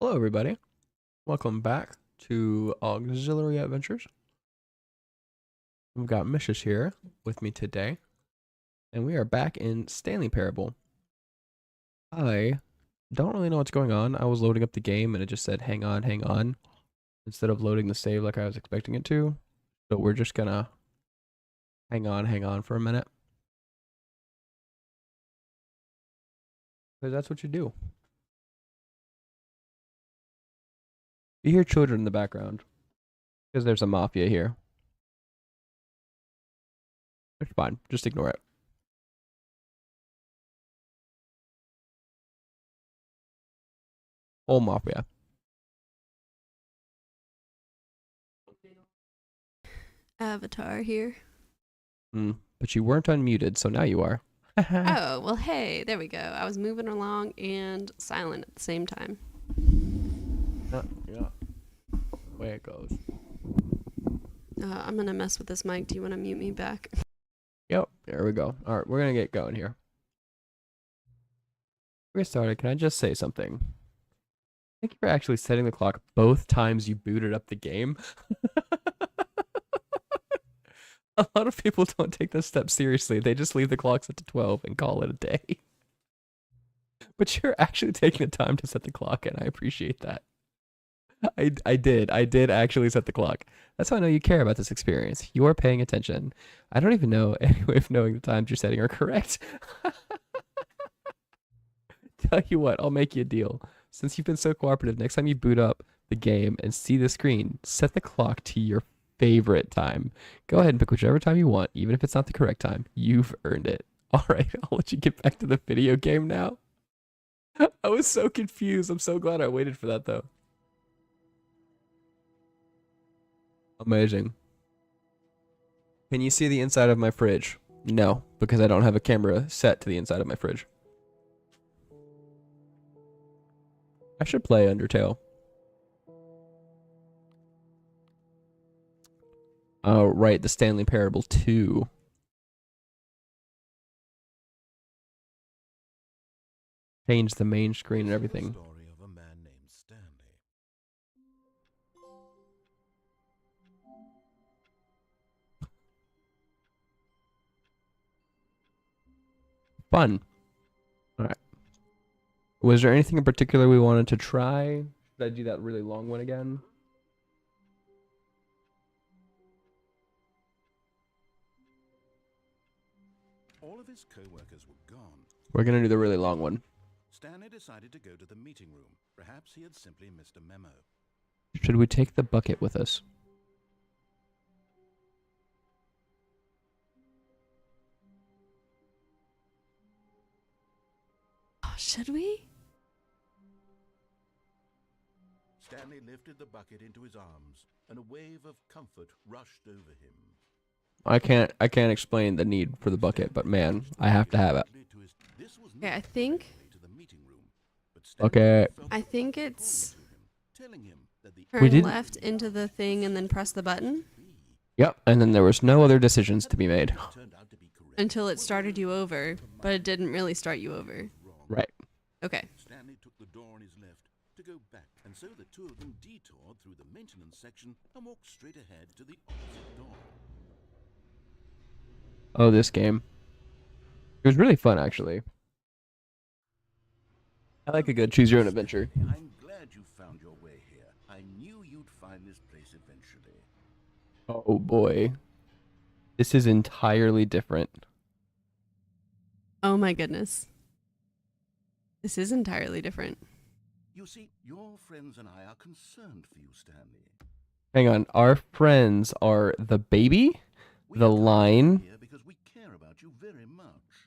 Hello, everybody. Welcome back to Auxiliary Adventures. We've got Mishis here with me today, and we are back in Stanley Parable. I don't really know what's going on. I was loading up the game, and it just said, hang on, instead of loading the save like I was expecting it to. So we're just gonna hang on for a minute. Because that's what you do. You hear children in the background, because there's a mafia here. It's fine. Just ignore it. Whole mafia. Avatar here. But you weren't unmuted, so now you are. Oh, well, hey, there we go. I was moving along and silent at the same time. Yeah. Way it goes. I'm going to mess with this mic. Do you want to mute me back? Yep, there we go. All right, we're going to get going here. Before we get started, can I just say something? I think you're actually setting the clock both times you booted up the game. A lot of people don't take this step seriously. They just leave the clock set to 12 and call it a day. But you're actually taking the time to set the clock, and I appreciate that. I did actually set the clock. That's how I know you care about this experience. You're paying attention. I don't even know any way of knowing the times you're setting are correct. Tell you what, I'll make you a deal. Since you've been so cooperative, next time you boot up the game and see the screen, set the clock to your favorite time. Go ahead and pick whichever time you want, even if it's not the correct time. You've earned it. All right, I'll let you get back to the video game now. I was so confused. I'm so glad I waited for that, though. Amazing. Can you see the inside of my fridge? No, because I don't have a camera set to the inside of my fridge. I should play Undertale. Oh, right, the Stanley Parable 2. Change the main screen and everything. Story of a man named Stanley. Fun. All right. Was there anything in particular we wanted to try? Should I do that really long one again? All of his co-workers were gone. We're gonna do the really long one. Stanley decided to go to the meeting room. Perhaps he had simply missed a memo. Should we take the bucket with us? Oh, should we? Stanley lifted the bucket into his arms, and a wave of comfort rushed over him. I can't explain the need for the bucket, but man, I have to have it. Okay, I think Okay. it's We turn did- left into the thing and then press the button Yep, and then there was no other decisions to be made. until it started you over, but it didn't really start you over. Right. Okay. Stanley took the door on his left to go back, and so the two of them detoured through the maintenance section and walked straight ahead to the opposite door. Oh, this game. It was really fun, actually. I like a good choose your own adventure. I'm glad you found your way here. I knew you'd find this place eventually. Oh boy. This is entirely different. Oh my goodness. This is entirely different. You see, your friends and I are concerned for you, Stanley. Hang on, our friends are the baby, We the have come line, here because we care about you very much.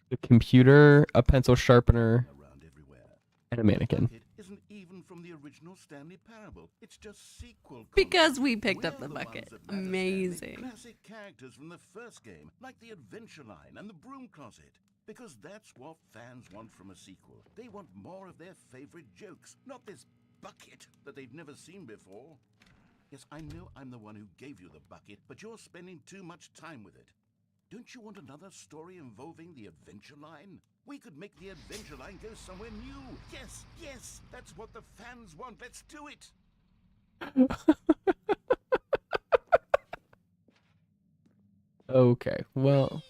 the computer, a pencil sharpener, Around everywhere. and a mannequin. Bucket isn't even from the original Stanley Parable. It's just sequel Because content. we picked up We're the ones bucket. that matter, Stanley. Amazing. Classic characters from the first game, like the Adventure Line and the Broom Closet. Because that's what fans want from a sequel. They want more of their favorite jokes, not this bucket that they've never seen before. Yes, I know I'm the one who gave you the bucket, but you're spending too much time with it. Don't you want another story involving the Adventure Line? We could make the adventure line go somewhere new. Yes, yes, that's what the fans want. Let's do it. Okay, well,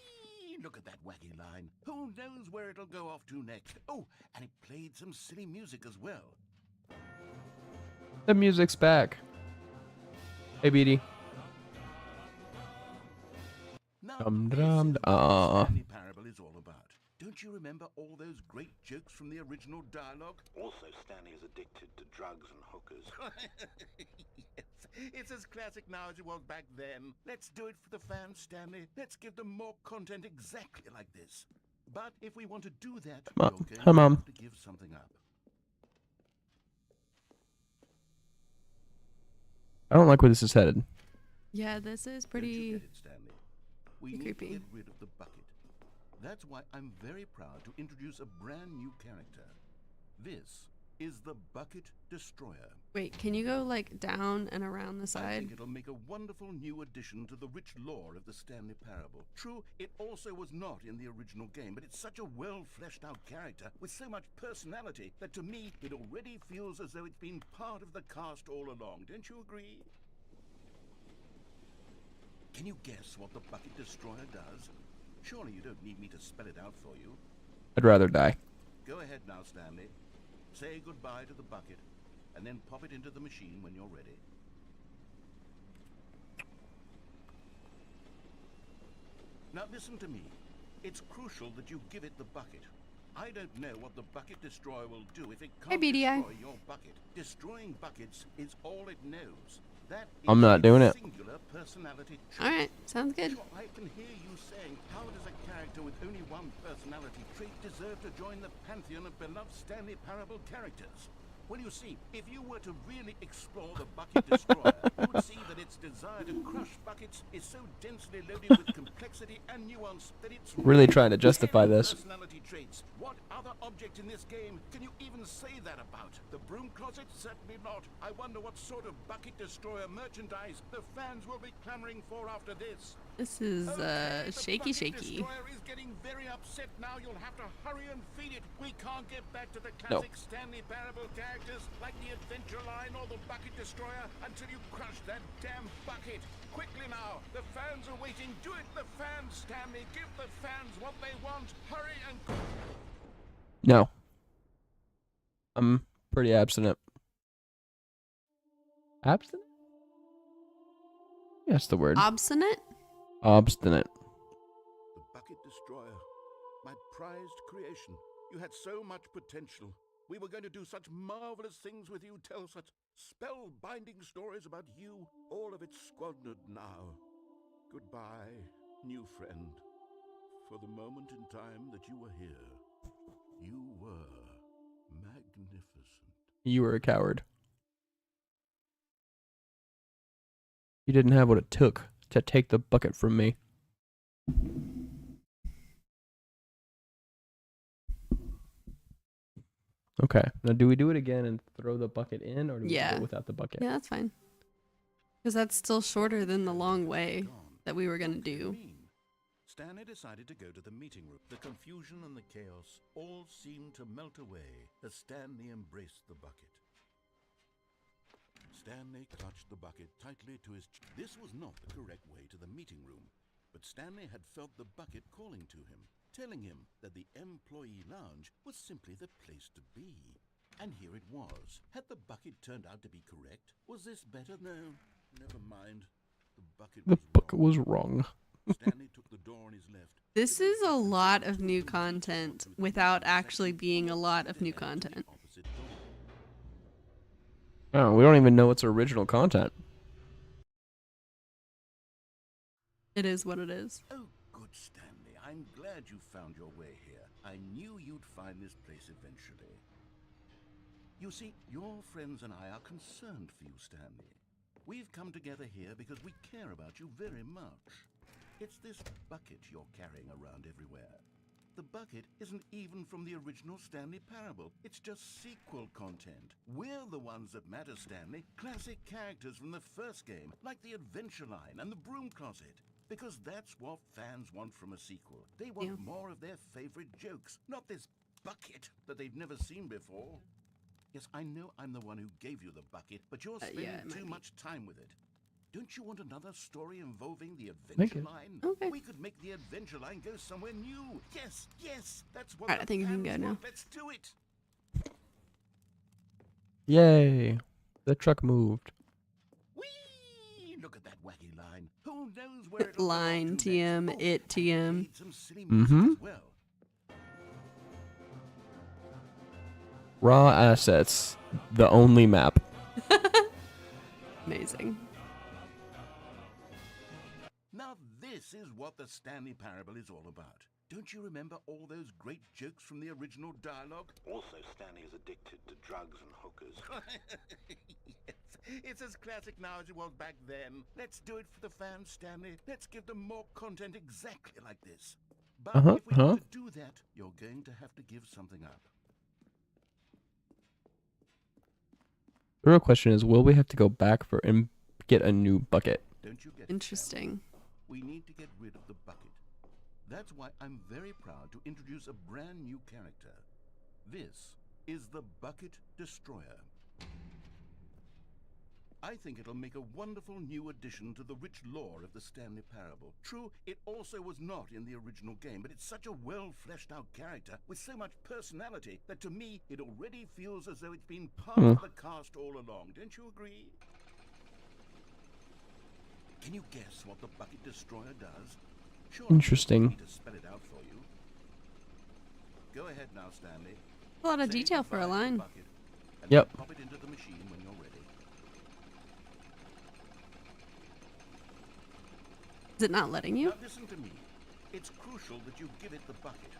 Whee! Look at that wacky line. Who knows where it'll go off to next? Oh, and it played some silly music as well. the music's back. Hey, BD. Now, Dum this dum is what da. the Stanley Parable is all about. Don't you remember all those great jokes from the original dialogue? Also, Stanley is addicted to drugs and hookers. Yes, it's as classic now as it was back then. Let's do it for the fans, Stanley. Let's give them more content exactly like this. But if we want to do that, Mom. you're going Hi, Mom. to have to give something up. I don't like where this is headed. Yeah, this is Don't you pretty. get it, Stanley? We need creepy. to get rid of the bucket. That's why I'm very proud to introduce a brand new character. This is the Bucket Destroyer. Wait, can you go like down and around the I side? think it'll make a wonderful new addition to the rich lore of the Stanley Parable. True, it also was not in the original game, but it's such a well-fleshed-out character with so much personality that to me, it already feels as though it's been part of the cast all along. Don't you agree? Can you guess what the Bucket Destroyer does? Surely you don't need me to spell it out for you. I'd rather die. Go ahead now, Stanley. Say goodbye to the bucket, and then pop it into the machine when you're ready. Now listen to me. It's crucial that you give it the bucket. I don't know what the Bucket Destroyer will do if it can't BDI. destroy your bucket. Destroying buckets is all it knows. That is I'm not doing its it. singular personality trait. All right, sounds good. Sure, I can hear you saying, how does a character with only one personality trait deserve to join the pantheon of beloved Stanley Parable characters? Well, you see, if you were to really explore the Bucket Destroyer, you would see that its desire to crush buckets is so densely loaded with complexity and nuance that it's Really trying to justify hidden this. personality traits. What other object in this game can you even say that about? The broom closet? Certainly not. I wonder what sort of Bucket Destroyer merchandise the fans will be clamoring for after this. This is Okay, the shaky, Bucket shaky. Destroyer is getting very upset now. You'll have to hurry and feed it. We can't get back to the No. classic Stanley Parable characters like the Adventure Line or the Bucket Destroyer until you crush that damn bucket. Quickly now, the fans are waiting. Do it, the fans, Stanley. Give the fans what they want. Hurry and... No. I'm pretty abstinent. Abstinent? That's the word. Obstinate? Obstinate. The Bucket Destroyer, my prized creation. You had so much potential. We were going to do such marvelous things with you, tell such spell-binding stories about you. All of it squandered now. Goodbye, new friend. For the moment in time that you were here, you were magnificent. You were a coward. You didn't have what it took to take the bucket from me. Okay. Now, do we do it again and throw the bucket in, or do we do Yeah. it without the bucket? Yeah, that's fine. Because that's still shorter than the long way Gone. that we were going to What do you do. mean? Stanley decided to go to the meeting room. The confusion and the chaos all seemed to melt away as Stanley embraced the bucket. Stanley clutched the bucket tightly to his chest. This was not the correct way to the meeting room, but Stanley had felt the bucket calling to him, telling him that the employee lounge was simply the place to be. And here it was. Had the bucket turned out to be correct? Was this better? No, never mind. The bucket The was bucket wrong. was wrong. Stanley took the door on his left. This is a lot of new content without actually being a lot of new content. Oh, we don't even know what's original content. It is what it is. Oh, good, Stanley. I'm glad you found your way here. I knew you'd find this place eventually. You see, your friends and I are concerned for you, Stanley. We've come together here because we care about you very much. It's this bucket you're carrying around everywhere. The bucket isn't even from the original Stanley Parable. It's just sequel content. We're the ones that matter, Stanley. Classic characters from the first game, like the Adventure Line and the Broom Closet. because that's what fans want from a sequel. They want more of their favorite jokes, not this bucket that they've never seen before. Yes, I know I'm the one who gave you the bucket, but you're spending too much time with it. Don't you want another story involving the adventure line? Okay. We could make the adventure line go somewhere new. Yes, yes, that's what Alright, I think you can go now. Let's do it. Yay! The truck moved. Whee! Look at that wacky line. Who knows where it'll Line, belong to TM, next? it, and TM. we need some silly music as well. Raw assets. The only map. Amazing. Now this is what the Stanley Parable is all about. Don't you remember all those great jokes from the original dialogue? Also, Stanley is addicted to drugs and hookers. Yes, it's as classic now as it was back then. Let's do it for the fans, Stanley. Let's give them more content exactly like this. But if we want to do that, you're going to have to give something up. The real question is, will we have to go back for and get a new bucket? Don't you get it, Interesting. we need to get rid of the bucket. That's why I'm very proud to introduce a brand new character. This is the Bucket Destroyer. I think it'll make a wonderful new addition to the rich lore of the Stanley Parable. True, it also was not in the original game, but it's such a well-fleshed-out character with so much personality that to me, it already feels as though it's been part of the cast all along. Don't you agree? Can you guess what the Bucket Destroyer does? Sure, Interesting. I need to spell it out for you. Go ahead now, Stanley. A lot of Say detail for a goodbye to the line. bucket, and Yep. then pop it into the machine when you're ready. Is it not letting you? Now listen to me. It's crucial that you give it the bucket.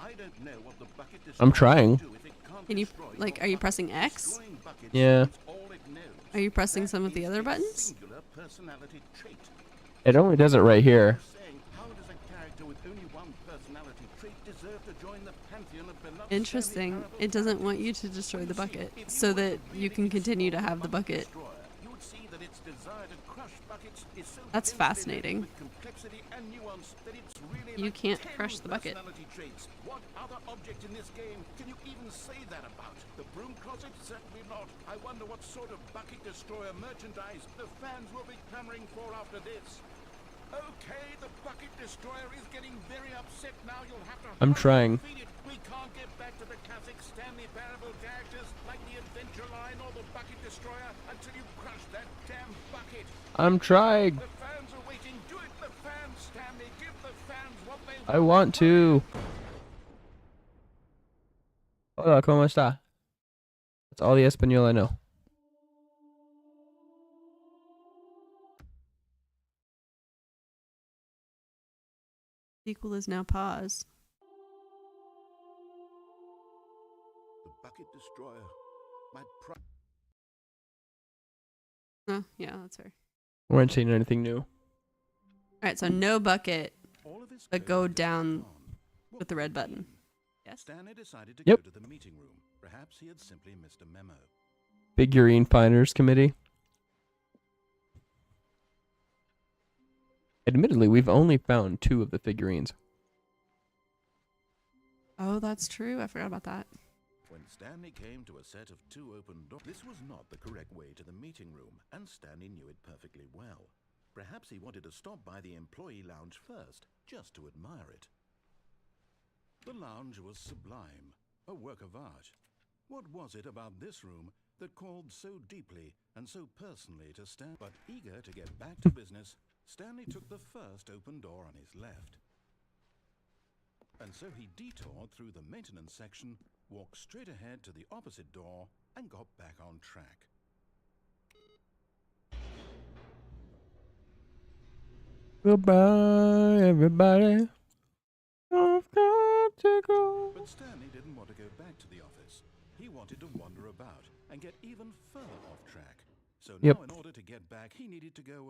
I don't know what the bucket I'm destroyer trying. will do if it can't Can you, destroy like, your are you bucket. pressing X? Destroying buckets Yeah. is all it knows. Are you pressing That some of the is other its buttons? singular personality trait. It only does it right here. Saying, how does a character with only one personality trait deserve to join the pantheon of beloved Interesting. Stanley Parable It doesn't characters? want you to destroy the You see, bucket if so were to that you really can continue to explore have the bucket. Destroyer, you would see that its desire to crush buckets is so That's densely fascinating. with complexity and nuance that it's really You like can't 10 crush the bucket. personality traits. What other object in this game can you even say that about? The broom closet? Certainly not. I wonder what sort of bucket destroyer merchandise the fans will be clamoring for after this. Okay, the bucket destroyer is getting very upset now. You'll have to I'm hurry and trying. defeat it. We can't get back to the classic Stanley Parable characters like the Adventure Line or the Bucket Destroyer until you crush that damn bucket. I'm trying. The fans are waiting. Do it, the fans, Stanley. Give the fans what they I want to. Hola, ¿cómo está? That's all the Espanol I know. Sequel is now paused. The Bucket Destroyer. My pride. Oh, yeah, that's fair. We weren't seeing anything new. Alright, so no bucket, All of his but go code is down gone. What with the red could it button. mean? Yes? Stanley decided to Yep. go to the meeting room. Perhaps he had simply missed a memo. Figurine Finders Committee. Admittedly, we've only found 2 of the figurines. Oh, that's true. I forgot about that. When Stanley came to a set of 2 open doors, this was not the correct way to the meeting room, and Stanley knew it perfectly well. Perhaps he wanted to stop by the employee lounge first, just to admire it. The lounge was sublime, a work of art. What was it about this room that called so deeply and so personally to Stan? But eager to get back to business, Stanley took the first open door on his left. And so he detoured through the maintenance section, walked straight ahead to the opposite door, and got back on track. Goodbye, everybody. I've got to go. But Stanley didn't want to go back to the office. He wanted to wander about and get even further off track. So now, Yep. in order to get back, he needed to go,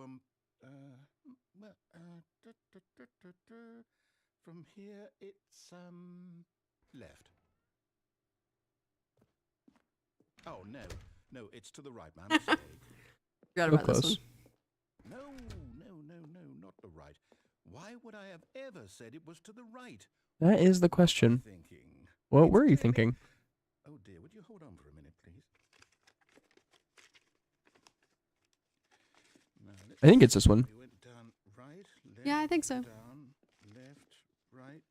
from here, it's, left. Oh, no, it's to the right, my mistake. Forgot So about this one. close. No, not the right. Why would I have ever said it was to the right? That is the question. Thinking. What It's were you clearly- thinking? Oh dear, would you hold on for a minute, please? Now, let's I think it's see. this one. We went down right, left, Yeah, I think so. down, left, right.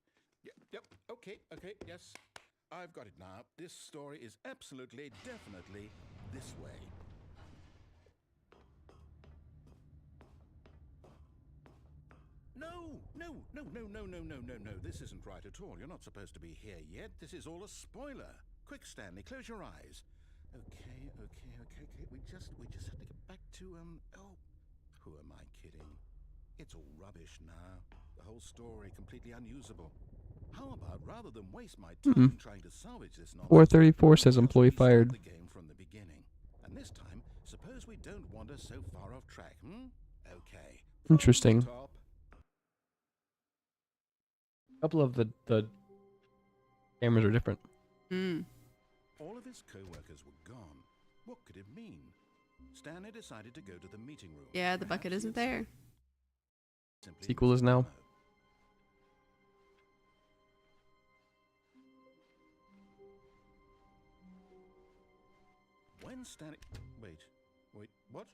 Yep, okay, yes. I've got it now. This story is absolutely, definitely this way. No. This isn't right at all. You're not supposed to be here yet. This is all a spoiler. Quick, Stanley, close your eyes. Okay. We just have to get back to, oh, who am I kidding? It's all rubbish now. The whole story completely unusable. How about, rather than waste my time trying to salvage this nonsense, 434 says just employee restart fired. the game from the beginning. And this time, suppose we don't wander so far off track, Okay. From Interesting. the top. A couple of the cameras are different. Hmm. All of his co-workers were gone. What could it mean? Stanley decided to go to the meeting room. Yeah, the bucket Perhaps isn't he had there. simply Sequel is missed the now. memo. When Stanley... Wait, what?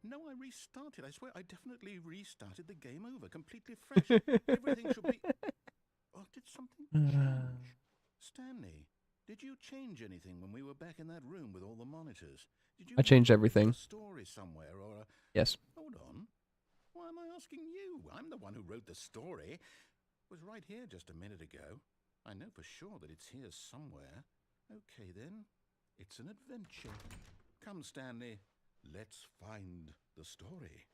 No, I restarted. I swear, I definitely restarted the game over, completely fresh. Everything should be... Oh, did something change? Stanley, did you change anything when we were back in that room with all the monitors? Did you I changed write everything. a story somewhere or a... Yes. Hold on. Why am I asking you? I'm the one who wrote the story. It was right here just a minute ago. I know for sure that it's here somewhere. Okay, then. It's an adventure. Come, Stanley. Let's find the story.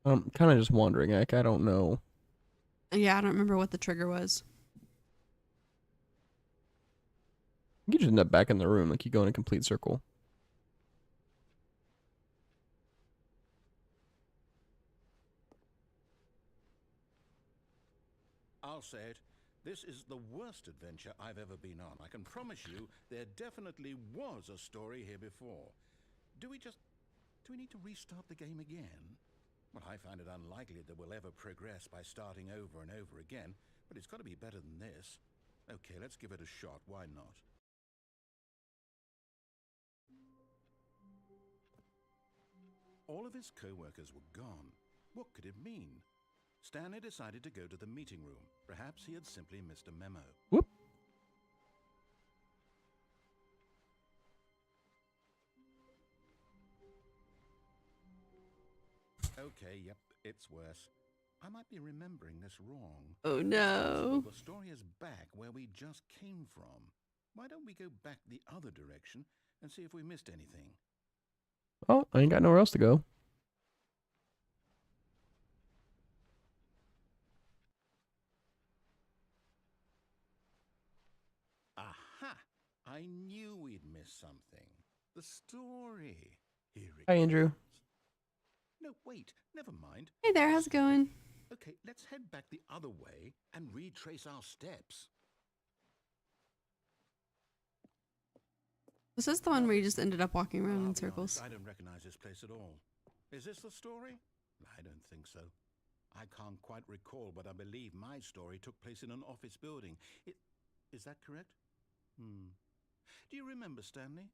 Kind of just wondering. Like, I don't know. Yeah, I don't remember what the trigger was. You just end up back in the room, like you go in a complete circle. I'll say it. This is the worst adventure I've ever been on. I can promise you there definitely was a story here before. Do we need to restart the game again? Well, I find it unlikely that we'll ever progress by starting over and over again, but it's got to be better than this. Okay, let's give it a shot. Why not? All of his co-workers were gone. What could it mean? Stanley decided to go to the meeting room. Perhaps he had simply missed a memo. Whoop. Okay, yep, it's worse. I might be remembering this wrong. Oh It's no. possible the story is back where we just came from. Why don't we go back the other direction and see if we missed anything? Oh, I ain't got nowhere else to go. Aha! I knew we'd missed something. The story. Here it Hi, Andrew. comes. No, wait, never mind. Hey there, how's it going? Okay, let's head back the other way and retrace our steps. Was this the one where you just ended up walking around I'll in be circles? honest, I don't recognize this place at all. Is this the story? I don't think so. I can't quite recall, but I believe my story took place in an office building. Is that correct? Do you remember, Stanley?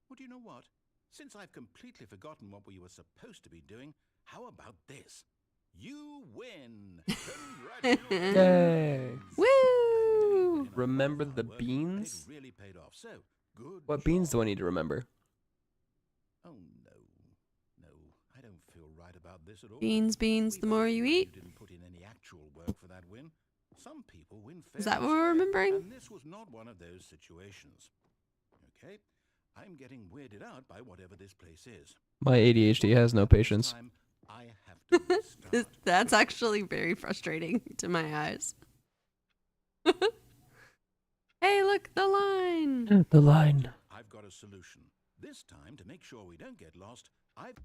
Well, do you know what? Since I've completely forgotten what we were supposed to be doing, how about this? You win! Congratulations! Yay! Woo! Remember the beans? It really paid off. So, good What beans job. do I need to remember? Oh, no, I don't feel right about this at all. Beans, beans, We the more both you know eat. didn't put in any actual work for that win. Some people win fair Is that and what we're square, remembering? And this was not one of those situations. Okay, I'm getting weirded out by whatever this place is. My ADHD has no But this patience. time, I have to restart. That's actually very frustrating to my eyes. Hey, look, the line. The line. I've got a solution. This time, to make sure we don't get lost, I've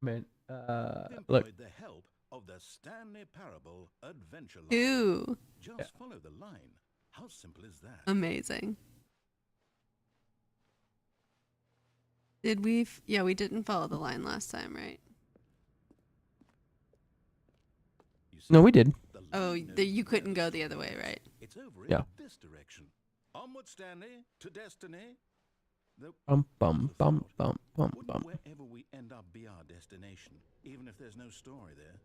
Man, look. employed the help of the Stanley Parable Adventure Line. 2. Just follow the line. How simple is that? Amazing. Did we? Yeah, we didn't follow the line last time, right? You see, No, we did. the line Oh, knows you where couldn't the go the story other way, is. right? It's over Yeah. in this direction. Onward, Stanley, to destiny. The Bum bum Who'd have bum thought? bum bum Wouldn't bum. wherever we end up be our destination, even if there's no story there?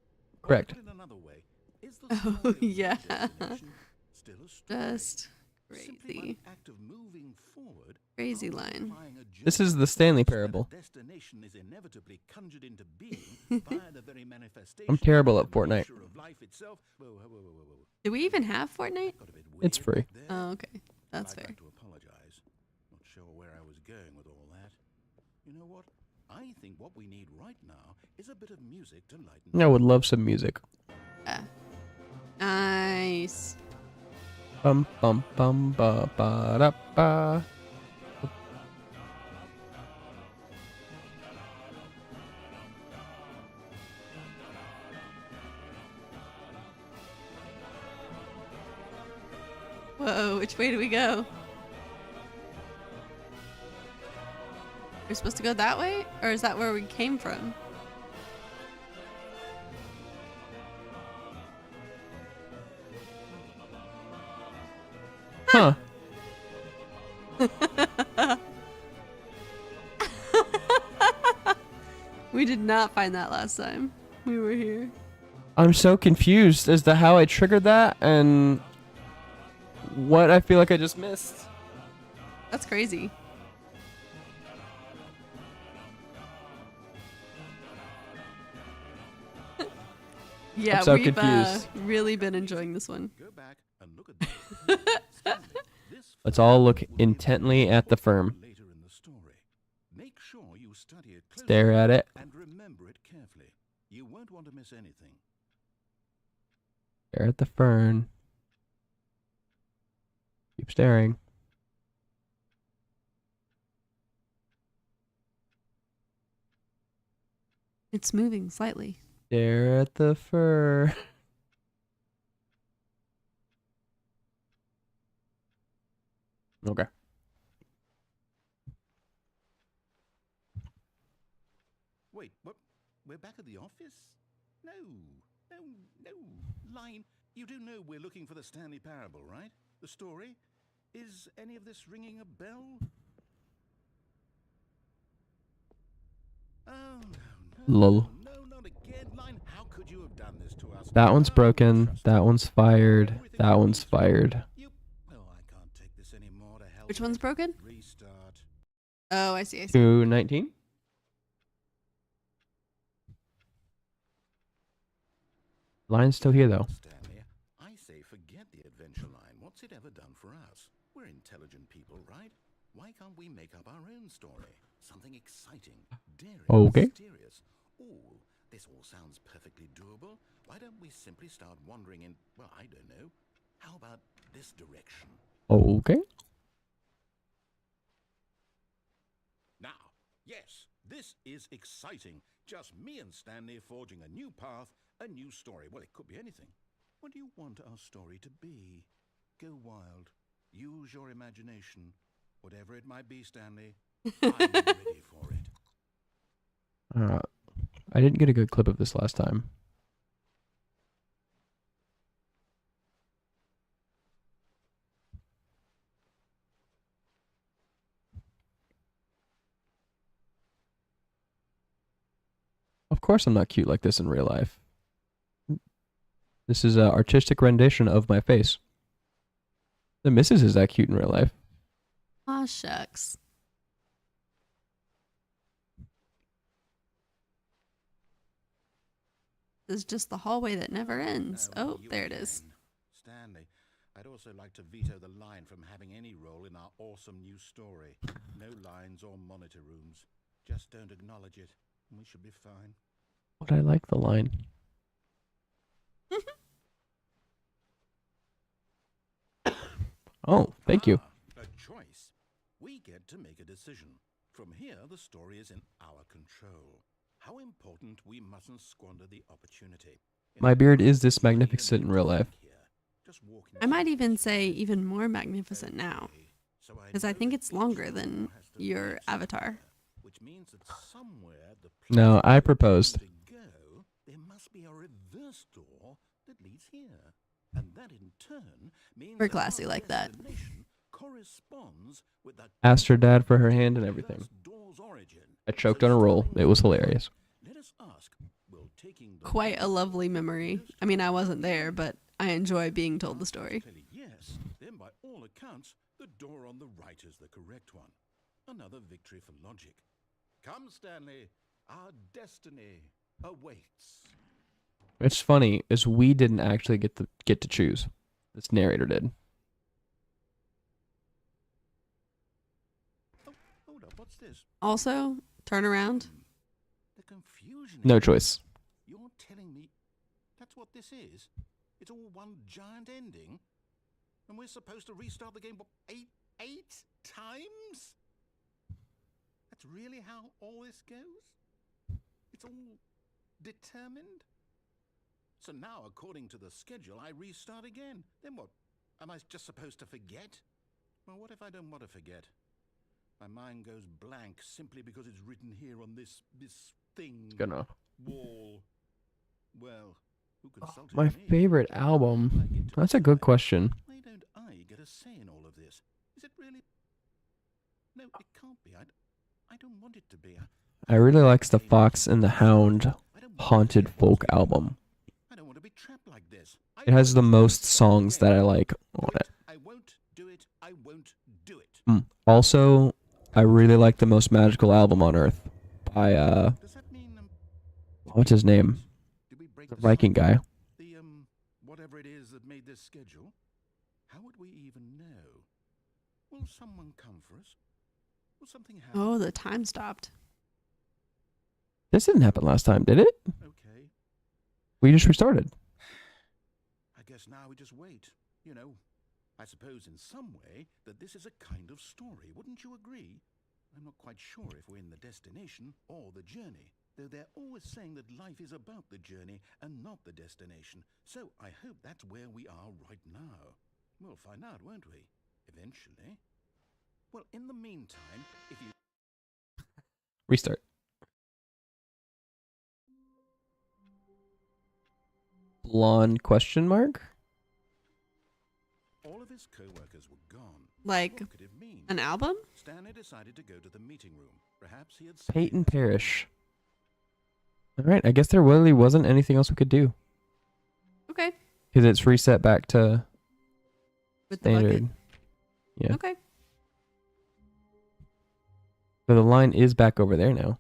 Or Correct. Put it another way, is the Oh, story of yeah. your destination still a story? Just Simply by crazy. the act of moving forward, Crazy rather than line. applying a This is journey the Stanley such that a Parable. destination is inevitably conjured into being via the very manifestation I'm terrible of at the Fortnite. nature of life itself. Whoa, whoa, whoa, whoa, whoa, whoa. Do we even have Fortnite? Got a bit It's weird free. back there. Oh, okay. That's I'd fair. like to apologize. Not sure where I was going with all that. You know what? I think what we need right now is a bit of music to lighten. I would love some music. Yeah. Nice. Bum bum bum ba ba da ba. Whoa, which way do we go? We're supposed to go that way? Or is that where we came from? Huh. We did not find that last time we were here. I'm so confused as to how I triggered that and what I feel like I just missed. That's crazy. Yeah, I'm so we've confused. really been enjoying this one. Go back and look at that. Stanley, this Let's all look will be intently at the firm. later in the story. Make sure you study it closely Stare at it. and remember it carefully. You won't want to miss anything. Stare at the fern. Keep staring. It's moving slightly. Stare at the fur. Okay. Wait, what? We're back at the office? No, no, no. Line, you do know we're looking for the Stanley Parable, right? The story? Is any of this ringing a bell? Oh, no, Lol. no, not again. Line, how could you have done this to us? That one's No, broken. trust That me. one's fired. Everything That we one's need to- fired. You, oh, I can't take this anymore to hell. Which with one's it. broken? Restart. Oh, I see. 219. Line's still here though. Stanley, I say forget the adventure line. What's it ever done for us? We're intelligent people, right? Why can't we make up our own story? Something exciting, daring, Okay. mysterious. Ooh, this all sounds perfectly doable. Why don't we simply start wandering in, well, I don't know. How about this direction? Okay. Now, yes, this is exciting. Just me and Stanley forging a new path, a new story. Well, it could be anything. What do you want our story to be? Go wild. Use your imagination. Whatever it might be, Stanley, I'm ready for it. I didn't get a good clip of this last time. Of course I'm not cute like this in real life. This is an artistic rendition of my face. The missus is that cute in real life. Aw, shucks. This is just the hallway that never ends. No, Oh, you there it is. again. Stanley, I'd also like to veto the line from having any role in our awesome new story. No lines or monitor rooms. Just don't acknowledge it, and we should be fine. But I like the line. Oh, thank you. A choice. We get to make a decision. From here, the story is in our control. How important we mustn't squander the opportunity. My beard is this magnificent in real life. I might even say even more magnificent now, because I think it's longer than your avatar. Which means that somewhere the No, place I we're proposed. going to go, there must be a reverse door that leads here. And that in turn means We're that classy our like that. destination corresponds with the Asked her dad for her convoluted hand and reverse everything. door's origin. I choked on a roll. It was hilarious. Let us ask, will taking the Quite a lovely memory. I mean, I wasn't there, but I enjoy being told the story. Clearly yes, then by all accounts, the door on the right is the correct one. Another victory for logic. Come, Stanley, our destiny awaits. What's funny is we didn't actually get to choose. This narrator did. Oh, hold up, what's this? Also, turn around. The confusion. No is- choice. You're telling me that's what this is? It's all one giant ending? And we're supposed to restart the game, what, eight times? That's really how all this goes? It's all determined? So now, according to the schedule, I restart again. Then what? Am I just supposed to forget? Well, what if I don't want to forget? My mind goes blank simply because it's written here on this thing. Gonna. Wall. Well, who consulted My me? favorite How do I album. get to That's a good decide? question. Why don't I get a say in all of this? Is it really? No, it can't be. I don't want it to be. I really likes the Fox and the Hound haunted folk album. I don't want to be trapped like this. It has the most songs that I like on it. I won't do it. I won't do it. Also, I really like the most magical album on earth by Does that mean what's his name? did we break The the Viking cycle? guy. The whatever it is that made this schedule? How would we even know? Will someone come for us? Will something happen? Oh, the time stopped. This didn't happen last time, did it? Okay. We just restarted. I guess now we just wait. You know, I suppose in some way that this is a kind of story. Wouldn't you agree? I'm not quite sure if we're in the destination or the journey, though they're always saying that life is about the journey and not the destination. So I hope that's where we are right now. We'll find out, won't we? Eventually. Well, in the meantime, if you... Restart. Blonde question mark? All of his co-workers were gone. Like What could it mean? an album? Stanley decided to go to the meeting room. Perhaps he had... Peyton Parrish. Alright, I guess there really wasn't anything else we could do. Okay. Because it's reset back to With the bucket. standard. Yeah. Okay. So the line is back over there now.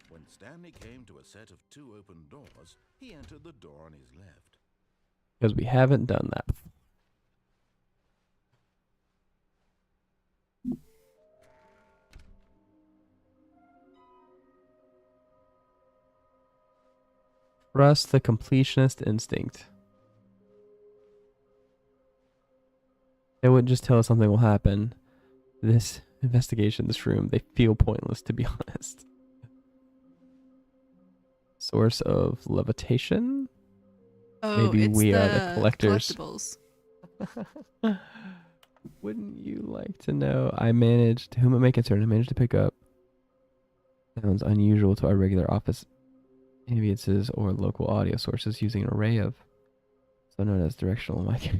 When Stanley came to a set of two open doors, he entered the door on his left. Because we haven't done that before. Trust the completionist instinct. They wouldn't just tell us something will happen. This investigation, this room, they feel pointless, to be honest. Source of levitation? Oh, Maybe it's we the are the collectors. collectibles. Wouldn't you like to know? I managed, to whom it may concern, I managed to pick up sounds unusual to our regular office ambiances or local audio sources using an array of so known as directional mic.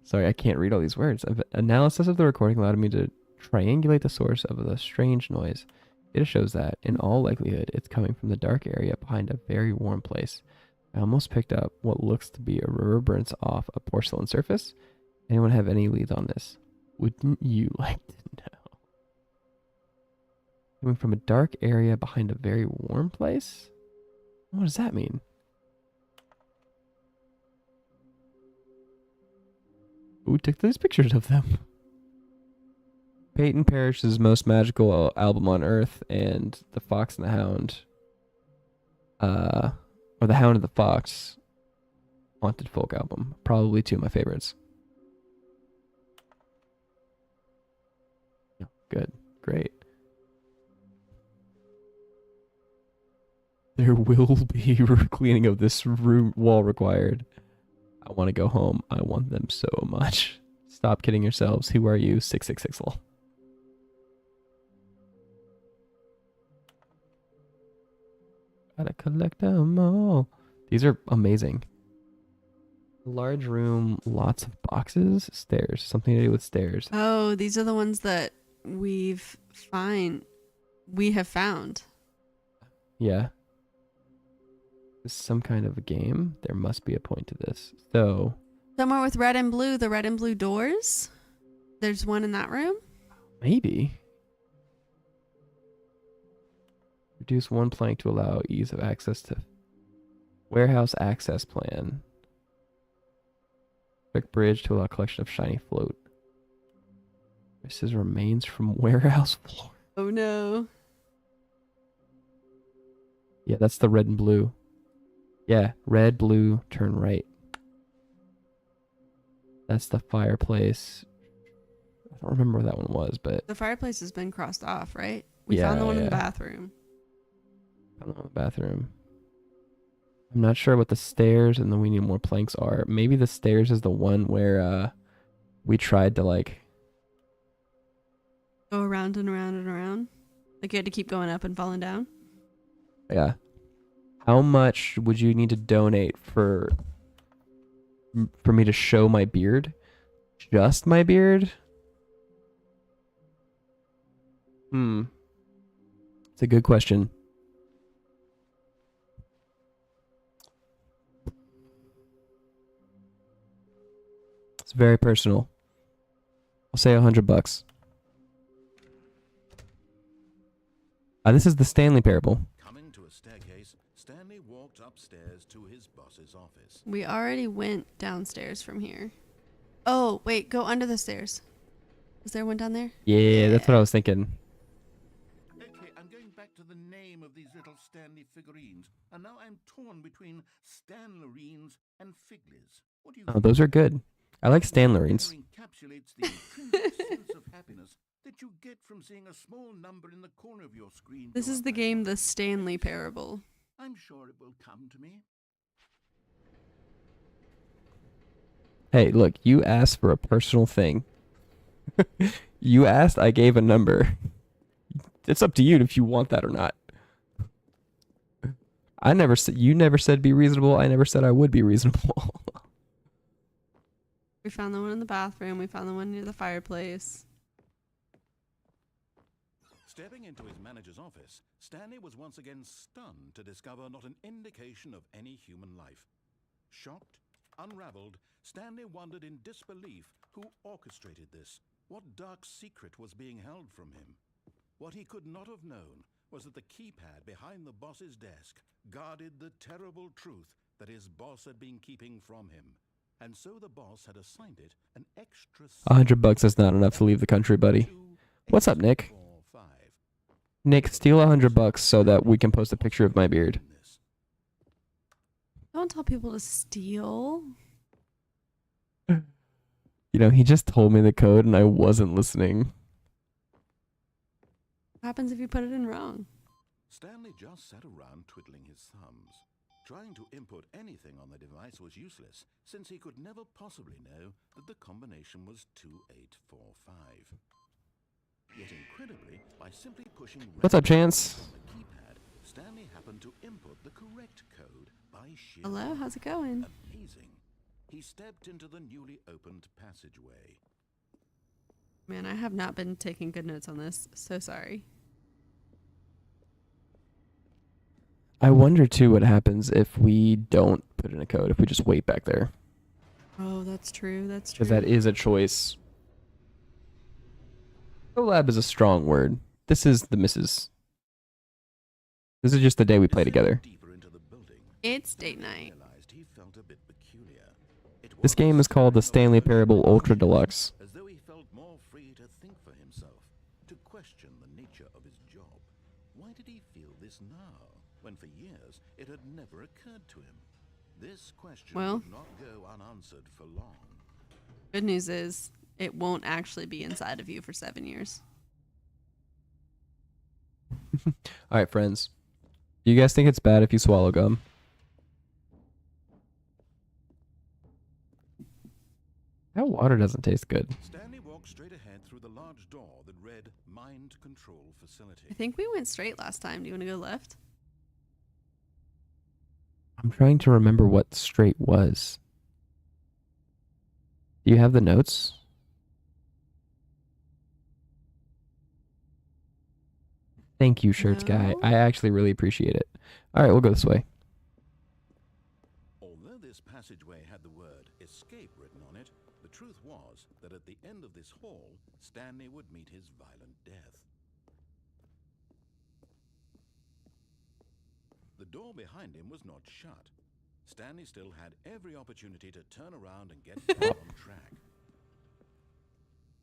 Sorry, I can't read all these words. Analysis of the recording allowed me to triangulate the source of the strange noise. It shows that, in all likelihood, it's coming from the dark area behind a very warm place. I almost picked up what looks to be a reverberance off a porcelain surface. Anyone have any leads on this? Wouldn't you like to know? Coming from a dark area behind a very warm place? What does that mean? Who took these pictures of them? Peyton Parrish's most magical album on earth and The Fox and the Hound. Or The Hound and the Fox haunted folk album. Probably two of my favorites. Good. Great. will be cleaning of this room wall required. I want to go home. I want them so much. Stop kidding yourselves. Who are you? 666 lol. Gotta collect them all. These are amazing. Large room, lots of boxes, stairs. Something to do with stairs. Oh, these are the ones that we have found. Yeah. This is some kind of a game. There must be a point to this. So, Somewhere with red and blue, the red and blue doors. There's one in that room. maybe. Reduce one plank to allow ease of access to warehouse access plan. Quick bridge to allow collection of shiny float. This is remains from warehouse floor. Oh no. Yeah, that's the red and blue. Yeah, red, blue, turn right. That's the fireplace. I don't remember what that one was, but The fireplace has been crossed off, right? We Yeah, found the one in yeah. the bathroom. I don't know the bathroom. I'm not sure what the stairs and the we need more planks are. Maybe the stairs is the one where we tried to like. Go around and around and around. Like you had to keep going up and falling down. Yeah. How much would you need to donate for me to show my beard? Just my beard? It's a good question. It's very personal. I'll say $100. This is the Stanley Parable. Coming to a staircase, Stanley walked upstairs to his boss's office. We already went downstairs from here. Oh, wait, go under the stairs. Is there one down there? Yeah, that's what I was thinking. Okay, I'm going back to the name of these little Stanley figurines, and now I'm torn between Stanlerines and Figlies. What do you Oh, think? those are good. I like Stanlerines. Encapsulates the intrinsic sense of happiness that you get from seeing a small number in the corner of your screen. This go is up the and game, up. The Stanley Parable. I'm sure it will come to me. Hey, look, you asked for a personal thing. You asked, I gave a number. It's up to you if you want that or not. I never said, you never said be reasonable. I never said I would be reasonable. We found the one in the bathroom. We found the one near the fireplace. Stepping into his manager's office, Stanley was once again stunned to discover not an indication of any human life. Shocked, unraveled, Stanley wondered in disbelief who orchestrated this. What dark secret was being held from him? What he could not have known was that the keypad behind the boss's desk guarded the terrible truth that his boss had been keeping from him. And so the boss had assigned it an extra $100 is not enough to leave the country, buddy. What's up, Nick? 4, 5. Nick, steal $100 so that we can post a picture of my beard. Don't tell people to steal. You know, he just told me the code and I wasn't listening. What happens if you put it in wrong? Stanley just sat around twiddling his thumbs. Trying to input anything on the device was useless, since he could never possibly know that the combination was 2845. Yet incredibly, by simply pushing What's up, Chance? on the keypad, Stanley happened to input the correct code by sheer Hello, how's it going? amazing. He stepped into the newly opened passageway. Man, I have not been taking good notes on this. So sorry. I wonder too what happens if we don't put in a code, if we just wait back there. Oh, that's true. That's true. Because that is a choice. Collab is a strong word. This is the missus. This is just the day we play together. Deeper into the building, It's date night. realized he felt a bit peculiar. It This was game is called the Stanley Parable Ultra Deluxe. as though he felt more free to think for himself, to question the nature of his job. Why did he feel this now, when for years it had never occurred to him? This question Well. would not go unanswered for long. Good news is it won't actually be inside of you for 7 years. All right, friends. Do you guys think it's bad if you swallow gum? That water doesn't taste good. Stanley walked straight ahead through the large door that read Mind Control Facility. I think we went straight last time. Do you want to go left? I'm trying to remember what straight was. Do you have the notes? Thank you, shirts guy. No. I actually really appreciate it. All right, we'll go this way. Although this passageway had the word escape written on it, the truth was that at the end of this hall, Stanley would meet his violent death. The door behind him was not shut. Stanley still had every opportunity to turn around and get back on track.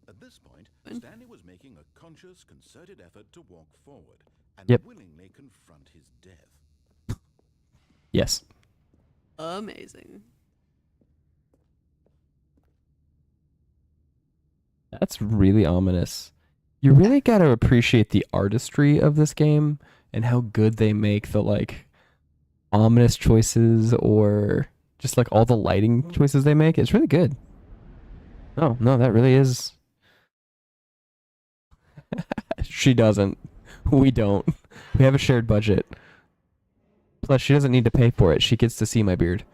At this point, Stanley was making a conscious, concerted effort to walk forward and willingly confront his death. Yes. Amazing. That's really ominous. You really got to appreciate the artistry of this game and how good they make the like ominous choices or just like all the lighting choices they make. It's really good. Oh, no, that really is. She doesn't. We don't. We have a shared budget. Plus, she doesn't need to pay for it. She gets to see my beard.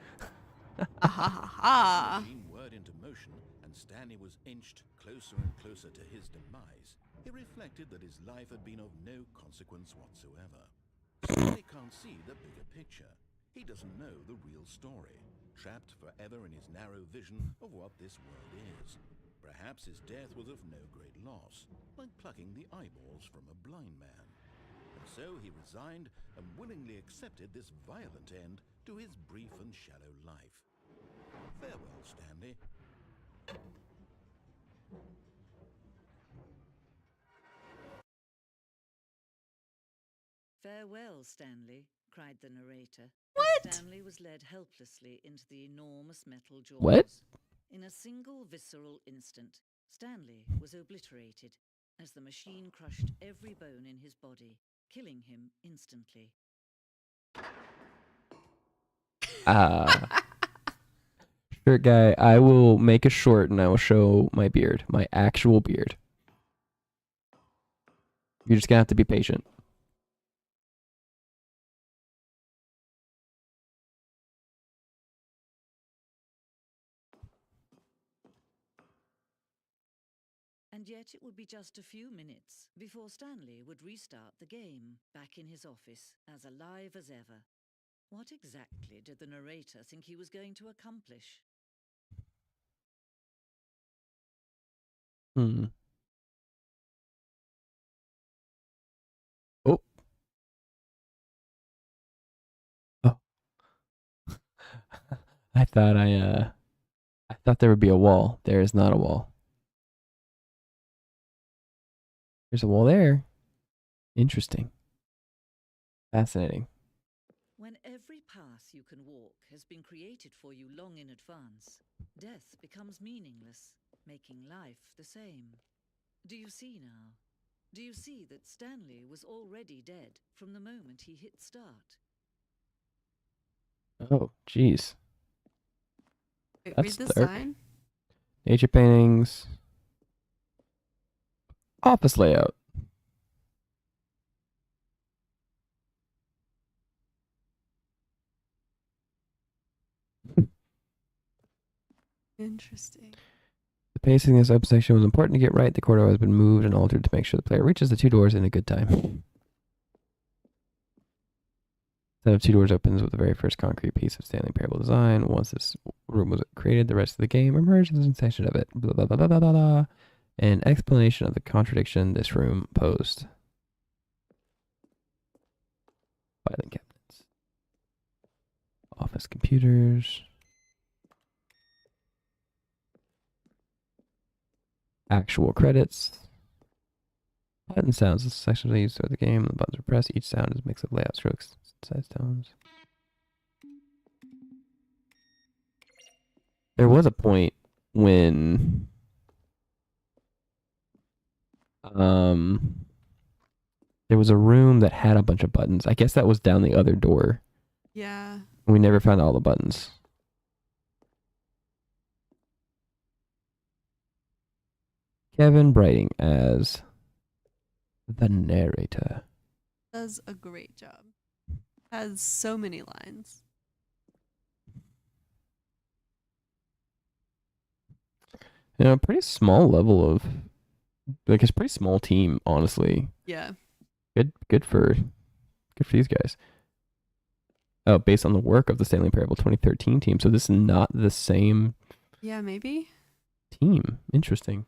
Ha ha ha. Machine whirred into motion, and Stanley was inched closer and closer to his demise. He reflected that his life had been of no consequence whatsoever. Stanley can't see the bigger picture. He doesn't know the real story, trapped forever in his narrow vision of what this world is. Perhaps his death was of no great loss, like plucking the eyeballs from a blind man. And so he resigned and willingly accepted this violent end to his brief and shallow life. Farewell, Stanley. Farewell, Stanley, cried the narrator. What? Stanley was led helplessly into the enormous metal jaws. What? In a single visceral instant, Stanley was obliterated as the machine crushed every bone in his body, killing him instantly. Shirt guy, I will make a short and I will show my beard, my actual beard. You're just gonna have to be patient. And yet it would be just a few minutes before Stanley would restart the game, back in his office, as alive as ever. What exactly did the narrator think he was going to accomplish? Oh. Oh. I thought there would be a wall. There is not a wall. There's a wall there. Interesting. Fascinating. When every path you can walk has been created for you long in advance, death becomes meaningless, making life the same. Do you see now? Do you see that Stanley was already dead from the moment he hit start? Oh, jeez. Wait, That's read the dark. sign. Nature paintings. Office layout. Interesting. The pacing in this open section was important to get right. The corridor has been moved and altered to make sure the player reaches the two doors in a good time. Set of two doors opens with the very first concrete piece of Stanley Parable design. Once this room was created, the rest of the game emerged as an extension of it. Blah, blah, blah, blah, blah, blah, blah. An explanation of the contradiction this room posed. Filing cabinets. Office computers. Actual credits. Button sounds. This section is used throughout the game. The buttons are pressed. Each sound is a mix of layout strokes, size tones. There was a point when There was a room that had a bunch of buttons. I guess that was down the other door. Yeah. We never found all the buttons. Kevin Brighting as the narrator. Does a great job. Has so many lines. You know, pretty small level of, like, it's a pretty small team, honestly. Yeah. Good for these guys. Oh, based on the work of the Stanley Parable 2013 team. So this is not the same Yeah, maybe. team. Interesting.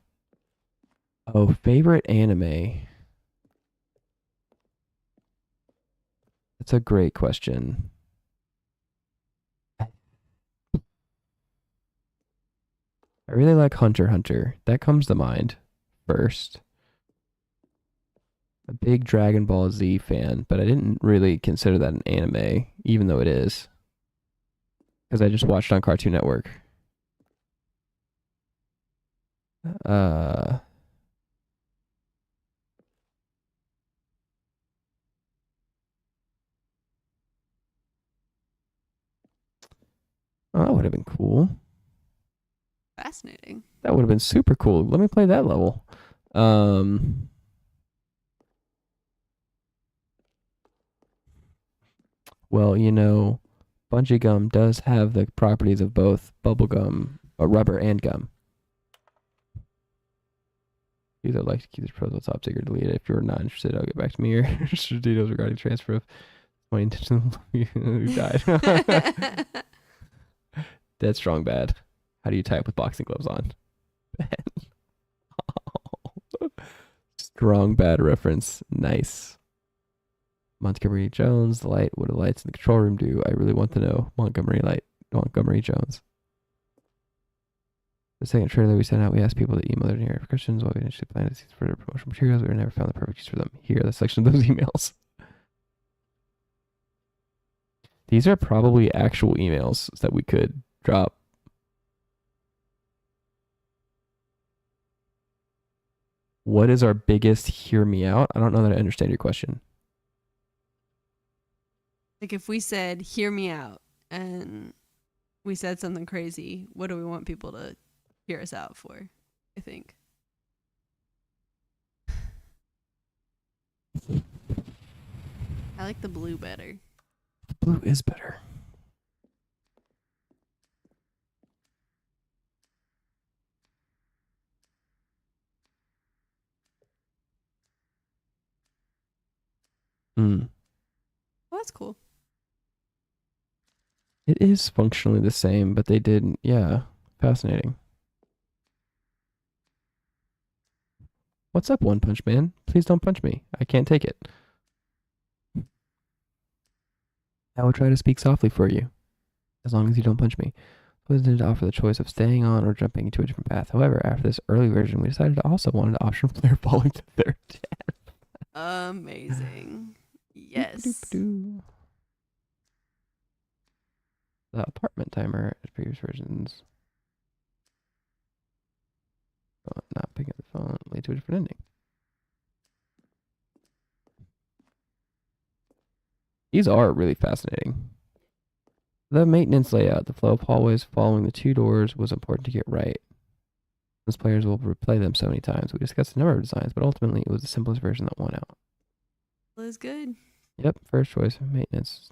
Oh, favorite anime. That's a great question. I really like Hunter x Hunter. That comes to mind first. A big Dragon Ball Z fan, but I didn't really consider that an anime, even though it is. Because I just watched on Cartoon Network. Oh, that would have been cool. Fascinating. That would have been super cool. Let me play that level. Well, you know, bungee gum does have the properties of both bubble gum, rubber, and gum. Either like to keep this proposal top secret, delete it. If you're not interested, I'll get back to me or details regarding transfer of my intentional who died. Dead strong bad. How do you type with boxing gloves on? Strong bad reference. Nice. Montgomery Jones, the light. What do the lights in the control room do? I really want to know. Montgomery Jones. The second trailer we sent out, we asked people to email their generic questions while we initially planned to see for their promotional materials. We never found the perfect use for them. Here, the section of those emails. These are probably actual emails that we could drop. What is our biggest hear me out? I don't know that I understand your question. Like if we said, hear me out, and we said something crazy, what do we want people to hear us out for, I think? I like the blue better. The blue is better. Well, that's cool. It is functionally the same, but they did, yeah, fascinating. What's up, One Punch Man? Please don't punch me. I can't take it. I will try to speak softly for you, as long as you don't punch me. I was intended to offer the choice of staying on or jumping into a different path. However, after this early version, we decided to also want an optional player falling to their death. Amazing. Yes. The apartment timer as previous versions. Not picking up the phone lead to a different ending. These are really fascinating. The maintenance layout, the flow of hallways following the two doors was important to get right. Most players will replay them so many times. We discussed a number of designs, but ultimately it was the simplest version that won out. Well, it's good. Yep, first choice of maintenance.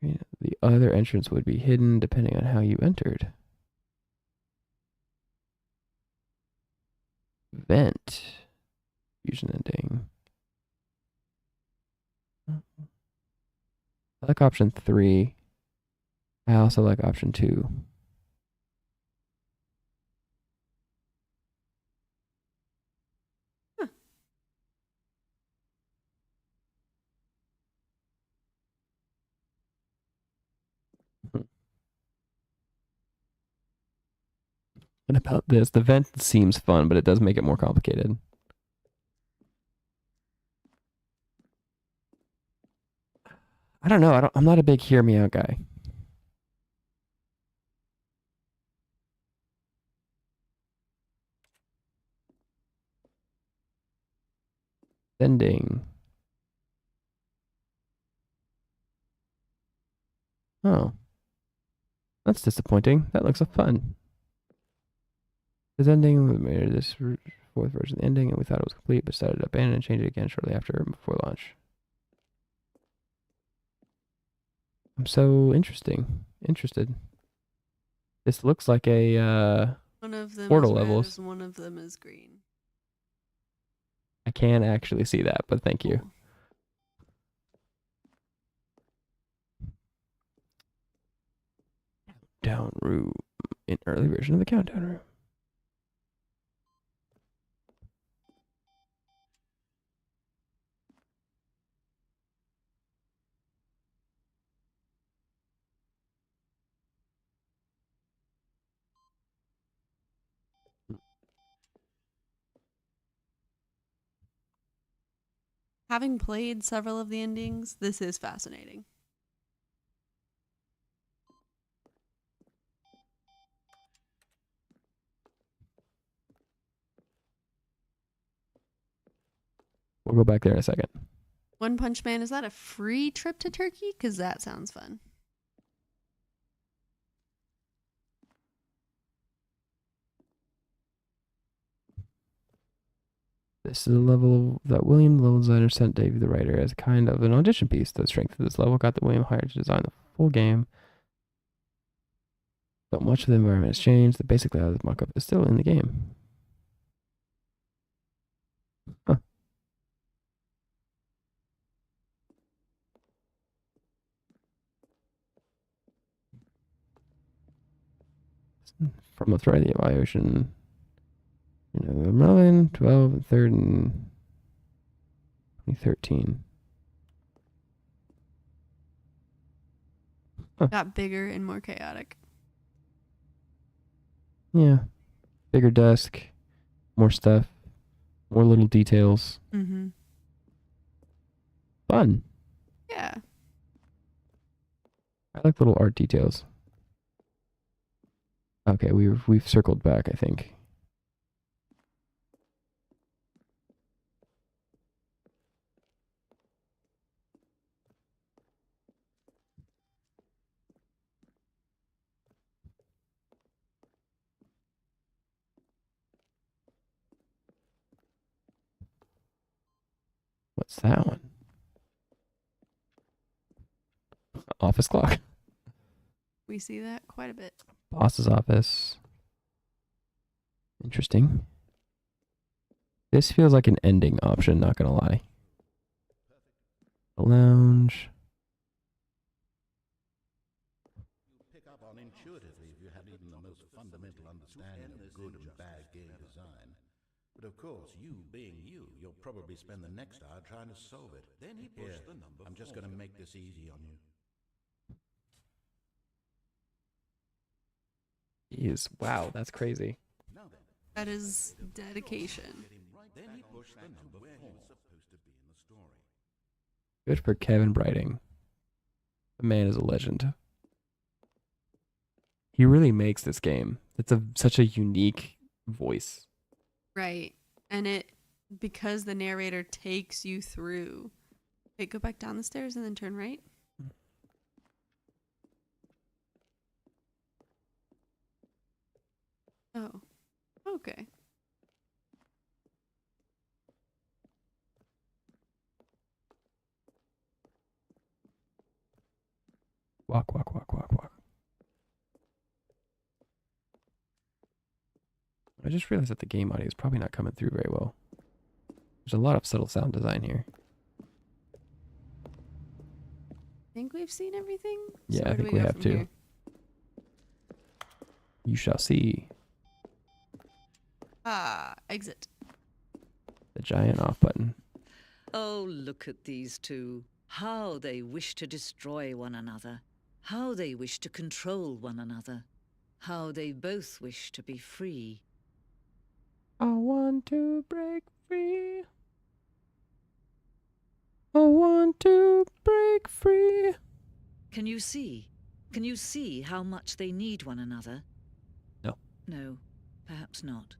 The other entrance would be hidden depending on how you entered. Vent. Fusion ending. I like option 3. I also like option 2. Huh. And about this, the vent seems fun, but it does make it more complicated. I don't know. I'm not a big hear me out guy. Ending. Oh. That's disappointing. That looks fun. This ending, we made this fourth version of the ending, and we thought it was complete, but decided to abandon and change it again shortly after before launch. I'm so interested. This looks like a One of them Portal is red, levels. One of them is green. I can't actually see that, but thank you. Cool. Down room. An early version of the countdown room. Having played several of the endings, this is fascinating. We'll go back there in a second. One Punch Man, is that a free trip to Turkey? Because that sounds fun. This is a level that William, the level designer, sent Davey, the writer, as a kind of an audition piece. The strength of this level got the William hired to design the full game. But much of the environment has changed. The basic layout of the mock-up is still in the game. Huh. From the threat of the evaluation, 11, 12, and 3rd, and 2013. Huh. Got bigger and more chaotic. Yeah. Bigger desk, more stuff, more little details. Mm-hmm. Fun. Yeah. I like little art details. Okay, we've circled back, I think. What's that one? Office clock. We see that quite a bit. Boss's office. Interesting. This feels like an ending option, not gonna lie. The lounge. You pick up on intuitively if you had even the most fundamental understanding of good and bad game design. But of course, you being you, you'll probably spend the next hour trying to solve it. Then he pushed the number. I'm just going to make this easy on you. Jeez, wow, that's crazy. Now then, That is dedication. then he pushed the number where he was supposed to be in the story. Good for Kevin Brighting. The man is a legend. He really makes this game. It's such a unique voice. Right. And it, because the narrator takes you through. Wait, go back down the stairs and then turn right. Oh, okay. Walk, walk, walk, walk, walk. I just realized that the game audio is probably not coming through very well. There's a lot of subtle sound design here. Think we've seen everything? Yeah, I where do think we go have from to. here? You shall see. Ah, exit. The giant off button. Oh, look at these two. How they wish to destroy one another. How they wish to control one another. How they both wish to be free. I want to break free. I want to break free. Can you see? Can you see how much they need one another? No. No, perhaps not.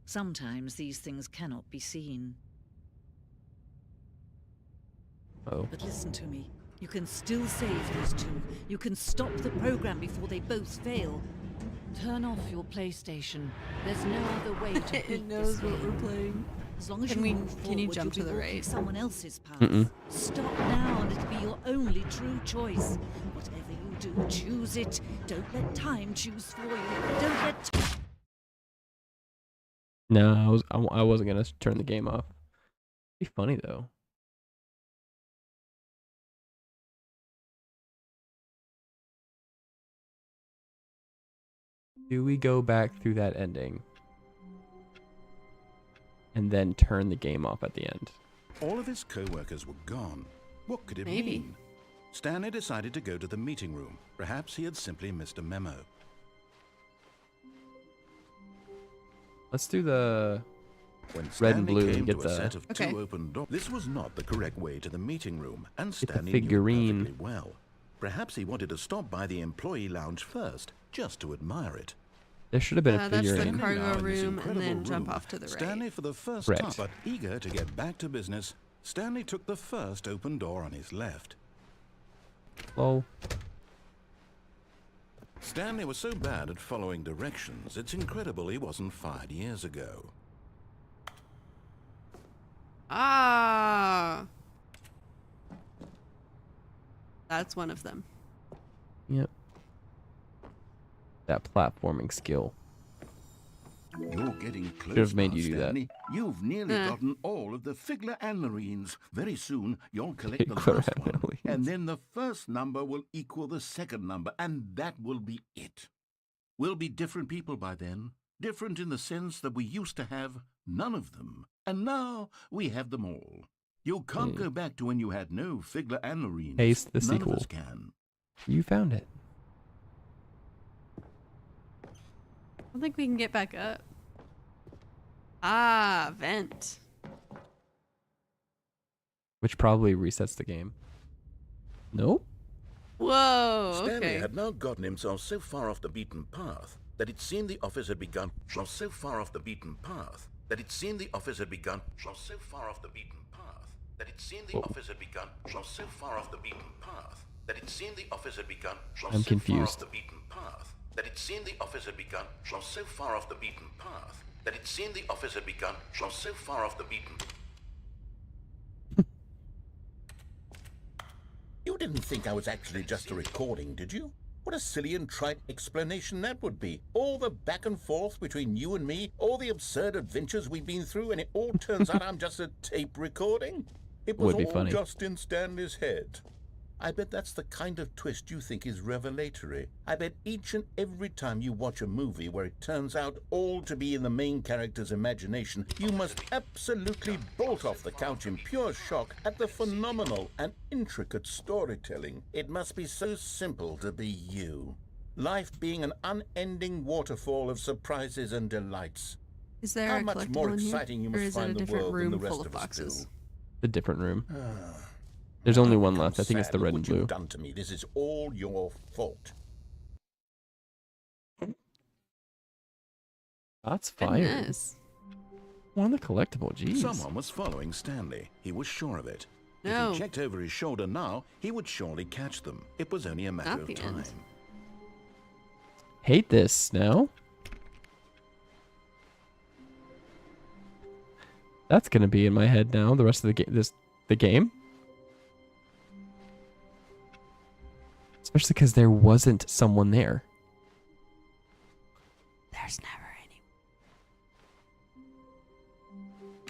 Sometimes these things cannot be seen. Oh. But listen to me. You can still save these two. You can stop the program before they both fail. Turn off your PlayStation. There's no other way to beat It this knows what we're game. playing. As long as Can you we- move can forward, you jump you'll to be the walking right? someone else's path. Mm-mm. Stop now, and it'll be your only true choice. Whatever you do, choose it. Don't let time choose for you. Don't let. No, I wasn't gonna turn the game off. Be funny though. Do we go back through that ending and then turn the game off at the end? All of his co-workers were gone. What could it Maybe. mean? Stanley decided to go to the meeting room. Perhaps he had simply missed a memo. Let's do the When red and Stanley blue and came get to a the set of Okay. two open doors, this was not the correct way to the meeting room, and Get the Stanley figurine. knew it perfectly well. Perhaps he wanted to stop by the employee lounge first, just to admire it. there should have been a That's the figurine. cargo Now in this room, and incredible then jump room, off to the right. Stanley, for the first Correct. time, but eager to get back to business, Stanley took the first open door on his left. Lol. Stanley was so bad at following directions, it's incredible he wasn't fired years ago. Ah. That's one of them. Yep. That platforming skill. You're getting close Should've made now, you do that. Stanley. You've nearly Nah. gotten all of the Figler Marines. Very soon, you'll collect the Figler last one, Marines. and then the first number will equal the second number, and that will be it. We'll be different people by then. Different in the sense that we used to have none of them, and now we have them all. You can't go back to when you had no Figler Marines. Haste the None sequel. of us can. You found it. I don't think we can get back up. Ah, vent. Which probably resets the game. Nope. Whoa. Stanley Okay. had now gotten himself so far off the beaten path that it seemed the office had begun. So far off the beaten path that it seemed the office had begun. So far off the beaten path that it seemed the Whoa. office had begun. So far off the beaten path that it seemed the office had begun. I'm So confused. far off the beaten path that it seemed the office had begun. So far off the beaten path that it seemed the office had begun. So far off the beaten. You didn't think I was actually just a recording, did you? What a silly and trite explanation that would be. All the back and forth between you and me, all the absurd adventures we've been through, and it all turns out I'm just a tape recording? It was Would be all funny. just in Stanley's head. I bet that's the kind of twist you think is revelatory. I bet each and every time you watch a movie where it turns out all to be in the main character's imagination, you must absolutely bolt off the couch in pure shock at the phenomenal and intricate storytelling. It must be so simple to be you. Life being an unending waterfall of surprises and delights. Is there How a much collectible more in here? exciting you Or must is it a find the different world than the room rest full of of us boxes? do. The different room. Ah. There's only one I'm left. I think it's sad. the Look red and what blue. you've done to me. This is all your fault. That's fire. Goodness. One of the collectible. Jeez. Someone was following Stanley. He was sure of it. No. If he checked over his shoulder now, he would surely catch them. It was only a matter Not of the time. end. Hate this now. That's gonna be in my head now. The rest of the game. The game. Especially because there wasn't someone there. There's never any.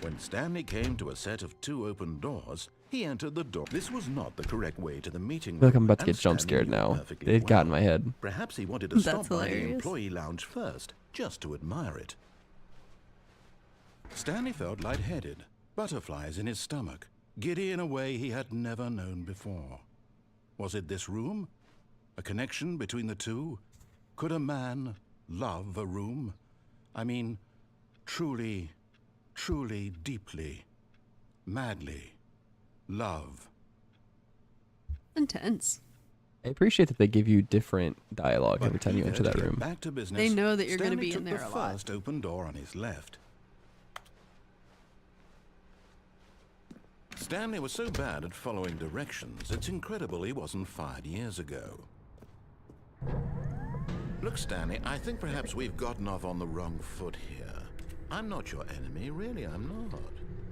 When Stanley came to a set of two open doors, he entered the door. This was not the correct way to the meeting I room. feel like I'm about to and get jump Stanley scared knew it now. perfectly They've got in well. my head. Perhaps he wanted to That's stop by the hilarious. employee lounge first, just to admire it. Stanley felt lightheaded, butterflies in his stomach, giddy in a way he had never known before. Was it this room? A connection between the two? Could a man love a room? I mean, truly, truly, deeply, madly love. Intense. I appreciate that they give you different dialogue every But time you eager enter to that get room. Back to business, They know that you're gonna Stanley be in took there the a lot. first open door on his left. Stanley was so bad at following directions, it's incredible he wasn't fired years ago. Look, Stanley, I think perhaps we've gotten off on the wrong foot here. I'm not your enemy, really, I'm not.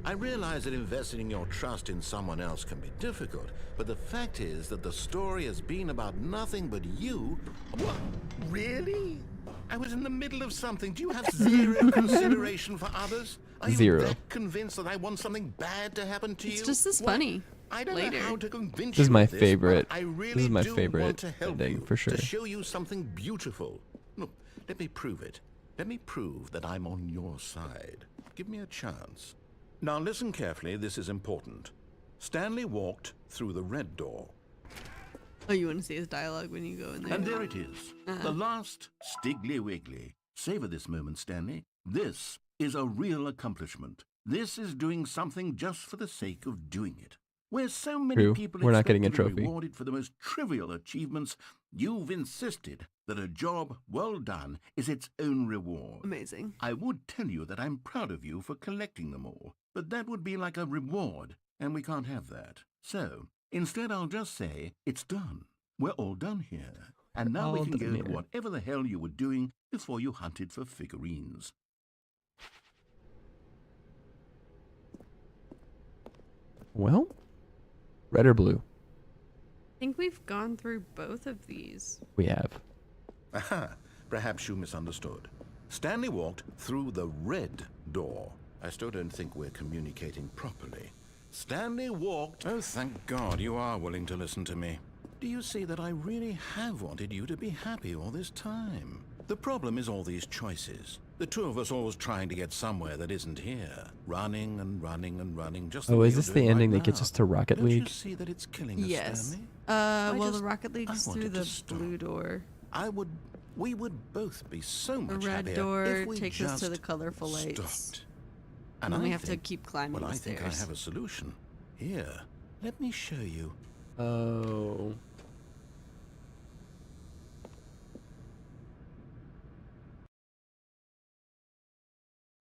I realize that investing your trust in someone else can be difficult, but the fact is that the story has been about nothing but you. What? Really? I was in the middle of something. Do you have zero consideration for others? Are you Zero. that convinced that I want something bad to happen to you? It's just as What? funny. I don't later. know how to convince This is you my of this, favorite- but I really this is my do favorite want to help ending, you, for sure. to show you something beautiful. Look, let me prove it. Let me prove that I'm on your side. Give me a chance. Now listen carefully, this is important. Stanley walked through the red door. Oh, you want to see his dialogue when you go in there? And there it is. The last Stiggly Wiggly. Savor this moment, Stanley. This is a real accomplishment. This is doing something just for the sake of doing it. Where so many True. people We're not expect getting a to be trophy. rewarded for the most trivial achievements, you've insisted that a job well done is its own reward. Amazing. I would tell you that I'm proud of you for collecting them all, but that would be like a reward, and we can't have that. So, instead I'll just say, it's done. We're all done here. And now we All can done go to here. whatever the hell you were doing before you hunted for figurines. Well, red or blue? I think we've gone through both of these. We have. Aha, perhaps you misunderstood. Stanley walked through the red door. I still don't think we're communicating properly. Stanley walked... Oh, thank God you are willing to listen to me. Do you see that I really have wanted you to be happy all this time? The problem is all these choices. The two of us always trying to get somewhere that isn't here. Running and running and running, just the Oh, way is you're this the doing ending right that gets now. us to Rocket Don't you League? see that it's killing us, Yes. Stanley? Well, just- the Rocket League's I through wanted to the stop. blue door. We would both be so The much red happier door if we takes us to the just colorful lights. stopped. And then I we have to think- keep climbing Well, the I stairs. think I have a solution. Here, let me show you. Oh.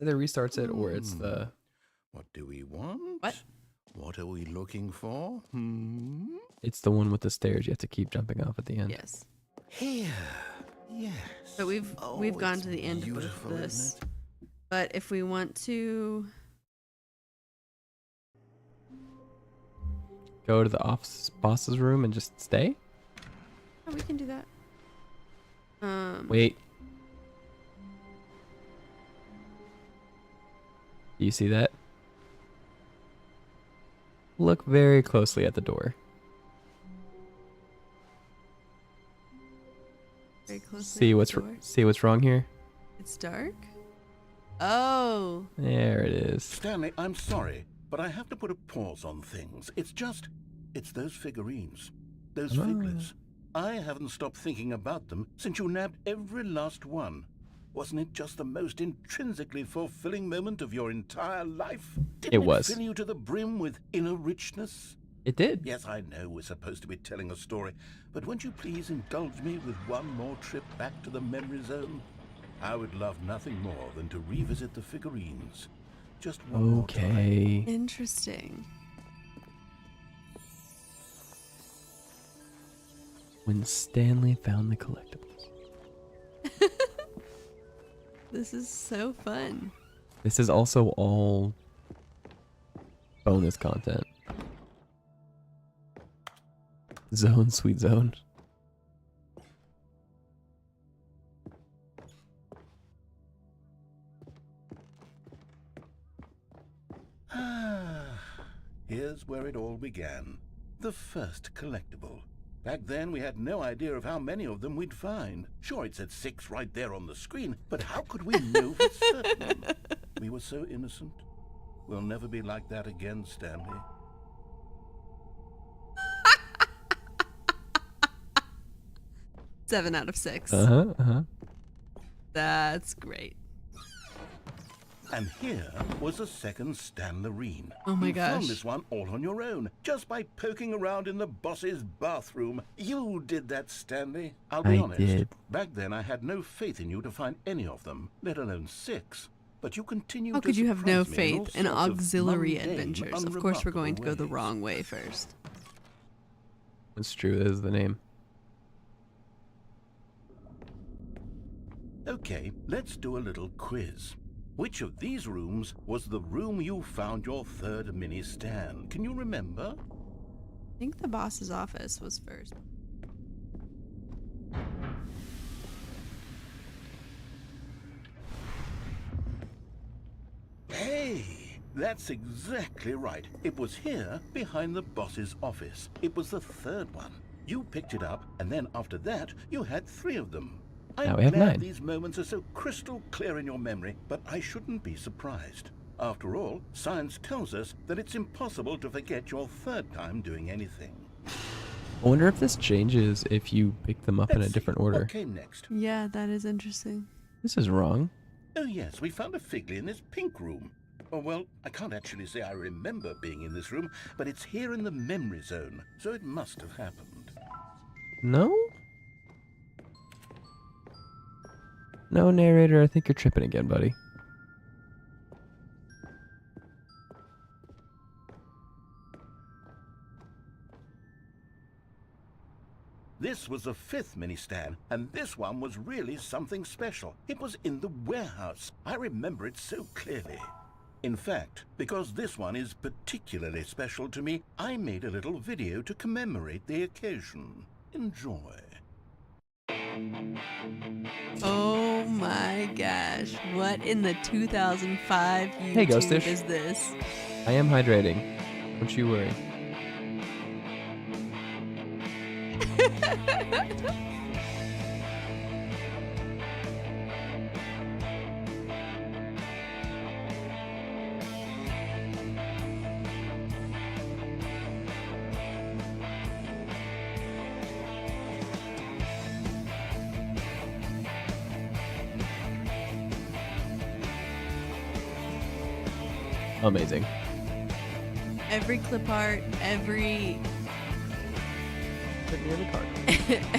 Either restarts it or it's the... What do we want? What? What are we looking for? It's the one with the stairs you have to keep jumping off at the end. Yes. Here. Yes. So we've Oh, gone it's to the end of both beautiful, of isn't this. it? But if we want to, Go to the office boss's room and just stay? oh, we can do that. Wait. Do you see that? Look very closely at the door. Very close. See what's wrong here? It's dark. Oh, There it is. Stanley, I'm sorry, but I have to put a pause on things. It's those figurines. Those Oh. figlets. I haven't stopped thinking about them since you nabbed every last one. Wasn't it just the most intrinsically fulfilling moment of your entire life? Didn't It was. fill you to the brim with inner richness? It did. Yes, I know we're supposed to be telling a story, but won't you please indulge me with one more trip back to the memory zone? I would love nothing more than to revisit the figurines. Just one more time. Okay. interesting. When Stanley found the collectibles. This is so fun. This is also all bonus content. Zone, sweet zone. Here's where it all began. The first collectible. Back then, we had no idea of how many of them we'd find. Sure, it said 6 right there on the screen, but how could we know for certain? We were so innocent. We'll never be like that again, Stanley. Seven out of 6. Uh-huh. That's great. And here was a second Stanlerine. Oh my You found gosh. this one all on your own, just by poking around in the boss's bathroom. You did that, Stanley. I'll be I honest. did. Back then, I had no faith in you to find any of them, let alone 6. but you continue How to could you have no surprise me in all faith in sorts of auxiliary mundane, adventures? Of course, we're going to go the unremarkable wrong way first. It's true. That is the name. Okay, let's do a little quiz. Which of these rooms was the room you found your third mini stand? Can you remember? I think the boss's office was first. Hey, that's exactly right. It was here, behind the boss's office. It was the third one. You picked it up, and then after that, you had 3 of them. Now I'm we have glad 9. these moments are so crystal clear in your memory, but I shouldn't be surprised. After all, science tells us that it's impossible to forget your third time doing anything. I wonder if this changes if you pick them up in a Let's see, different order. What came next? Yeah, that is interesting. This is wrong. Oh yes, we found a Figley in this pink room. Oh well, I can't actually say I remember being in this room, but it's here in the memory zone, so it must have happened. No? No, narrator, I think you're tripping again, buddy. This was the 5th mini stand, and this one was really something special. It was in the warehouse. I remember it so clearly. In fact, because this one is particularly special to me, I made a little video to commemorate the occasion. Enjoy. Oh my gosh. What in the 2005 YouTube Hey, Ghostish. is this? I am hydrating. Don't you worry. Amazing. Every clip art, every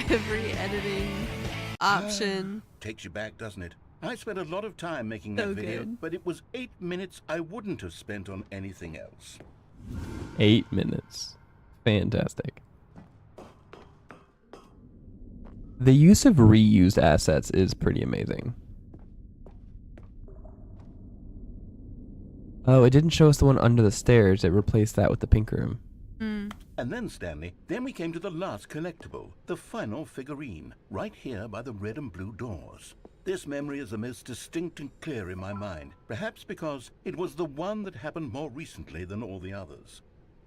every editing option. Takes you back, doesn't it? I spent a lot of time making that So video, good. but it was 8 minutes I wouldn't have spent on anything else. 8 minutes. Fantastic. The use of reused assets is pretty amazing. Oh, it didn't show us the one under the stairs. It replaced that with the pink room. Mm. And then, Stanley, then we came to the last collectible, the final figurine, right here by the red and blue doors. This memory is the most distinct and clear in my mind, perhaps because it was the one that happened more recently than all the others.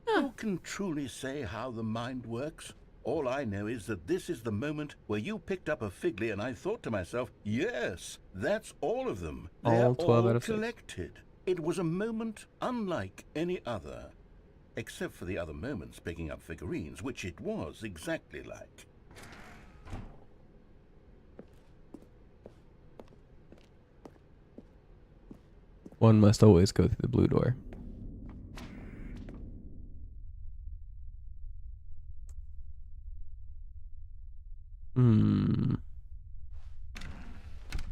Who can truly say how the mind works? All I know is that this is the moment where you picked up a Figley and I thought to myself, yes, that's all of them. They're All 12 all out of 6. collected. It was a moment unlike any other. Except for the other moments picking up figurines, which it was exactly like. One must always go through the blue door. Hmm.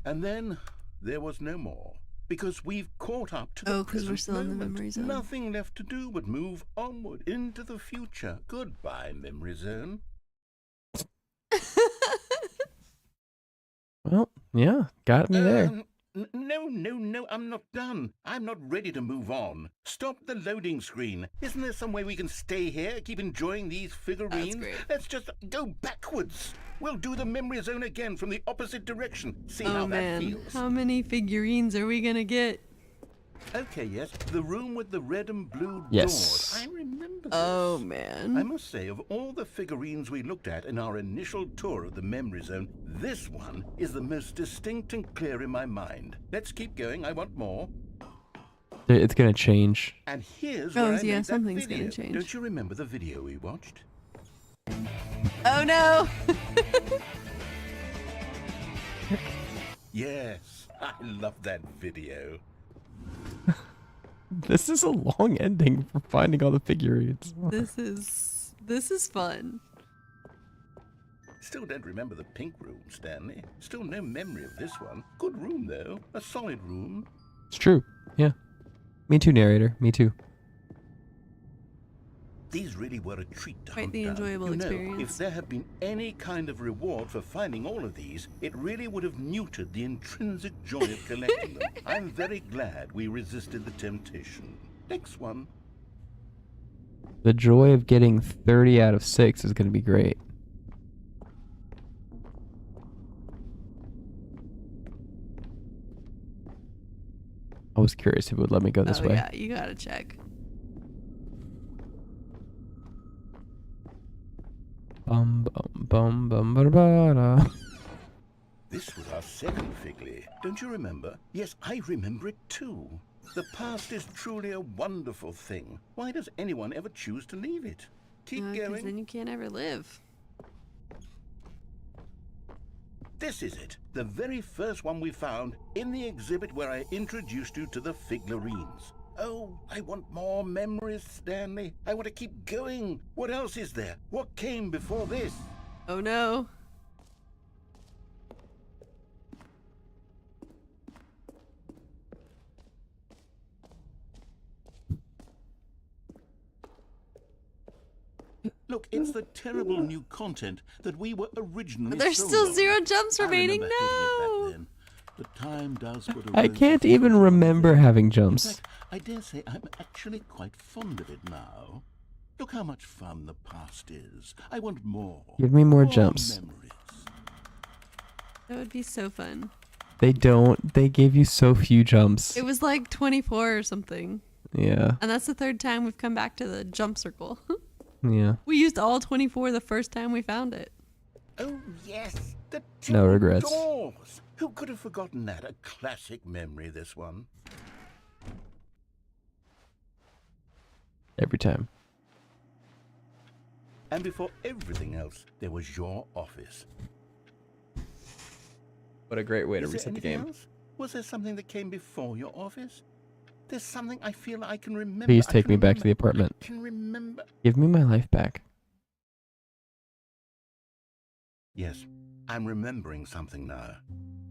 And then there was no more. Because we've caught up to the Oh, 'cause we're present still in the moment. memory zone. Nothing left to do but move onward into the future. Goodbye, memory zone. Well, yeah, got me there. No, I'm not done. I'm not ready to move on. Stop the loading screen. Isn't there some way we can stay here, keep enjoying these figurines? great. Let's just go backwards. We'll do the memory zone again from the opposite direction. See how Oh man, that feels. how many figurines are we gonna get? Okay, yes, the room with the red and blue Yes. doors. I remember this. Oh I man. must say, of all the figurines we looked at in our initial tour of the memory zone, this one is the most distinct and clear in my mind. Let's keep going. I want more. It's gonna change. And here's Oh, where I yeah, made that something's video. gonna change. Don't you remember the video we watched? Oh no. Yes, I love that video. This is a long ending for finding all the figurines. This is fun. Still don't remember the pink room, Stanley. Still no memory of this one. Good room, though. A solid room. It's true. Yeah. Me too, narrator. Me too. These really were a treat to Quite hunt the down. enjoyable You know, experience. if there had been any kind of reward for finding all of these, it really would have neutered the intrinsic joy of collecting them. I'm very glad we resisted the temptation. Next one. The joy of getting 30 out of 6 is going to be great. I was curious if it would let me go this Oh way. yeah, you gotta check. Bum bum bum bum ba ba da. This was our second Figley. Don't you remember? Yes, I remember it too. The past is truly a wonderful thing. Why does anyone ever choose to leave it? Keep Because going. then you can't ever live. This is it. The very first one we found in the exhibit where I introduced you to the figlarines. Oh, I want more memories, Stanley. I want to keep going. What else is there? What came before this? Oh no. Look, it's the terrible new content that we were originally There's sold still on. 0 jumps I remaining. remember hating it No. back then. The time does put a I rose can't of even filter on remember it. having In jumps. fact, I dare say I'm actually quite fond of it now. Look how much fun the past is. I want more. Give me more jumps. Memories. That would be so fun. They don't. They gave you so few jumps. It was like 24 or something. Yeah. And that's the third time we've come back to the jump circle. Yeah. We used all 24 the first time we found it. Oh, yes. The No two regrets. doors. Who could have forgotten that? A classic memory, this one. Every time. And before everything else, there was your office. What a great way to Is there reset the anything game. else? Was there something that came before your office? There's something I feel I can remember. Please I take can me back to the remember. apartment. I can remember. Give me my life back. Yes, I'm remembering something now.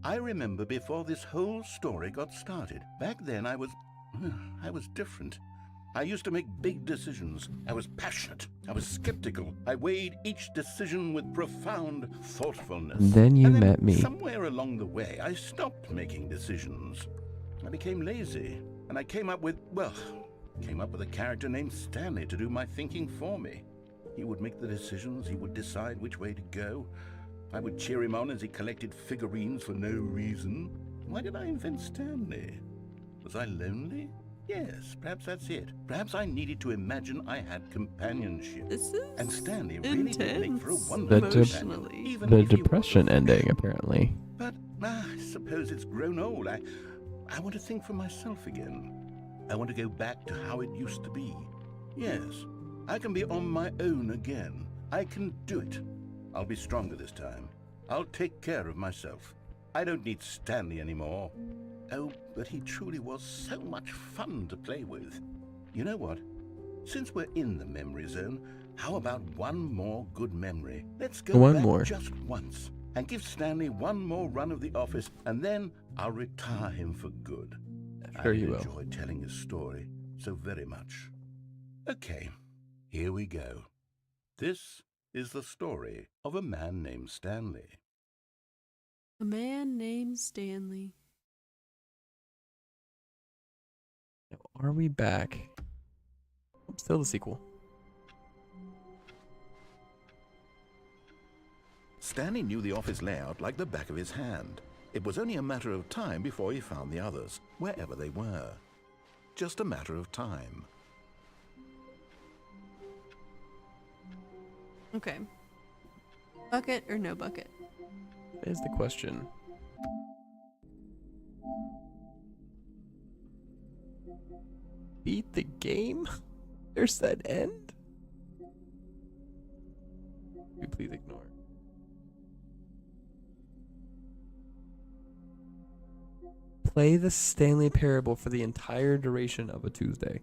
I remember before this whole story got started. Back then I was different. I used to make big decisions. I was passionate. I was skeptical. I weighed each decision with profound thoughtfulness. And then you And met me. Somewhere along the way, I stopped making decisions. I became lazy, and I came up with a character named Stanley to do my thinking for me. He would make the decisions. He would decide which way to go. I would cheer him on as he collected figurines for no reason. Why did I invent Stanley? Was I lonely? Yes, perhaps that's it. Perhaps I needed to imagine I had companionship. This is And Stanley really did make for a intense wonderful companion, emotionally. even The if he was a depression fiction. ending, apparently. But I suppose it's grown old. I want to think for myself again. I want to go back to how it used to be. Yes, I can be on my own again. I can do it. I'll be stronger this time. I'll take care of myself. I don't need Stanley anymore. Oh, but he truly was so much fun to play with. You know what? Since we're in the memory zone, how about one more good memory? Let's go One back more. just once and give Stanley one more run of the office, and then I'll retire him for good. Sure I you will. enjoy telling his story so very much. Okay, here we go. This is the story of a man named Stanley. A man named Stanley. Are we back? Still the sequel. Stanley knew the office layout like the back of his hand. It was only a matter of time before he found the others, wherever they were. Just a matter of time. Okay. Bucket or no bucket? There's the question. Beat the game? There's that end? Will you please ignore? Play the Stanley Parable for the entire duration of a Tuesday.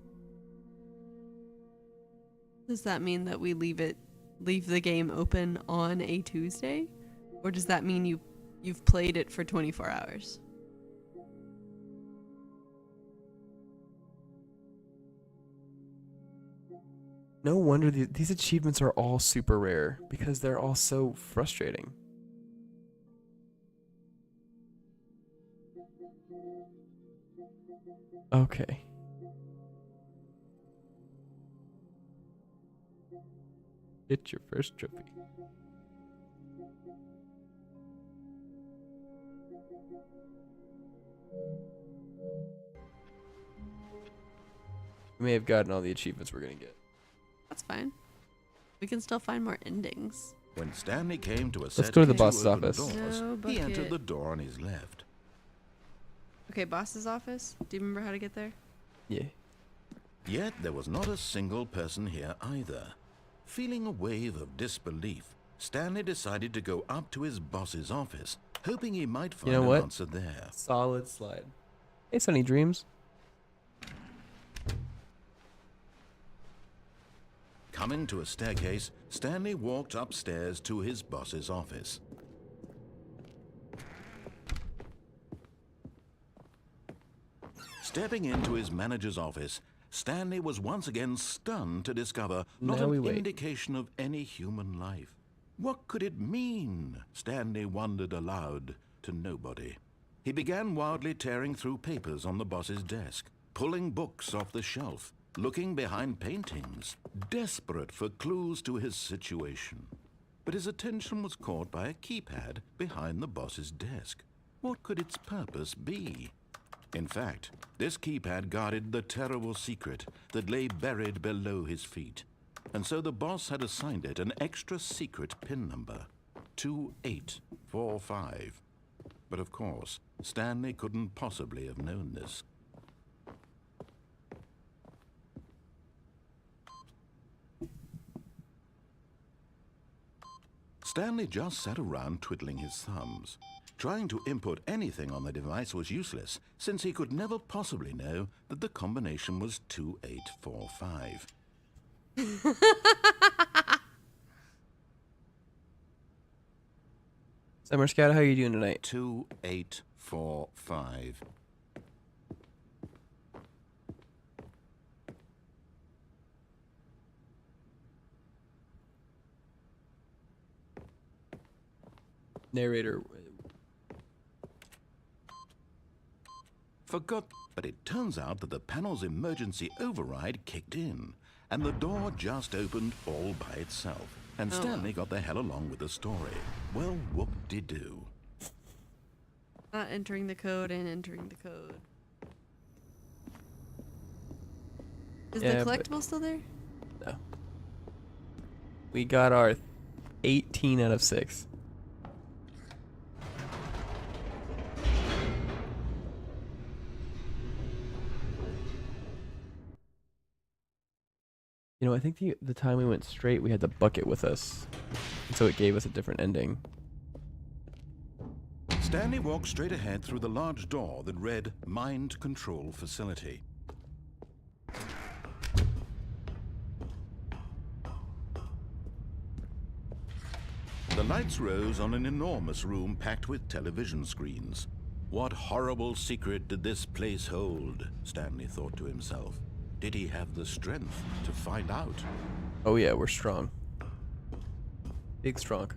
Does that mean that we leave the game open on a Tuesday? Or does that mean you've played it for 24 hours? No wonder these achievements are all super rare because they're all so frustrating. Okay. Get your first trophy. We may have gotten all the achievements we're gonna get. That's fine. We can still find more endings. When Stanley came to a Let's set go to the of two boss's open office. doors, No he entered bucket. the door on his left. Okay, boss's office. Do you remember how to get there? Yeah. Yet there was not a single person here either. Feeling a wave of disbelief, Stanley decided to go up to his boss's office, hoping he might find know an what? answer there. Solid slide. Hey, Sunny Dreams. Coming to a staircase, Stanley walked upstairs to his boss's office. Stepping into his manager's office, Stanley was once again stunned to discover not Now we an wait. indication of any human life. What could it mean? Stanley wondered aloud to nobody. He began wildly tearing through papers on the boss's desk, pulling books off the shelf, looking behind paintings, desperate for clues to his situation. But his attention was caught by a keypad behind the boss's desk. What could its purpose be? In fact, this keypad guarded the terrible secret that lay buried below his feet. And so the boss had assigned it an extra secret PIN number, 2845. But of course, Stanley couldn't possibly have known this. Stanley just sat around twiddling his thumbs. Trying to input anything on the device was useless, since he could never possibly know that the combination was 2845. Summer Scout, how are you doing tonight? 2845. Narrator. Forgot, but it turns out that the panel's emergency override kicked in, and the door just opened all by itself. And Oh. Stanley got the hell along with the story. Well, whoop-de-doo. Not entering the code and entering the code. Is Yeah, the but- collectible still there? No. We got our 18 out of 6. You know, I think the time we went straight, we had the bucket with us. And so it gave us a different ending. Stanley walked straight ahead through the large door that read Mind Control Facility. The lights rose on an enormous room packed with television screens. What horrible secret did this place hold? Stanley thought to himself. Did he have the strength to find out? Oh yeah, we're strong. Big strong.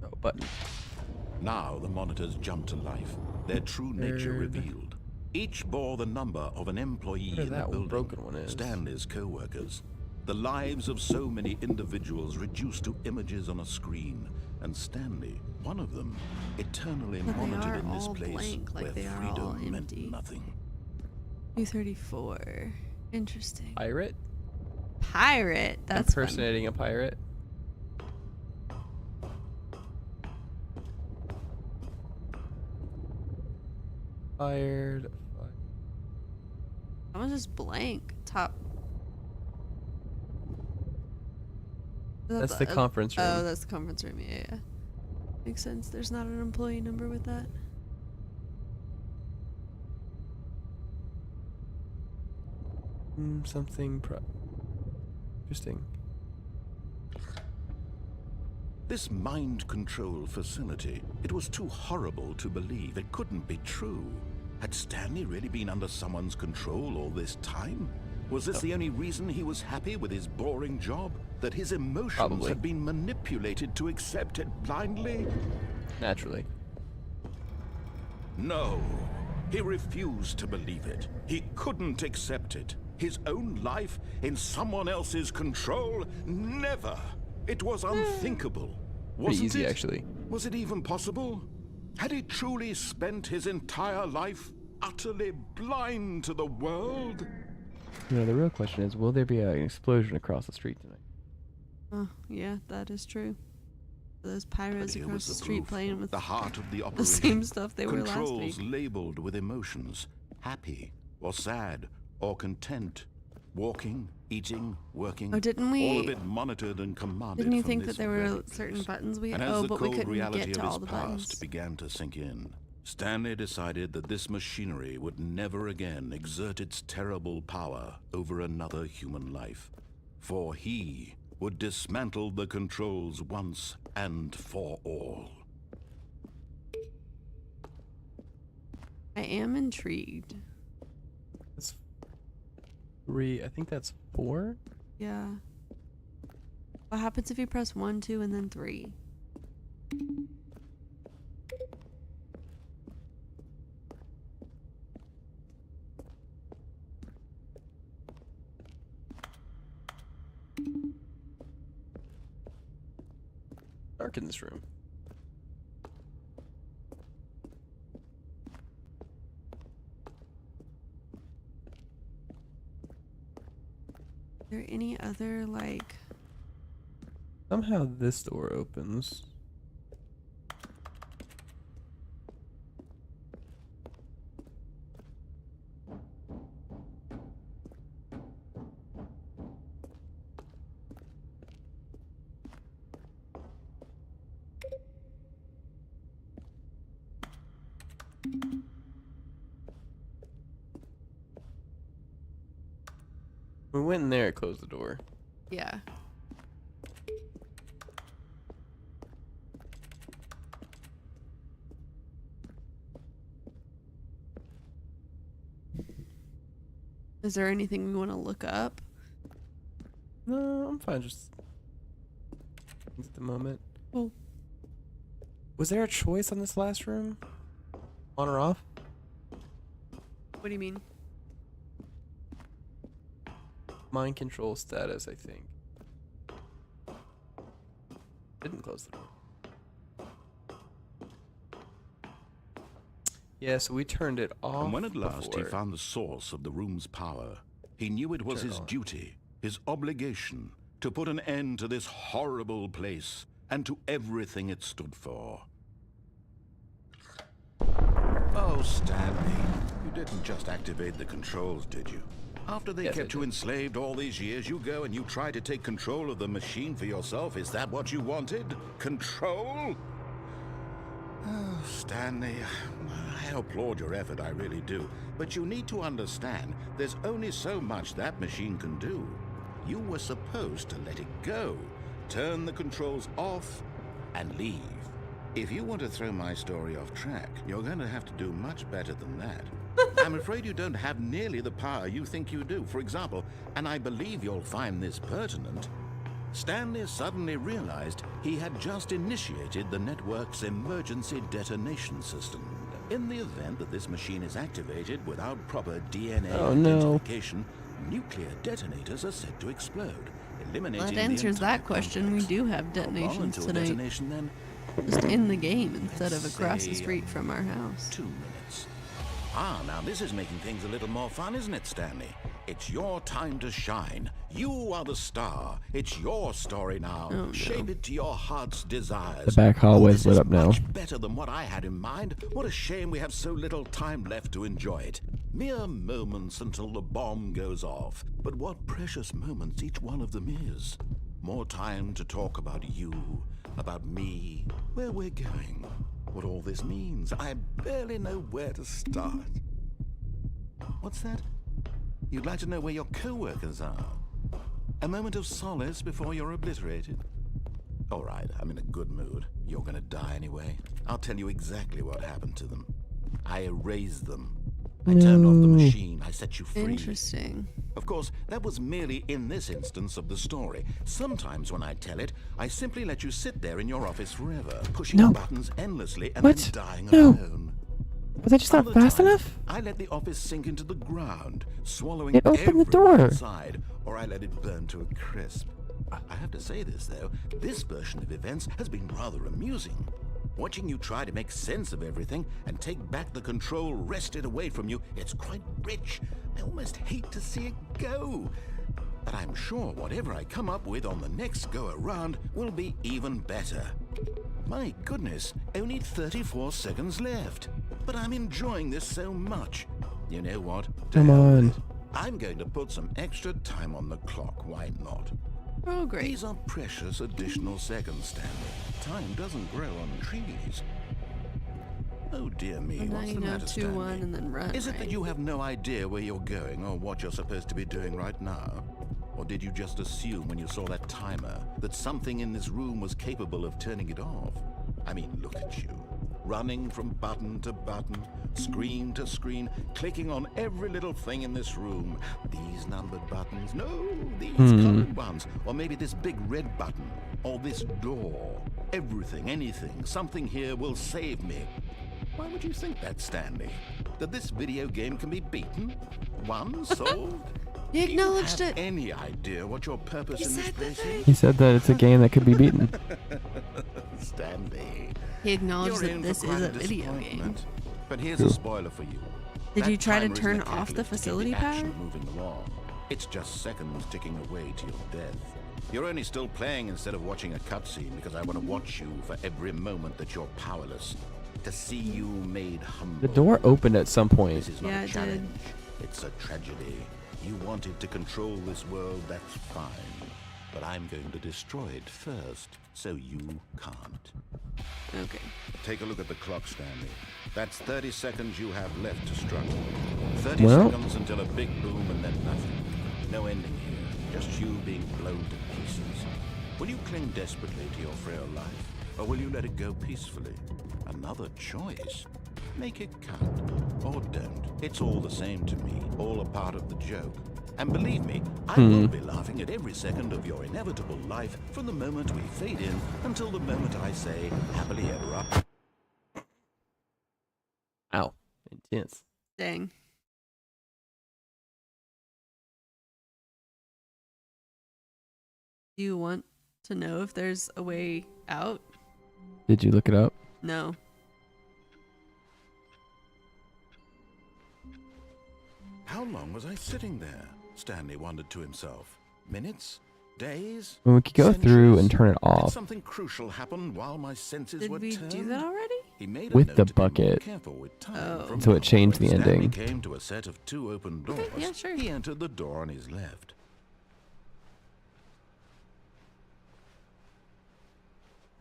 Oh, button. Now the monitors jumped to life, their true nature Nerd. revealed. Each bore the number of an employee Whatever in the that building, broken one is. Stanley's co-workers. The lives of so many individuals reduced to images on a screen, and Stanley, one of them, eternally But they monitored are in this all place blank, like where they are freedom all meant empty. nothing. 234. Interesting. Pirate? Pirate. That's fun. Impersonating a pirate? Fired. That one's just blank. Top. Is that That's the conference room. Oh, that's the conference room. Yeah, yeah. Makes sense. There's not an employee number with that. Something interesting. This mind control facility, it was too horrible to believe. It couldn't be true. Had Stanley really been under someone's control all this time? Was this the only reason he was happy with his boring job? That his emotions Probably. had been manipulated to accept it blindly? Naturally. No. He refused to believe it. He couldn't accept it. His own life in someone else's control? Never. It was unthinkable. Pretty Wasn't easy, it? actually. Was it even possible? Had he truly spent his entire life utterly blind to the world? You know, the real question is, will there be an explosion across the street tonight? Oh, yeah, that is true. Those But pyros here across was the the street proof, playing with the heart of the the operation. same stuff they were last Controls week. labeled with emotions, happy or sad or content, walking, eating, working. Oh, didn't All of we? it monitored and commanded. Didn't you from think this that there were relic certain place. buttons we? And as Oh, the but we cold couldn't reality get to of his all the past buttons. began to sink in, Stanley decided that this machinery would never again exert its terrible power over another human life, for he would dismantle the controls once and for all. I am intrigued. That's 3. I think that's 4. Yeah. What happens if you press 1, 2, and then 3? Dark in this room. Are there any other, like... Somehow this door opens. We went in there, it closed the door. Yeah. Is there anything we want to look up? No, I'm fine. Just at the moment. Oh. Was there a choice on this last room? On or off? What do you mean? Mind control status, I think. Didn't close the door. Yeah, so we turned it off. And when at last he before. found the source of the room's power, he knew it was Turn it his on. duty, his obligation, to put an end to this horrible place and to everything it stood for. Oh, Stanley, you didn't just activate the controls, did you? After they Yes, I kept you did. enslaved all these years, you go and you try to take control of the machine for yourself. Is that what you wanted? Control? Oh, Stanley, I applaud your effort, I really do. But you need to understand, there's only so much that machine can do. You were supposed to let it go, turn the controls off, and leave. If you want to throw my story off track, you're going to have to do much better than that. I'm afraid you don't have nearly the power you think you do. For example, and I believe you'll find this pertinent, Stanley suddenly realized he had just initiated the network's emergency detonation system. In the event that this machine is activated without proper DNA Oh, no. identification, nuclear detonators are said to explode, eliminating That the answers entire that question. We complex. do have How long detonations until tonight. detonation, then? Just in the game instead of Let's across the say, street from our house. 2 minutes. Ah, now this is making things a little more fun, isn't it, Stanley? It's your time to shine. You are the star. It's your story now. Oh, no. Shape it to your heart's desires. The back hallway's This lit is up now. Much better than what I had in mind. What a shame we have so little time left to enjoy it. Mere moments until the bomb goes off. But what precious moments each one of them is. More time to talk about you, about me, where we're going, what all this means. I barely know where to start. What's that? You'd like to know where your co-workers are? A moment of solace before you're obliterated? All right, I'm in a good mood. You're gonna die anyway. I'll tell you exactly what happened to them. I erased them. I turned off the machine. I set you free. Interesting. Of course, that was merely in this instance of the story. Sometimes when I tell it, I simply let you sit there in your office forever, pushing buttons endlessly and then dying alone. Was I just not fast enough? I let the office sink into the ground, swallowing It opened the everyone door. inside, or I let it burn to a crisp. I have to say this, though. This version of events has been rather amusing. Watching you try to make sense of everything and take back the control wrested away from you, it's quite rich. I almost hate to see it go. But I'm sure whatever I come up with on the next go-around will be even better. My goodness, only 34 seconds left. But I'm enjoying this so much. You know what? To Come hell with on. it. I'm going to put some extra time on the clock. Why not? Oh, great. These are precious additional seconds, Stanley. Time doesn't grow on trees. Oh dear me, And now what's you the know matter, 2-1 Stanley? and then run. Is it that right? you have no idea where you're going or what you're supposed to be doing right now? Or did you just assume when you saw that timer that something in this room was capable of turning it off? I mean, look at you. Running from button to button, screen to screen, clicking on every little thing in this room. These numbered buttons, no, these colored ones. Or maybe this big red button, or this door. Everything, anything, something here will save me. Why would you think that, Stanley? That this video game can be beaten? Won? Solved? He acknowledged Do you have it. any idea what your purpose He in this said the place thing. is? He said that it's a game that could be beaten. Stanley. He acknowledged You're that in this for is quite a video game. disappointment. But here's a spoiler for you. Did That you try to timer isn't turn a off the catalyst to keep facility action power? moving along. It's just seconds ticking away to your death. You're only still playing instead of watching a cutscene because I want to watch you for every moment that you're powerless. To see you made humble. The door opened at some point. This is not Yeah, a it did. challenge. It's a tragedy. You wanted to control this world, that's fine. But I'm going to destroy it first, so you can't. Okay. Take a look at the clock, Stanley. That's 30 seconds you have left to struggle. 30 Well- seconds until a big boom and then nothing. No ending here, just you being blown to pieces. Will you cling desperately to your frail life, or will you let it go peacefully? Another choice. Make it count, or don't. It's all the same to me, all a part of the joke. And believe me, I will be laughing at every second of your inevitable life from the moment we fade in until the moment I say, happily ever after. Ow. Intense. Dang. Do you want to know if there's a way out? Did you look it up? No. How long was I sitting there? Stanley wondered to himself. Minutes? Days? Well, we could go through and turn it Did off. something crucial happen while my senses Did were we turned? do that already? He made With a the note to be more bucket. careful with time. Oh. From So it now on, changed when the Stanley ending. came to a set of 2 open doors. yeah, sure. He entered the door on his left.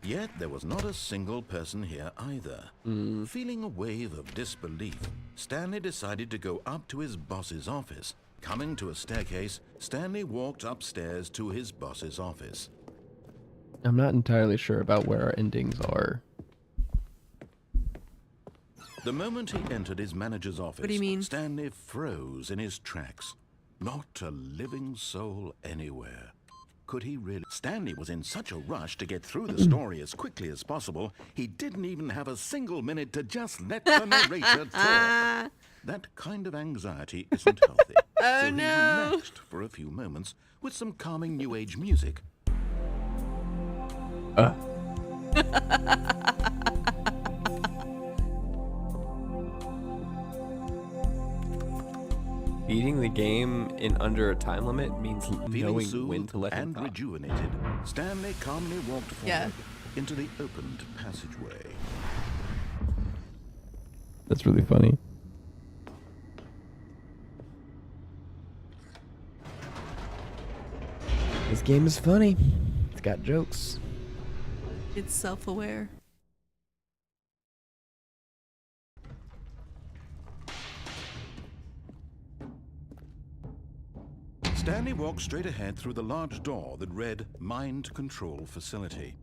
Yet there was not a single person here either. Feeling a wave of disbelief, Stanley decided to go up to his boss's office. Coming to a staircase, Stanley walked upstairs to his boss's office. I'm not entirely sure about where our endings are. The moment he entered his manager's office, do you mean? Stanley froze in his tracks. Not a living soul anywhere. Could he really? Stanley was in such a rush to get through the story as quickly as possible, he didn't even have a single minute to just let the narrator talk. That kind of anxiety isn't healthy. Oh, so he no. relaxed for a few moments with some calming New Age music. Beating the game in under a time limit means Feeling knowing soothed when to let him and talk. rejuvenated, Stanley calmly walked forward Yeah. into the opened passageway. That's really funny. This game is funny. It's got jokes. It's self-aware. Stanley walked straight ahead through the large door that read Mind Control Facility.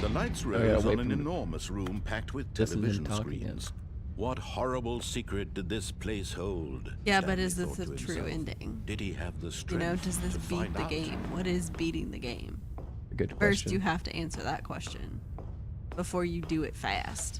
The lights yeah, rose wait on an for me. enormous room packed with Listen to him television talk again. screens. What horrible secret did this place hold? Yeah, but Stanley is this thought a to true himself. ending? Did he have the You strength know, does this to beat find the out? game? What is beating the game? Good First, question. you have to answer that question before you do it fast.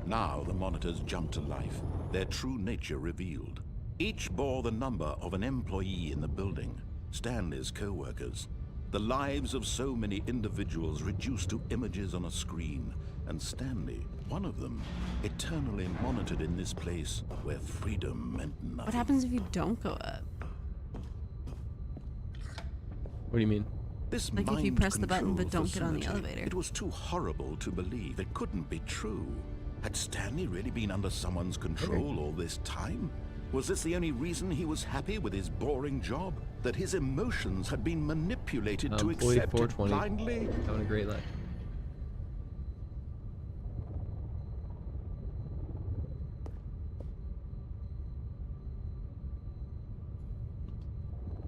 Now the monitors jumped to life, their true nature revealed. Each bore the number of an employee in the building, Stanley's co-workers. The lives of so many individuals reduced to images on a screen, and Stanley, one of them, eternally monitored in this place where freedom meant nothing. What happens if you don't go up? What do you mean? This Like if you mind press the button but control don't get on the facility, elevator. It was too horrible to believe. It couldn't be true. Had Stanley really been under someone's control all this time? Was this the only reason he was happy with his boring job? That his emotions had been manipulated to Employee accept it 420. blindly? Having a great life.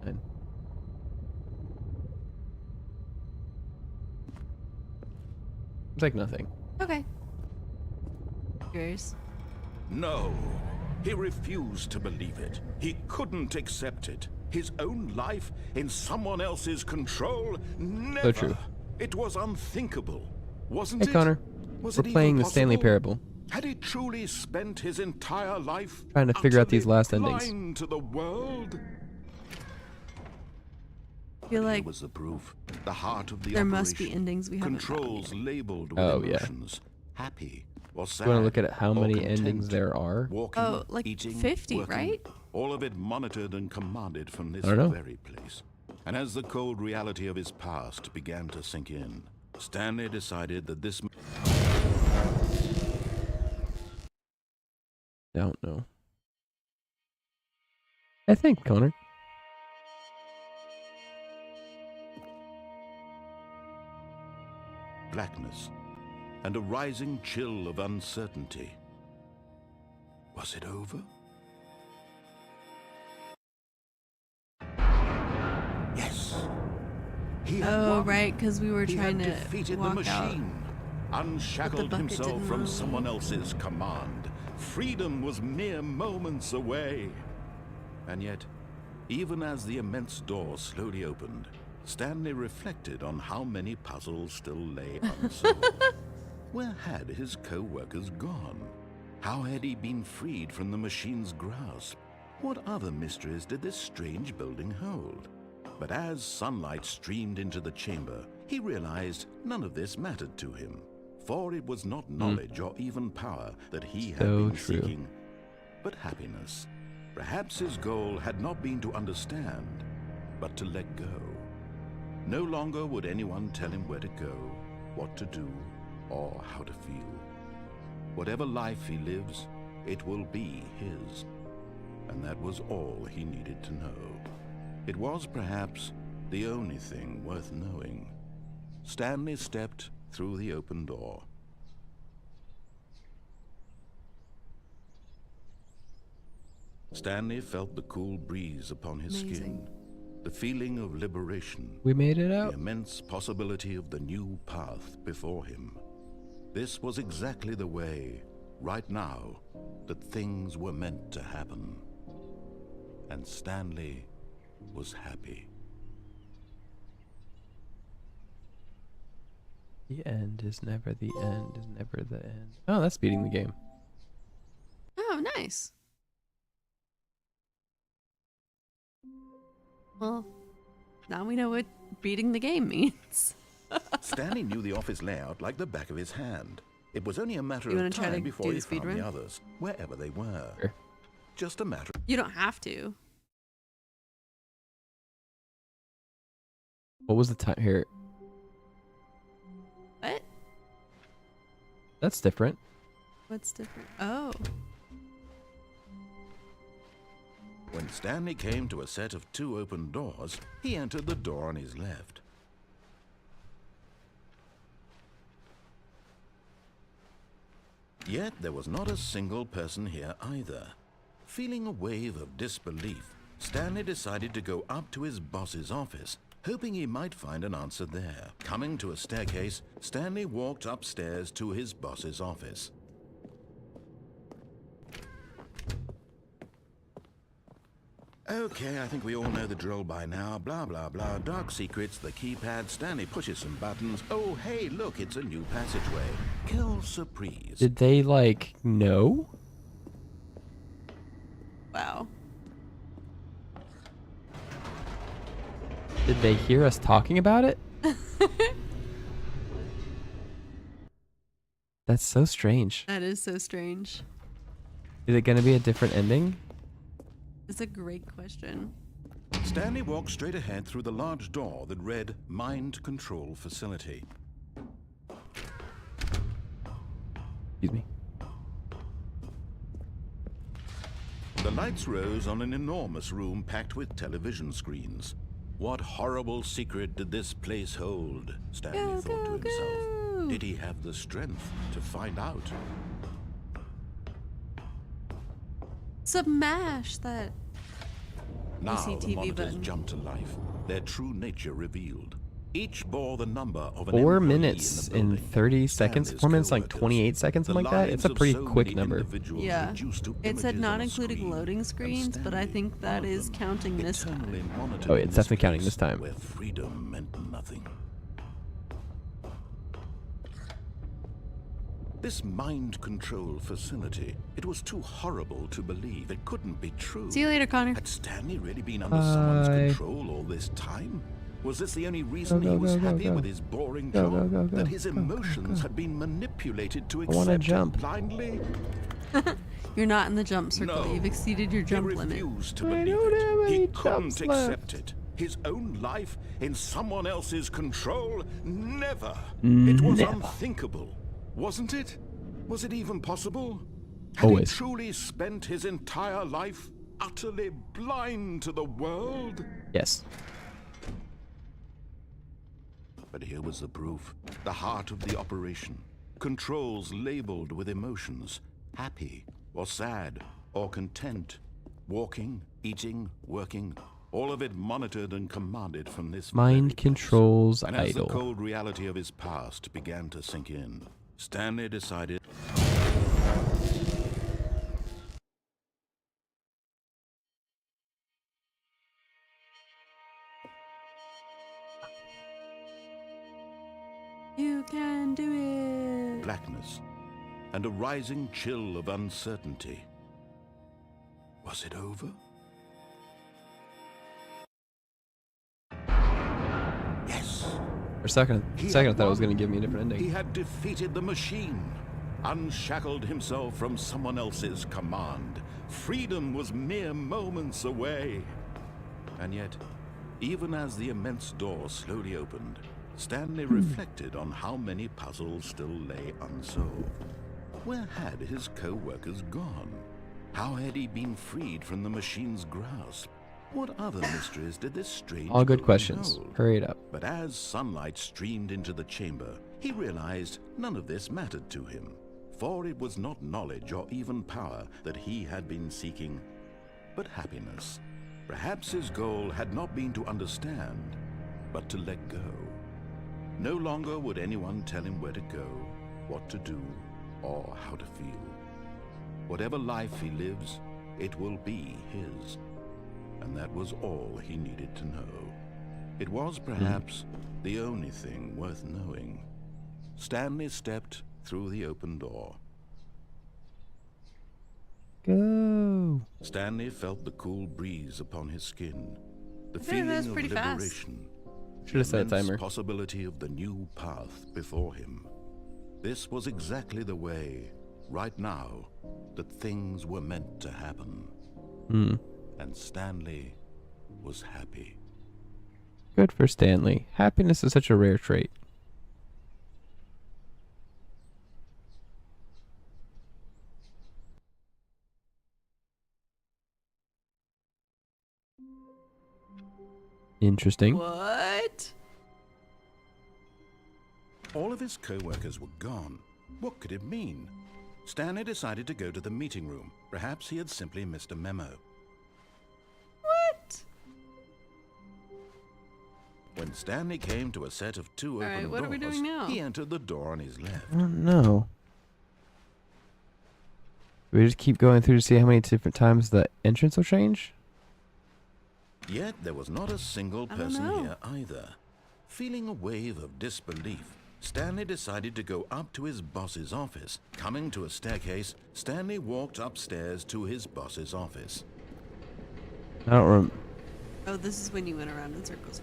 Fine. It's like nothing. Okay. Yours. No. He refused to believe it. He couldn't accept it. His own life in someone else's control? Never. So true. It was unthinkable, wasn't Hey it? Connor, Was we're it even playing the Stanley possible? Parable. Had he truly spent his entire life Trying to figure out these utterly last endings. blind to the world? I feel Here like was the proof. The heart of the there must be operation. endings we haven't gotten Controls yet. labeled with Oh, yeah. emotions. Happy or sad. You want to look at how or many content, endings there are? Walking, Oh, like eating, 50, working, right? All of it monitored and commanded from this I don't know. very place. And as the cold reality of his past began to sink in, Stanley decided that this Don't know. I think, Connor. blackness and a rising chill of uncertainty. Was it over? Yes. He had Oh, won. right, because we were He trying had to defeated the walk out. machine, unshackled bucket himself didn't from move. someone else's command. Freedom was mere moments away. And yet, even as the immense door slowly opened, Stanley reflected on how many puzzles still lay unsolved. Where had his co-workers gone? How had he been freed from the machine's grasp? What other mysteries did this strange building hold? But as sunlight streamed into the chamber, he realized none of this mattered to him. For it was not knowledge or even power that he had So been true. seeking, but happiness. Perhaps his goal had not been to understand, but to let go. No longer would anyone tell him where to go, what to do, or how to feel. Whatever life he lives, it will be his. And that was all he needed to know. It was perhaps the only thing worth knowing. Stanley stepped through the open door. Stanley felt the cool breeze upon his Amazing. skin, the feeling of liberation, We made it the out. immense possibility of the new path before him. This was exactly the way, right now, that things were meant to happen. And Stanley was happy. The end is never the end, is never the end. Oh, that's beating the game. Oh, nice. Well, now we know what beating the game means. Stanley knew the office layout like the back of his hand. It was only a matter You of wanna try time to before do he the speed found the run? others, wherever they were. Sure. Just a matter. You don't have to. What was the time here? What? That's different. What's different? Oh. When Stanley came to a set of 2 open doors, he entered the door on his left. Yet there was not a single person here either. Feeling a wave of disbelief, Stanley decided to go up to his boss's office hoping he might find an answer there. Coming to a staircase, Stanley walked upstairs to his boss's office. Okay, I think we all know the drill by now. Blah, blah, blah. Dark secrets, the keypad. Stanley pushes some buttons. Oh, hey, look, it's a new passageway. Kill surprise. Did they, like, know? Wow. Did they hear us talking about it? That's so strange. That is so strange. Is it going to be a different ending? It's a great question. Stanley walked straight ahead through the large door that read Mind Control Facility. Excuse me. The lights rose on an enormous room packed with television screens. What horrible secret did this place hold? Stanley thought to himself. Did he have the strength to find out? Smash that. Now the CCTV monitors button. jumped to life, their true nature revealed. Each bore the number of an 4 employee minutes in the and building. 30 seconds. Stanley's 4 minutes, like co-workers. 28 seconds, something The like that. It's a lives of pretty so quick many number. individuals Yeah. reduced to It said images not on a including screen, loading and screens, but I Stanley, think that one of is them, counting this eternally time. monitored Oh, in it's this definitely counting place this time. Where freedom meant nothing. This mind control facility, it was too horrible to believe. It couldn't be true. See you later, Connor. Had Stanley really been under someone's Bye. control all this time? Was this the only reason Go, he go, was go, happy go. with his boring Go, job? go, go, go, That his go, go, emotions go. had been manipulated to I wanna accept him jump. blindly? You're not in the jump circle. No. You've exceeded your jump He limit. refused to I believe don't have it. He any couldn't jumps left. accept it. His own life in someone else's control? Never. It was Never. unthinkable. Wasn't it? Was it even possible? Had Always. he truly spent his entire life utterly blind to the world? Yes. But here was the proof. The heart of the operation. Controls labeled with emotions. Happy, or sad, or content. Walking, eating, working. All of it monitored and commanded from this very Mind place. controls And as the idol. cold reality of his past began to sink in, Stanley decided... You can do it. blackness and a rising chill of uncertainty. Was it over? Yes. For a second, He I had thought it was won. going to give me a different He ending. had defeated the machine, unshackled himself from someone else's command. Freedom was mere moments away. And yet, even as the immense door slowly opened, Stanley reflected on how many puzzles still lay unsolved. Where had his co-workers gone? How had he been freed from the machine's grasp? What other mysteries did this strange All good building questions. hold? Hurry it up. But as sunlight streamed into the chamber, he realized none of this mattered to him, for it was not knowledge or even power that he had been seeking, but happiness. Perhaps his goal had not been to understand, but to let go. No longer would anyone tell him where to go, what to do, or how to feel. Whatever life he lives, it will be his. And that was all he needed to know. It was perhaps the only thing worth knowing. Stanley stepped through the open door. Go. Stanley felt the cool breeze upon his skin, the Okay, feeling that's of pretty fast. liberation, Should have set a immense timer. possibility of the new path before him. This was exactly the way, right now, that things were meant to happen. Hmm. And Stanley was happy. Good for Stanley. Happiness is such a rare trait. Interesting. What? All of his co-workers were gone. What could it mean? Stanley decided to go to the meeting room. Perhaps he had simply missed a memo. What? When Stanley came to a set of two open Alright, what doors, are we doing now? he entered the door on his left. I don't know. Do we just keep going through to see how many different times the entrance will change? Yet there was not a single I don't person know. here either. Feeling a wave of disbelief, Stanley decided to go up to his boss's office. Coming to a staircase, Stanley walked upstairs to his boss's office. I don't remember. Oh, this is when you went around in circles.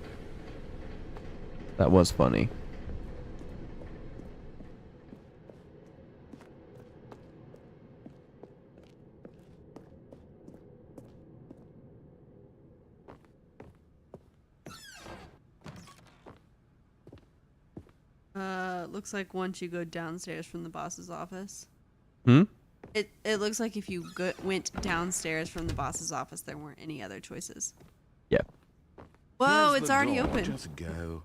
That was funny. Looks like once you go downstairs from the boss's office. Hmm? It looks like if you went downstairs from the boss's office, there weren't any other choices. Yeah. Whoa, Here's it's the already door, open. Just go.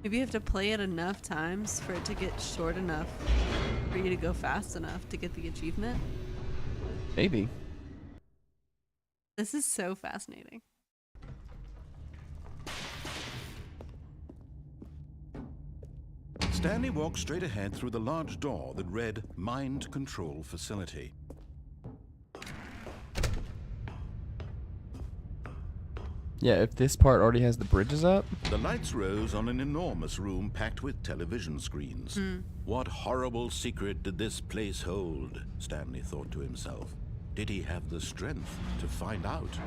Maybe you have to play it enough times for it to get short enough for you to go fast enough to get the achievement. Maybe. This is so fascinating. Stanley walked straight ahead through the large door that read Mind Control Facility. Yeah, if this part already has the bridges up. The lights rose on an enormous room packed with television screens. What horrible secret did this place hold? Stanley thought to himself. Did he have the strength to find out?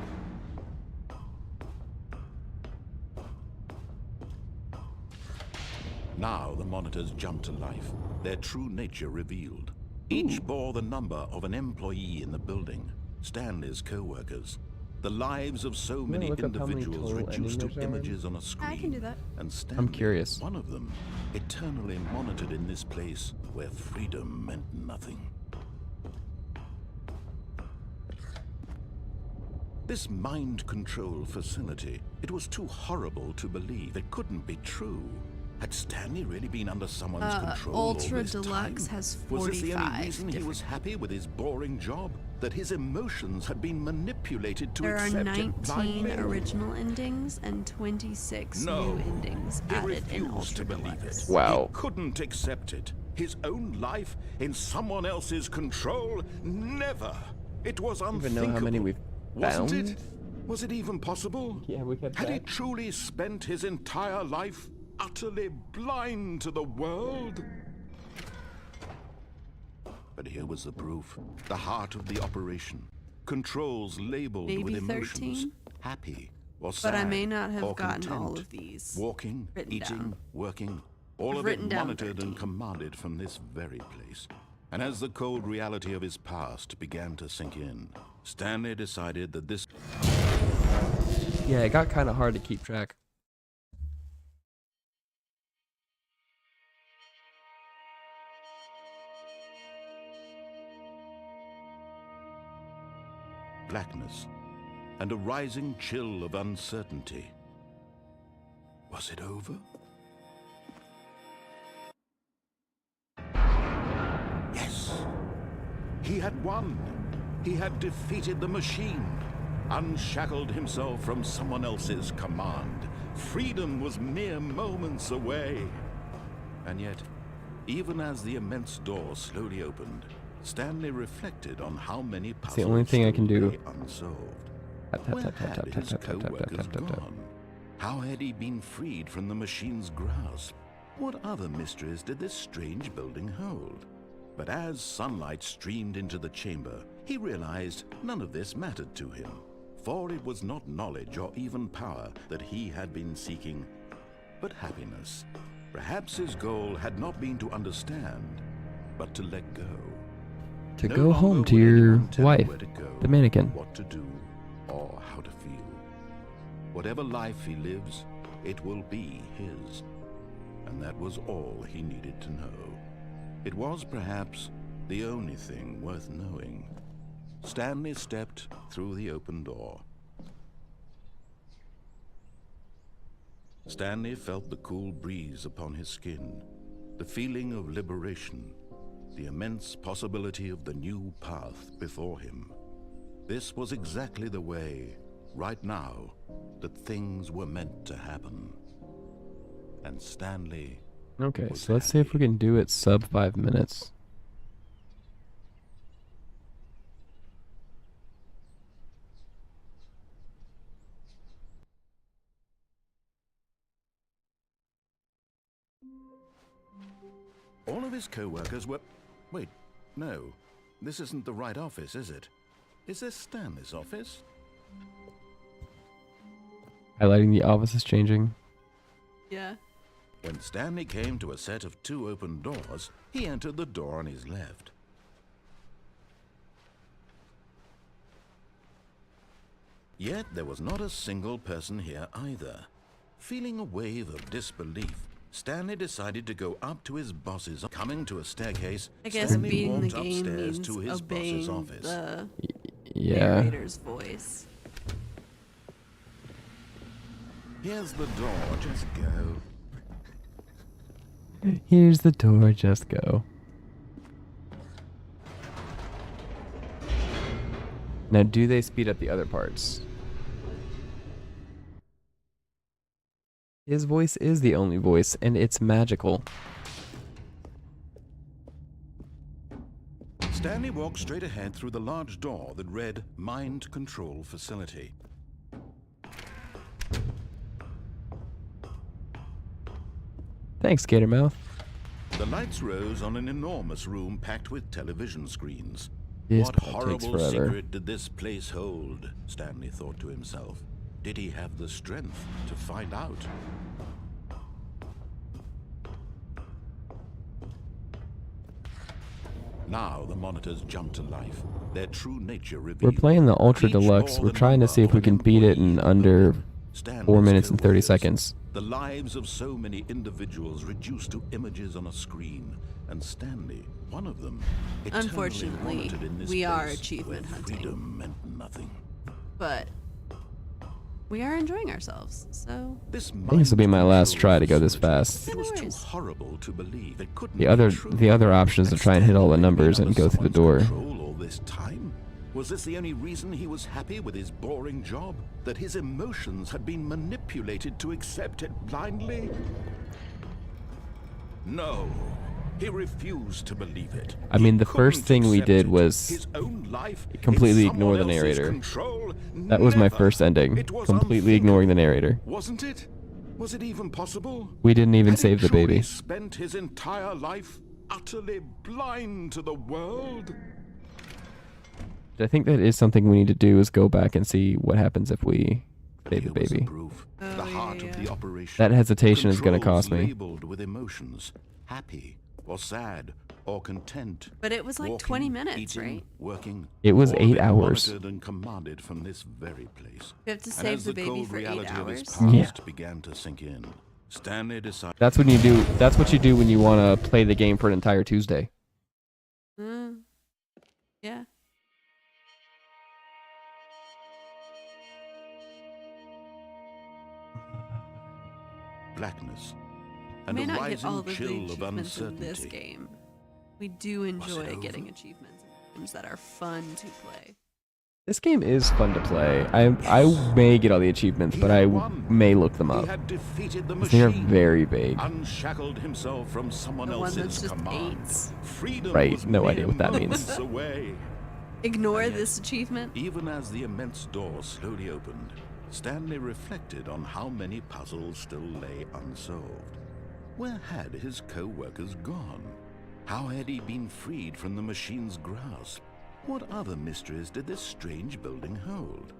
Now the monitors jumped to life, their true nature revealed. Each bore the number of an employee in the building, Stanley's co-workers. The lives of so many look up how many individuals total reduced to endings there are? images on a screen. I can do that. And Stanley, curious. one of them, eternally monitored in this place where freedom meant nothing. This mind control facility, it was too horrible to believe. It couldn't be true. Had Stanley really been under someone's control all Ultra this Deluxe time? has Was this the only 45 reason he was happy with his boring job? That his emotions had been manipulated to There are accept it 19 blindly? original endings and 26 No, new endings he added in refused Ultra to believe Deluxe. it. Wow. He couldn't accept it. His own life in someone else's control? Never. It was I don't unthinkable. even know how many we've Wasn't found. it? Was it even possible? Yeah, we kept Had he that. truly spent his entire life utterly blind to the world? But here was the proof. The heart of the operation. Controls labeled Maybe with emotions. 13? Happy or sad But I may not have or gotten all content. of these. Walking, written eating, down. working, all I've of it written down monitored 13. and commanded from this very place. And as the cold reality of his past began to sink in, Stanley decided that this Yeah, it got kind of hard to keep track. blackness and a rising chill of uncertainty. Was it over? Yes. He had won. He had defeated the machine, unshackled himself from someone else's command. Freedom was mere moments away. And yet, even as the immense door slowly opened, Stanley reflected on how many puzzles the only thing I can still do. lay unsolved. Tap, tap, Where tap, tap, had tap, his tap, tap, tap, tap, co-workers tap, tap, tap. gone? How had he been freed from the machine's grasp? What other mysteries did this strange building hold? But as sunlight streamed into the chamber, he realized none of this mattered to him. For it was not knowledge or even power that he had been seeking, but happiness. Perhaps his goal had not been to understand, but to let go. To No go longer home to would your anyone tell him wife, where to go, the mannequin. what to do, or how to feel. Whatever life he lives, it will be his. And that was all he needed to know. It was perhaps the only thing worth knowing. Stanley stepped through the open door. Stanley felt the cool breeze upon his skin, the feeling of liberation, the immense possibility of the new path before him. This was exactly the way, right now, that things were meant to happen. And Stanley Okay, was so let's see if we happy. can do it sub 5 minutes. All of his co-workers were... Wait, no. This isn't the right office, is it? Is this Stanley's office? Highlighting the office is changing. Yeah. When Stanley came to a set of 2 open doors, he entered the door on his left. Yet there was not a single person here either. Feeling a wave of disbelief, Stanley decided to go up to his boss's. Coming to a staircase, I guess Stanley beating the walked game upstairs means to his boss's obeying office. the Yeah. narrator's voice. Here's the door, just go. Here's the door, just go. Now, do they speed up the other parts? His voice is the only voice, and it's magical. Stanley walked straight ahead through the large door that read Mind Control Facility. Thanks, Gatormouth. The lights rose on an enormous room packed with television screens. This What part takes horrible forever. secret did this place hold? Stanley thought to himself. Did he have the strength to find out? Now the monitors jumped to life, their true nature revealed. We're playing the Ultra Each Deluxe. bore We're the trying to number see if of we an can beat it in employee under voted. Stanley's 4 minutes and 30 co-workers. seconds. The lives of so many individuals reduced to images on a screen, and Stanley, one of them, eternally Unfortunately, monitored in this we are place achievement where hunting. freedom meant nothing. But we are enjoying ourselves, so This I think this will be my last try to go this fast. It was too worries. horrible to believe. It couldn't The be other true. option is to Had try and hit all the Stanley been numbers and under go through the someone's door. control all this time? Was this the only reason he was happy with his boring job? That his emotions had been manipulated to accept it blindly? No. He refused to believe it. I mean, He the first couldn't thing we accept did it. was His own life completely in ignore the someone else's narrator. control? That was my Never. first ending. It was Completely ignoring the narrator. Wasn't it? Was it even possible? We didn't even Had he save the truly baby. spent his entire life utterly blind to the world? I think that is something we need to do, is go back and see what happens if we save the Here was baby. proof. Oh, The heart yeah, of yeah. the operation. That hesitation is going to Controls cost me. labeled with emotions, happy or sad or content. but it was like Walking, 20 minutes, eating, right? Working. It was all 8 been hours. monitored and commanded from this very place. You have to And save as the baby cold for 8 reality of his hours. past Yeah. began to sink in, Stanley decided. That's what you do. That's what you do when you want to play the game for an entire Tuesday. Yeah. Blackness We and may a not get rising all of the chill of achievements in uncertainty. this game. We do enjoy over? getting achievements in games that are fun to play. This game is fun to play. I may get all the achievements, but I may look them He up. had defeated the They are machine, very vague. unshackled himself from someone The one else's that's just command. 8s. Freedom Right, was no mere idea what that means. moments away. Ignore And yet, this achievement. Even as the immense door slowly opened, Stanley reflected on how many puzzles still lay unsolved. Where had his co-workers gone? How had he been freed from the machine's grasp? What other mysteries did this strange building hold?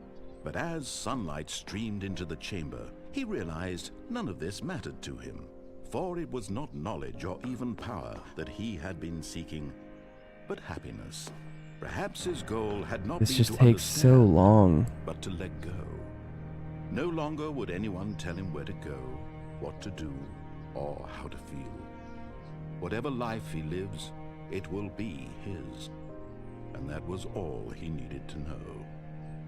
But as sunlight streamed into the chamber, he realized none of this mattered to him, for it was not knowledge or even power that he had been seeking, but happiness. Perhaps his goal had not This been just to takes so understand, long. but to let go. No longer would anyone tell him where to go, what to do, or how to feel. Whatever life he lives, it will be his. And that was all he needed to know.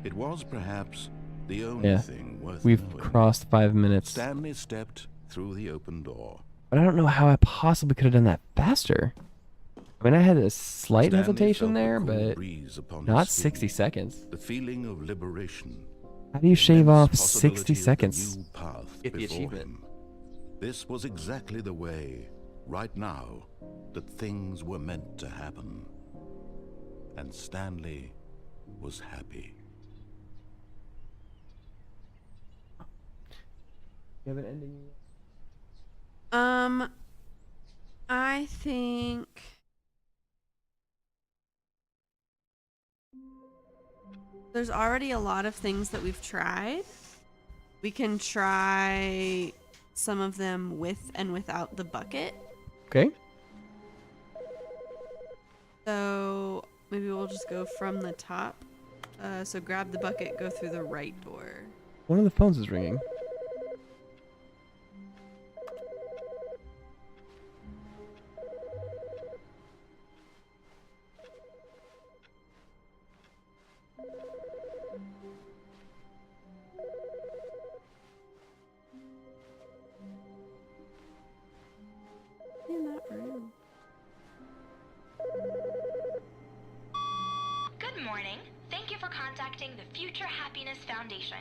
It was perhaps the only Yeah. thing worth We've knowing. crossed 5 minutes. Stanley stepped through the open door. But I don't know how I possibly could have done that faster. I mean, I had a slight Stanley hesitation felt the there, cool but breeze upon not his skin, 60 seconds. the feeling of liberation. How do you shave immense off 60 possibility of the seconds? new path Get the before achievement. him. This was exactly the way, right now, that things were meant to happen. And Stanley was happy. You have an ending? I think there's already a lot of things that we've tried. We can try some of them with and without the bucket. Okay. So maybe we'll just go from the top. So grab the bucket, go through the right door. One of the phones is ringing. In that room. Good morning. Thank you for contacting the Future Happiness Foundation.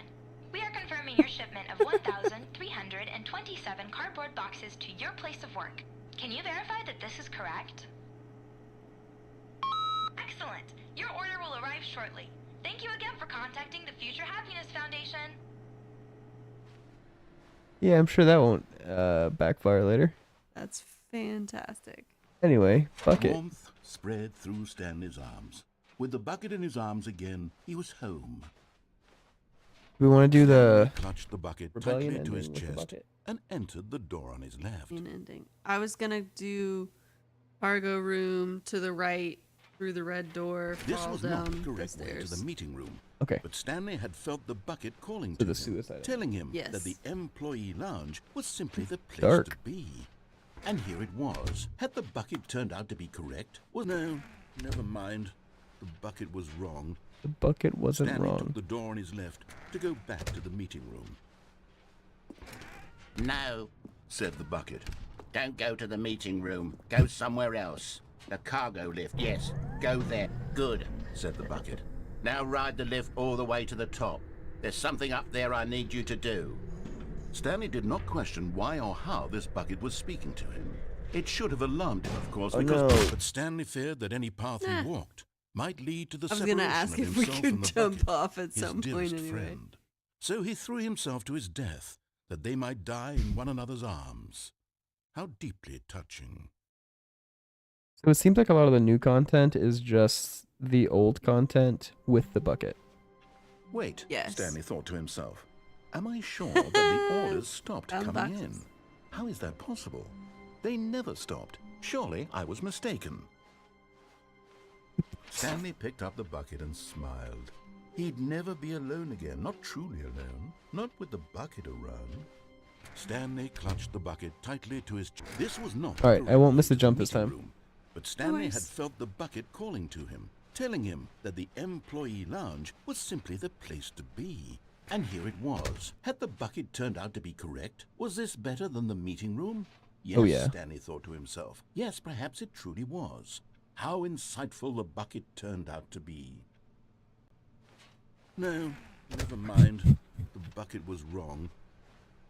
We are confirming your shipment of 1,327 cardboard boxes to your place of work. Can you verify that this is correct? Excellent. Your order will arrive shortly. Thank you again for contacting the Future Happiness Foundation. Yeah, I'm sure that won't backfire later. That's fantastic. Anyway, bucket. Warmth spread through Stanley's arms. With the bucket in his arms again, he was home. We want to do the He clutched the bucket rebellion tightly to his ending with the chest bucket. and entered the door on his left. An ending. I was gonna do cargo room to the right through the red door, This fall was down not the the correct way to stairs. the meeting room, Okay. but Stanley had felt the bucket calling To to the him, suicide. telling him Yes. that the employee lounge was simply the place Dark. to be. And here it was. Had the bucket turned out to be correct? Well, no, never mind. The bucket was wrong. The bucket wasn't Stanley took wrong. the door on his left to go back to the meeting room. No, Said the bucket. don't go to the meeting room. Go somewhere else. The cargo lift, yes. Go there. Good. Said the bucket. Now ride the lift all the way to the top. There's something up there I need you to do. Stanley did not question why or how this bucket was speaking to him. It should have alarmed him, of course, Oh, because no. but Stanley feared that any path Nah. he walked might lead to the I was separation gonna ask of if we himself could and the jump bucket, off at his some dearest point anyway. friend. So he threw himself to his death, that they might die in one another's arms. How deeply touching. So it seems like a lot of the new content is just the old content with the bucket. Wait, Yes. Stanley thought to himself. Am I sure that the orders stopped Found coming in? boxes. How is that possible? They never stopped. Surely I was mistaken. Stanley picked up the bucket and smiled. He'd never be alone again, not truly alone, not with the bucket around. Stanley clutched the bucket tightly to his chest. This was not All right, the I won't right miss the way to jump this meeting time. room, but Stanley had worries. felt the bucket calling to him, telling him that the employee lounge was simply the place to be. And here it was. Had the bucket turned out to be correct? Was this better than the meeting room? Yes, Oh, yeah. Stanley thought to himself. Yes, perhaps it truly was. How insightful the bucket turned out to be. No, never mind. The bucket was wrong.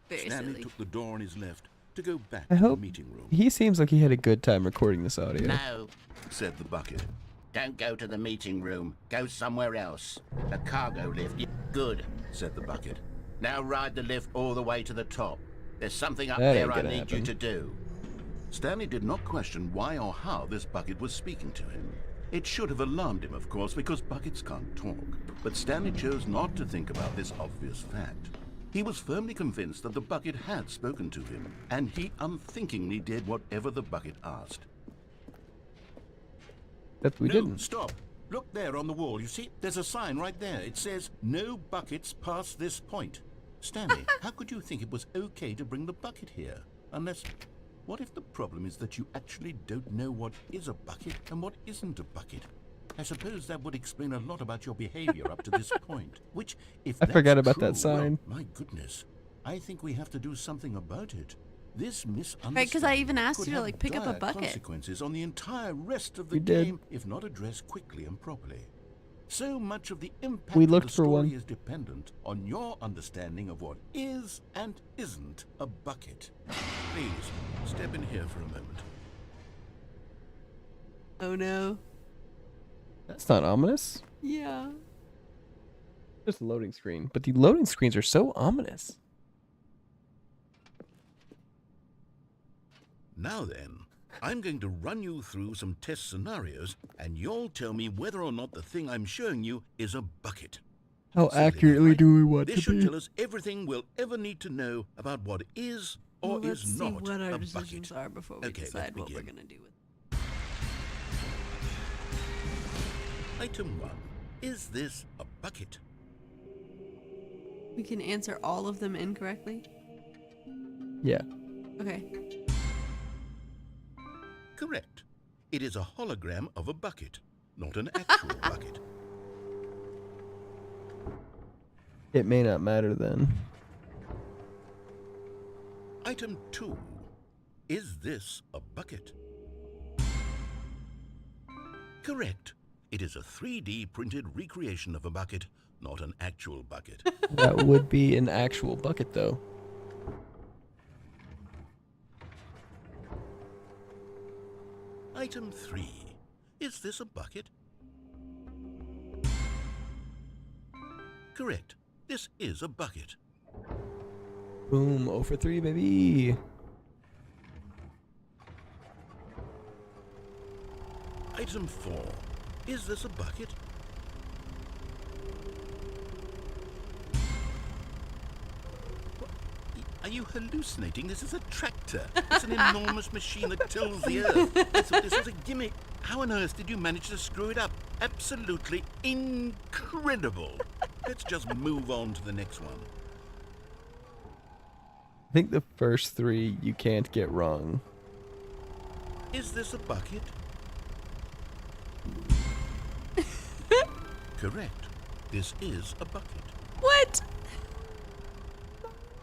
Very Stanley silly. took the door on his left to go back I to the hope meeting room. he seems like he had a good time recording this audio. No, Said the bucket. don't go to the meeting room. Go somewhere else. The cargo lift, good. Said the bucket. Now ride the lift all the way to the top. There's something up That there ain't I gonna need you happen. to do. Stanley did not question why or how this bucket was speaking to him. It should have alarmed him, of course, because buckets can't talk. But Stanley chose not to think about this obvious fact. He was firmly convinced that the bucket had spoken to him, and he unthinkingly did whatever the bucket asked. That we No, didn't. stop. Look there on the wall. You see, there's a sign right there. It says, "No buckets past this point." Stanley, how could you think it was okay to bring the bucket here? Unless, what if the problem is that you actually don't know what is a bucket and what isn't a bucket? I suppose that would explain a lot about your behavior up to this point. Which, if I that's forgot about that true, well, sign. my goodness, I think we have to do something about it. This misunderstanding Right, because I even asked could you to have like pick up a dire bucket. consequences on the entire rest of the You did. game if not addressed quickly and properly. So much of the impact We of looked the for story one. is dependent on your understanding of what is and isn't a bucket. Please, step in here for a moment. Oh no. That's not ominous. Yeah. Just a loading screen. But the loading screens are so ominous. Now then, I'm going to run you through some test scenarios, and you'll tell me whether or not the thing I'm showing you is a bucket. How Simple enough, accurately right? do we want This to should be? tell us everything we'll ever need to know about what is or Well, let's is see not what our a decisions bucket. are before we Okay, let's decide what we're begin. gonna do with. Item 1. Is this a bucket? We can answer all of them incorrectly. Yeah. Okay. Correct. It is a hologram of a bucket, not an actual bucket. It may not matter then. Item 2. Is this a bucket? Correct. It is a 3D printed recreation of a bucket, not an actual bucket. That would be an actual bucket though. Item 3. Is this a bucket? Correct. This is a bucket. Boom, 0 for 3, baby. Item 4. Is this a bucket? What? Are you hallucinating? This is a tractor. It's an enormous machine that tills the earth. I thought this was a gimmick. How on earth did you manage to screw it up? Absolutely incredible. Let's just move on to the next one. I think the first 3 you can't get wrong. Is this a bucket? Correct. This is a bucket. What?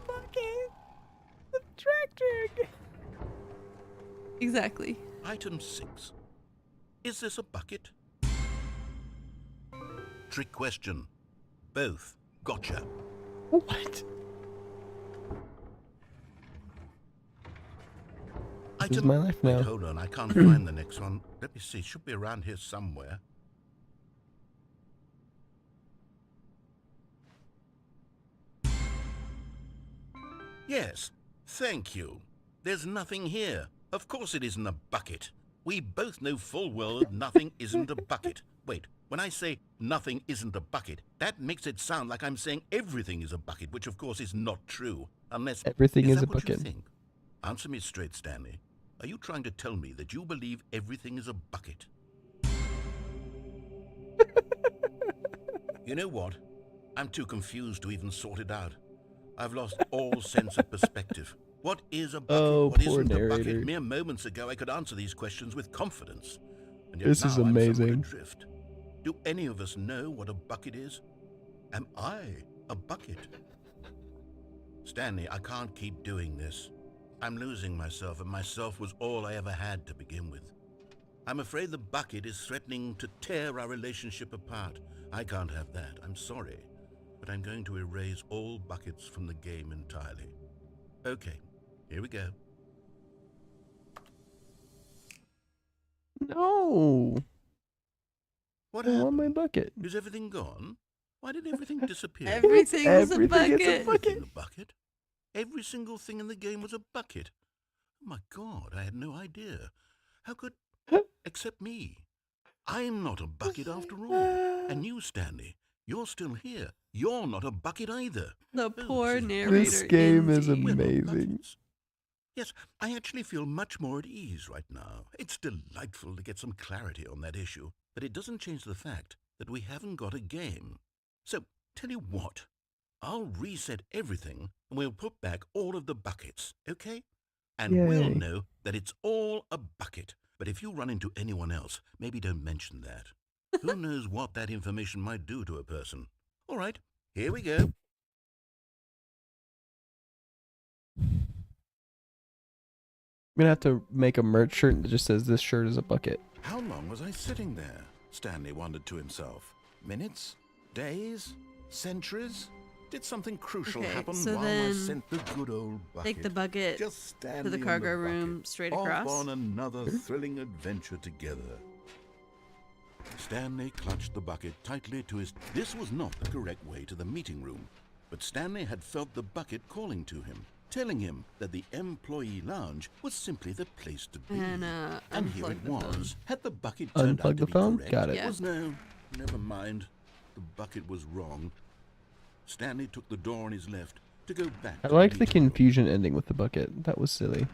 Bucket. The tractor. Exactly. Item 6. Is this a bucket? Trick question. Both. Gotcha. What? This is my life now. Wait, hold on. I can't find the next one. Let me see. It should be around here somewhere. Yes. Thank you. There's nothing here. Of course it isn't a bucket. We both know full well that nothing isn't a bucket. Wait, when I say nothing isn't a bucket, that makes it sound like I'm saying everything is a bucket, which of course is not true. Unless... Everything is that a what you bucket. think? Answer me straight, Stanley. Are you trying to tell me that you believe everything is a bucket? You know what? I'm too confused to even sort it out. I've lost all sense of perspective. What is a bucket? Oh, What poor isn't a narrator. bucket? Mere moments ago, I could answer these questions with confidence. And yet This now is I'm somewhat amazing. adrift. Do any of us know what a bucket is? Am I a bucket? Stanley, I can't keep doing this. I'm losing myself, and myself was all I ever had to begin with. I'm afraid the bucket is threatening to tear our relationship apart. I can't have that. I'm sorry. But I'm going to erase all buckets from the game entirely. Okay, here we go. No. What I want my happened? bucket. Is everything gone? Why did everything disappear? Everything is a Everything is a bucket. Everything a bucket? Every single thing in the game was a bucket. Oh my God, I had no idea. How could... Except me. I'm not a bucket after all. And you, Stanley, you're still here. You're not a bucket either. The Oh, poor this is narrator. This game is indeed. We're not amazing. buckets. Yes, I actually feel much more at ease right now. It's delightful to get some clarity on that issue, but it doesn't change the fact that we haven't got a game. So, tell you what, I'll reset everything and we'll put back all of the buckets, okay? And we'll Yay. know that it's all a bucket. But if you run into anyone else, maybe don't mention that. Who knows what that information might do to a person? All right, here we go. gonna have to make a merch shirt that just says this shirt is a bucket. How long was I sitting there? Stanley wondered to himself. Minutes? Days? Centuries? Did something crucial Okay, happen so while I then sent the good old bucket? Take the bucket Just to Stanley the and cargo bucket, room straight off across. on another thrilling adventure together. Stanley clutched the bucket tightly to his... This was not the correct way to the meeting room, but Stanley had felt the bucket calling to him, telling him that the employee lounge was simply the place to be. And here unplug it the phone. was. Had the bucket turned out Unplug to the be phone? correct? Got it. Yeah. Was no, never mind. The bucket was wrong. Stanley took the door on his left to go back. I to liked the meeting room. confusion ending with the bucket. That was silly.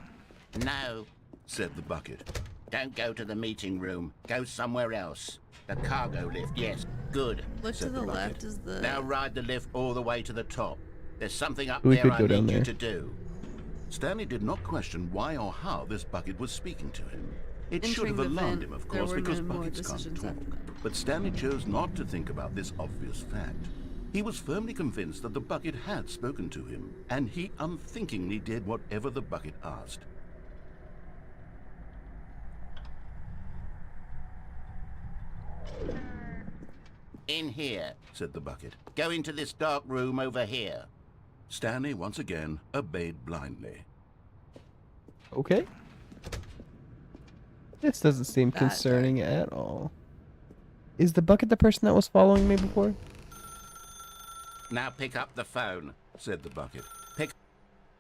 No, Said the bucket. don't go to the meeting room. Go somewhere else. The cargo lift, yes. Good. Look to said the the bucket. left is the. Now ride the lift all the way to the top. There's something up We there could I go down need you there. to do. Stanley did not question why or how this bucket was speaking to him. It should Entering have the alarmed vent, him, of there course, were because no more buckets can't decisions talk. after that. But Stanley chose not to think about this obvious fact. He was firmly convinced that the bucket had spoken to him, and he unthinkingly did whatever the bucket asked. In here. Said the bucket. Go into this dark room over here. Stanley once again obeyed blindly. Okay. This doesn't seem That concerning at all. Is the bucket the person that was following me before? Now pick up the phone. Said the bucket. Pick...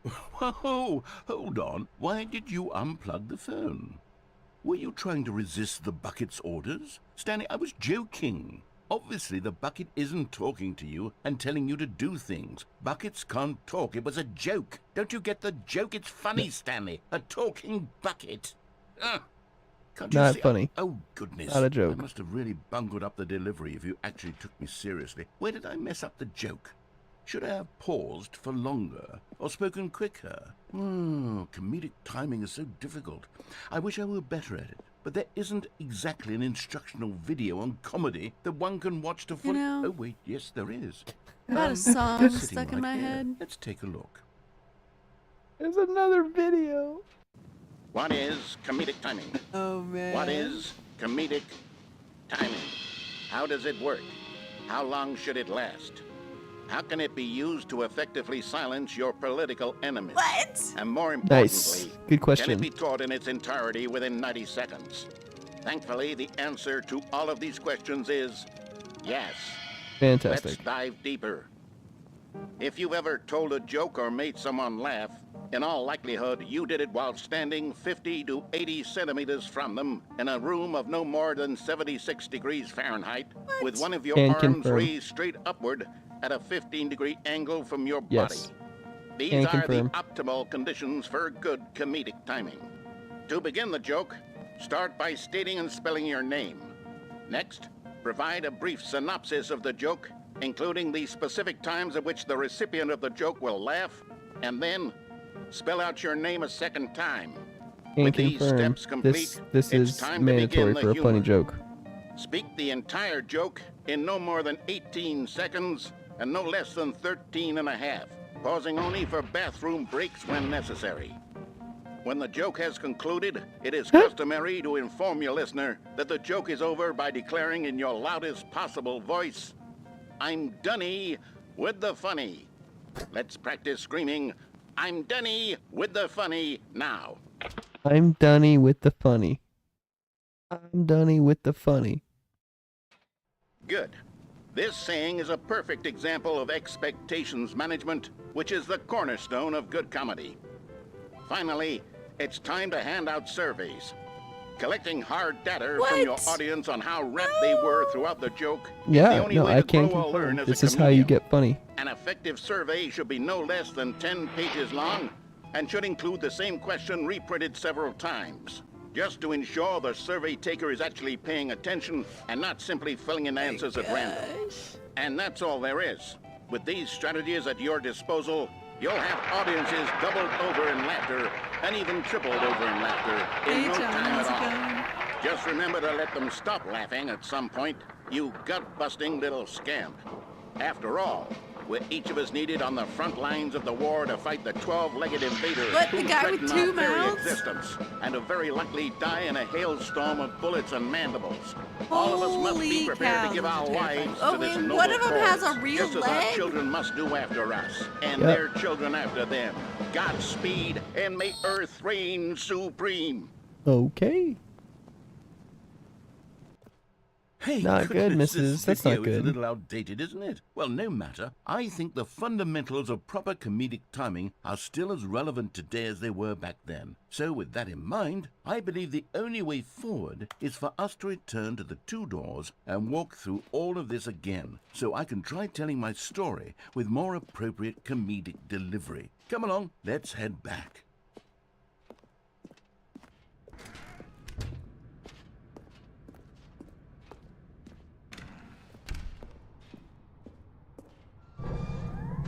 Whoa, hold on. Why did you unplug the phone? Were you trying to resist the bucket's orders? Stanley, I was joking. Obviously, the bucket isn't talking to you and telling you to do things. Buckets can't talk. It was a joke. Don't you get the joke? It's funny, Stanley. A talking bucket. Ugh. Can't you Not see? funny. Oh, goodness. Not a joke. I must have really bungled up the delivery if you actually took me seriously. Where did I mess up the joke? Should I have paused for longer or spoken quicker? Comedic timing is so difficult. I wish I were better at it. But there isn't exactly an instructional video on comedy that one can watch to fully... know- Oh, wait, yes, there is. I got a song Sitting stuck in right my here. head. Let's take a look. There's another video. What is comedic timing? Oh man. What is comedic timing? How does it work? How long should it last? How can it be used to effectively silence your political enemies? What? And more Nice. importantly, Good can question. it be taught in its entirety within 90 seconds? Thankfully, the answer to all of these questions is yes. Let's Fantastic. dive deeper. If you've ever told a joke or made someone laugh, in all likelihood, you did it while standing 50 to 80 centimeters from them in a room of no more than 76 degrees Fahrenheit, with one of your Can arms confirm. raised straight upward at a 15-degree angle from your Yes. body. These Can are confirm. the optimal conditions for good comedic timing. To begin the joke, start by stating and spelling your name. Next, provide a brief synopsis of the joke, including the specific times at which the recipient of the joke will laugh, and then spell out your name a second time. Can With these confirm. steps complete, This it's is time to begin mandatory the for a funny humor. joke. Speak the entire joke in no more than 18 seconds and no less than 13 and a half, pausing only for bathroom breaks when necessary. When the joke has concluded, it is customary to inform your listener that the joke is over by declaring in your loudest possible voice, "I'm Dunny with the funny." Let's practice screaming, "I'm Dunny with the funny" now. I'm Dunny with the funny. I'm Dunny with the funny. Good. This saying is a perfect example of expectations management, which is the cornerstone of good comedy. Finally, it's time to hand out surveys. Collecting hard data from your What? audience on how rapt they were throughout the joke is the Yeah, only no, way I to can grow or learn confirm. as This a is how you comedian. get funny. An effective survey should be no less than 10 pages long and should include the same question reprinted several times, just to ensure the survey taker is actually paying attention and not simply filling in answers at random. And that's all there is. With these strategies at your disposal, you'll have audiences doubled over in laughter and even tripled over in laughter in Hey no John, time how's at it all. going? Just remember to let them stop laughing at some point, you gut-busting little scamp. After all, where each of us needed on the front lines of the war to fight the 12-legged invaders What, who the guy with threaten our two very mouths? existence, and to very likely die in a hailstorm of bullets and mandibles. All of us must be Holy prepared cow, to give those our are terrifying. lives Oh, to this wait, noble one of them has cause, a real just as our leg? children must do after us, and Yep. their children after them. Godspeed, and may Earth reign supreme. Okay. Hey, Not good, goodness, this Mrs. That's not video is good. a little outdated, isn't it? Well, no matter. I think the fundamentals of proper comedic timing are still as relevant today as they were back then. So with that in mind, I believe the only way forward is for us to return to the two doors and walk through all of this again, so I can try telling my story with more appropriate comedic delivery. Come along, let's head back.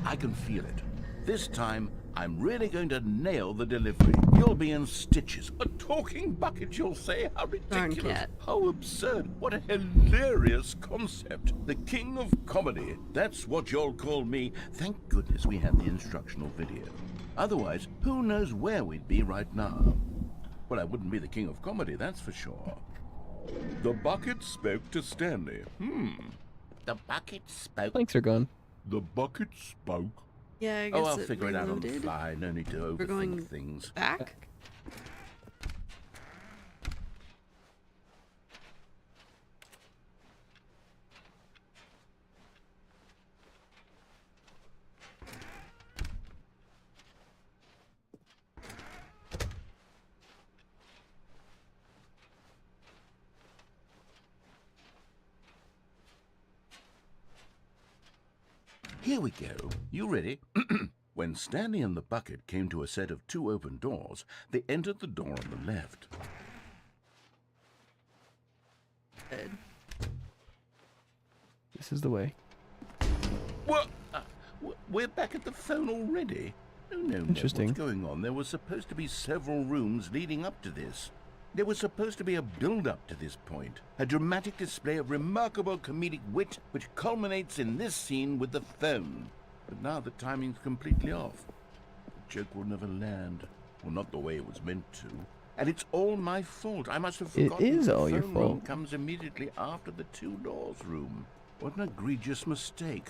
I can feel it. This time, I'm really going to nail the delivery. You'll be in stitches. A talking bucket, you'll say? How Darn ridiculous. cat. How absurd. What a hilarious concept. The king of comedy. That's what you'll call me. Thank goodness we had the instructional video. Otherwise, who knows where we'd be right now. Well, I wouldn't be the king of comedy, that's for sure. The bucket spoke to Stanley. The bucket spoke. Planks are gone. The bucket spoke. Yeah, I guess Oh, I'll it figure it out on the reloaded. fly. No need to We're going overthink things. back. Here we go. You ready? When Stanley and the bucket came to a set of two open doors, they entered the door on the left. Good. This is the way. What? We're back at the phone already? No. Interesting. What's going on? There was supposed to be several rooms leading up to this. There was supposed to be a build-up to this point, a dramatic display of remarkable comedic wit which culminates in this scene with the phone. But now the timing's completely off. The joke will never land. Well, not the way it was meant to. And it's all my fault. I must have It forgotten is the all your phone room fault. comes immediately after the two doors room. What an egregious mistake.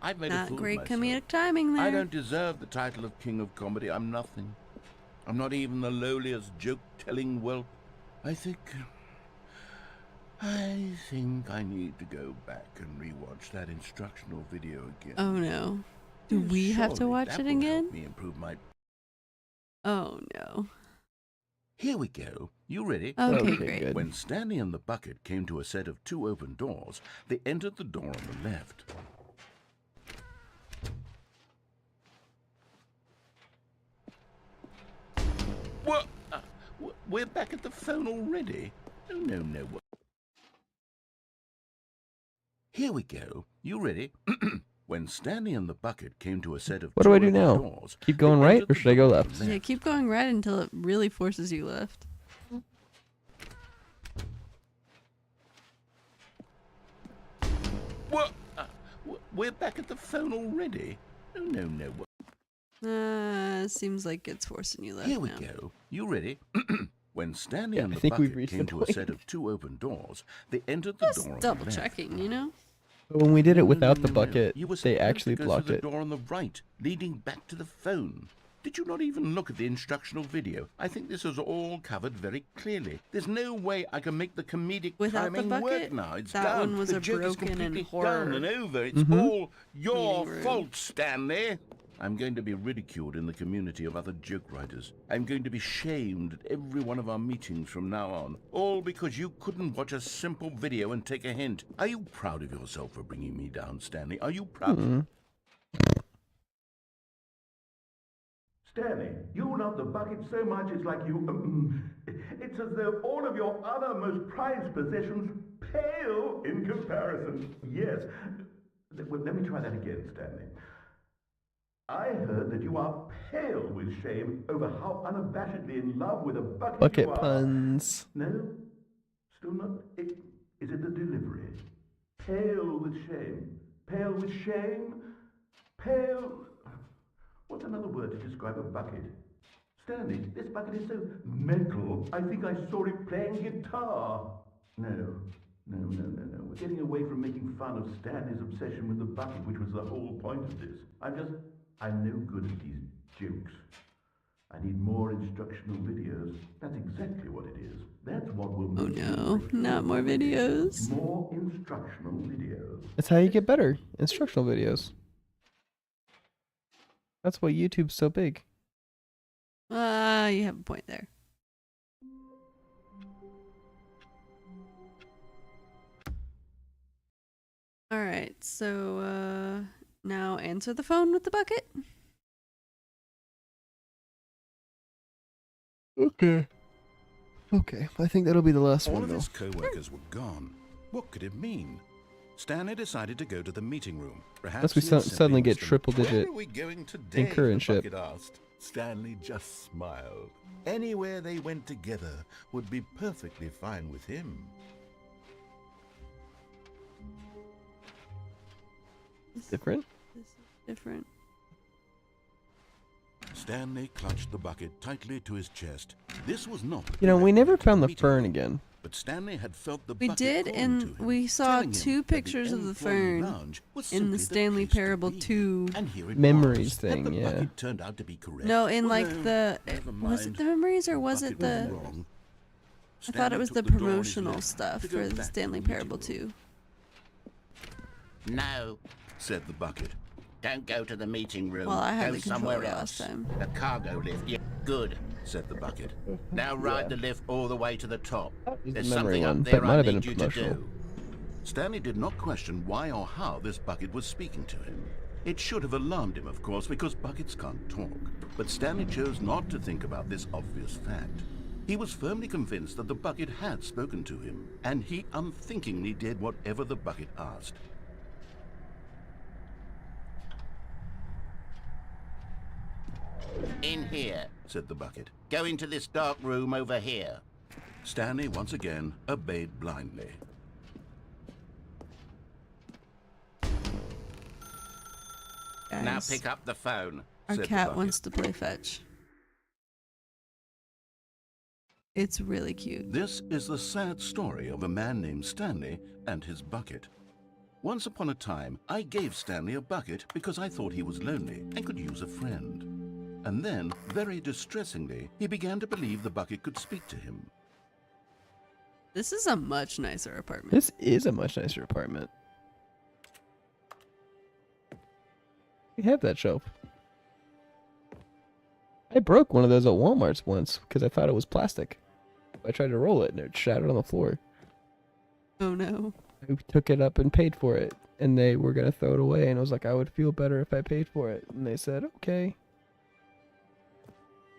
I've made a Not fool of great myself. comedic timing there. I don't deserve the title of King of Comedy. I'm nothing. I'm not even the lowliest joke-telling whelp. I think I need to go back and rewatch that instructional video again. Oh no. Do we have to Surely watch that it will help again? me improve my... Oh no. Here we go. You ready? Okay, Okay, great. good. When Stanley and the bucket came to a set of two open doors, they entered the door on the left. What? We're back at the phone already? No. Here we go. You ready? When Stanley and the bucket came to a set of What two do I do open now? doors, Keep they going right, entered or the should I go door on left? the Yeah, keep going right until it really forces you left. What? We're back at the phone already? No. Seems like it's forcing you left Here we now. go. You ready? When Stanley Yeah, and I the think we've bucket reached came the to a point. set of two open doors, they entered the Just door on double the left. checking, you know? But when we did it No, without the no. bucket, You were they supposed actually to go blocked through it. the door on the right, leading back to the phone. Did you not even look at the instructional video? I think this is all covered very clearly. There's no way I can make the comedic Without the timing bucket? work now. It's That done. one was the a joke is broken and completely horror done and over. It's Mhm. all your meeting room. fault, Stanley. I'm going to be ridiculed in the community of other joke writers. I'm going to be shamed at every one of our meetings from now on. All because you couldn't watch a simple video and take a hint. Are you proud of yourself for bringing me down, Stanley? Are you proud? Stanley, you love the bucket so much it's like you... it's as though all of your other most prized possessions pale in comparison. Yes. Well, let me try that again, Stanley. I heard that you are pale with shame over how unabashedly in love with a bucket Bucket you are. puns. No? Still not? Is it the delivery? Pale with shame. Pale with shame? Pale. What's another word to describe a bucket? Stanley, this bucket is so metal, I think I saw it playing guitar. No. We're getting away from making fun of Stanley's obsession with the bucket, which was the whole point of this. I'm no good at these jokes. I need more instructional videos. That's exactly what it is. That's what will Oh make no, you not more videos. more instructional videos. That's how you get better. Instructional videos. That's why YouTube's so big. You have a point there. Alright, so now answer the phone with the bucket. Okay. Okay, I think that'll be the last All one of though. his co-workers were gone. What could it mean? Stanley decided to go to the meeting room. Perhaps Unless we he had simply suddenly get missed him. triple-digit Where are we going today? incurranship. The bucket asked. Stanley just smiled. Anywhere they went together would be perfectly fine with him. Different? This is different. Stanley clutched the bucket tightly to his chest. This was not. You know, we never correct found the meeting fern room, again. But Stanley had felt the We bucket did, calling and to him, we saw telling him 2 that the pictures of the employee fern lounge was in the simply Stanley place to Parable be. 2. And here it Memories was. thing, Had the yeah. bucket turned out to be correct? No, in Well, like no, the never was it mind. the memories or The was it bucket the wrong. I thought Stanley it was took the door on his promotional left stuff to for go the back to Stanley the Parable meeting 2. No, said the bucket. don't go to the meeting room. Well, I had go the somewhere controller else. last time. The cargo lift. Yeah, good. Said the bucket. Now ride the lift all the way to the top. was the There's memory something one, up but there might I have been need a you to promotional. do. Stanley did not question why or how this bucket was speaking to him. It should have alarmed him, of course, because buckets can't talk. But Stanley chose not to think about this obvious fact. He was firmly convinced that the bucket had spoken to him, and he unthinkingly did whatever the bucket asked. In here. Said the bucket. Go into this dark room over here. Stanley once again obeyed blindly. Now Guys, pick up the phone. our said the cat bucket. wants to play fetch. It's really cute. This is the sad story of a man named Stanley and his bucket. Once upon a time, I gave Stanley a bucket because I thought he was lonely and could use a friend. And then, very distressingly, he began to believe the bucket could speak to him. This is a much nicer apartment. This is a much nicer apartment. We have that shelf. I broke one of those at Walmart's once because I thought it was plastic. I tried to roll it and it shattered on the floor. Oh no. I took it up and paid for it, and they were gonna throw it away, and I was like, I would feel better if I paid for it, and they said, okay.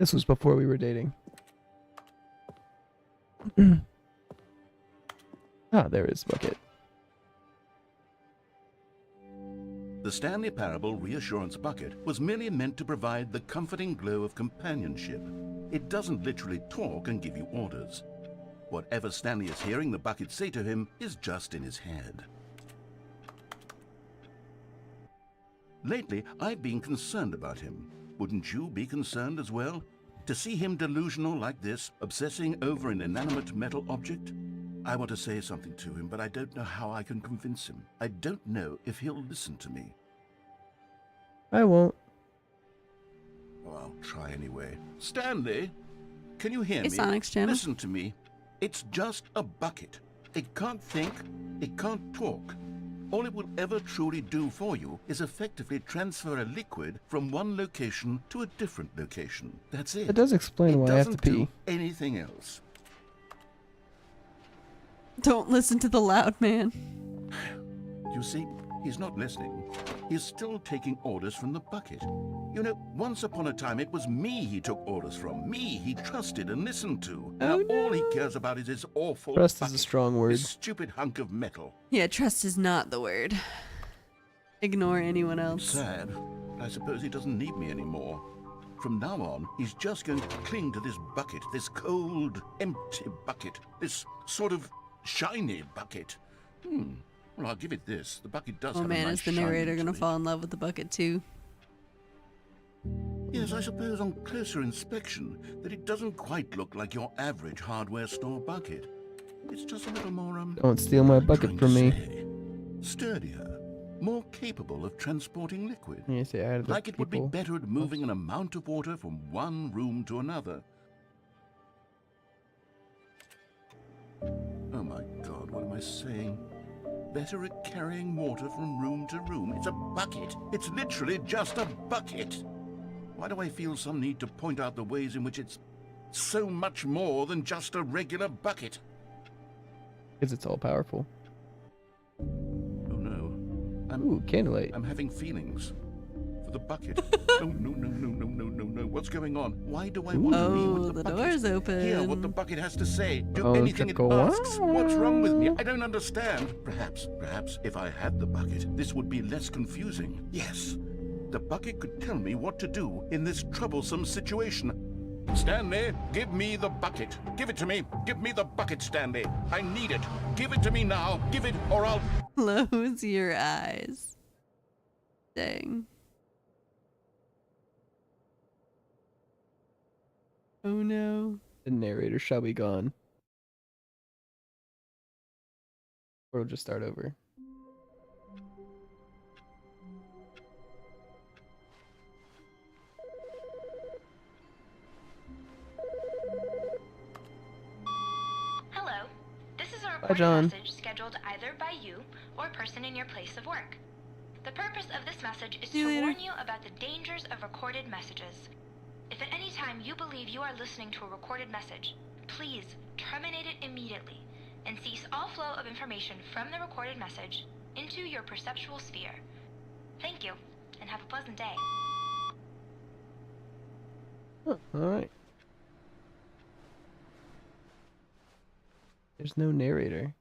This was before we were dating. There is bucket. The Stanley Parable Reassurance Bucket was merely meant to provide the comforting glow of companionship. It doesn't literally talk and give you orders. Whatever Stanley is hearing the bucket say to him is just in his head. Lately, I've been concerned about him. Wouldn't you be concerned as well? To see him delusional like this, obsessing over an inanimate metal object? I want to say something to him, but I don't know how I can convince him. I don't know if he'll listen to me. I won't. Well, I'll try anyway. Stanley, can you hear Hey, me? Sonic's channel. Listen to me. It's just a bucket. It can't think. It can't talk. All it will ever truly do for you is effectively transfer a liquid from one location to a different location. That's it. It does explain It why I have to doesn't do pee. anything else. Don't listen to the loud man. You see, he's not listening. He's still taking orders from the bucket. You know, once upon a time it was me he took orders from. Me he trusted and listened to. Now all he cares about is his awful Trust bucket. is a strong word. This stupid hunk of metal. Yeah, trust is not the word. Ignore anyone It's else. sad. I suppose he doesn't need me anymore. From now on, he's just going to cling to this bucket, this cold, empty bucket, this sort of shiny bucket. Well, I'll give it this. The bucket does Oh have a man, nice is the shine narrator to gonna it. fall in love with the bucket too? Yes, I suppose on closer inspection that it doesn't quite look like your average hardware store bucket. It's just a little more, Don't steal my what am I bucket trying from to me. say? Sturdier, more capable of transporting liquid. You say I had the Like it would be people. better at moving an amount of water from one room to another. Oh my God, what am I saying? Better at carrying water from room to room. It's a bucket. It's literally just a bucket. Why do I feel some need to point out the ways in which it's so much more than just a regular bucket? Because it's all powerful. Oh no. Ooh, candlelight. I'm having feelings for the bucket. No. What's going on? Why do I want to be with the bucket? door's open. Hear what the bucket has to say. Do Oh, anything it go asks. on. What's wrong with me? I don't understand. Perhaps if I had the bucket, this would be less confusing. Yes, the bucket could tell me what to do in this troublesome situation. Stanley, give me the bucket. Give it to me. Give me the bucket, Stanley. I need it. Give it to me now. Give it or I'll... Close your eyes. Dang. Oh no. The narrator shall be gone. Or we'll just start over. Hello. This is a Bye, recorded John. message scheduled either by you or a person in your place of work. The purpose of this message is See you to later. warn you about the dangers of recorded messages. If at any time you believe you are listening to a recorded message, please terminate it immediately and cease all flow of information from the recorded message into your perceptual sphere. Thank you, and have a pleasant day. Huh, alright. There's no narrator.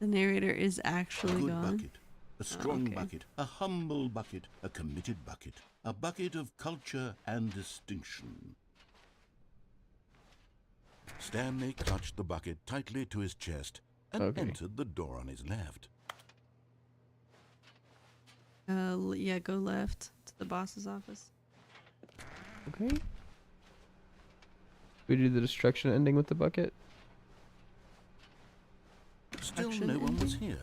The narrator is A actually good gone. bucket, a strong okay. bucket, a humble bucket, a committed bucket, a bucket of culture and distinction. Stanley clutched the bucket tightly to his chest and Okay. entered the door on his left. Yeah, go left to the boss's office. Okay. We do the destruction ending with the bucket. Still Action no one was ending? here.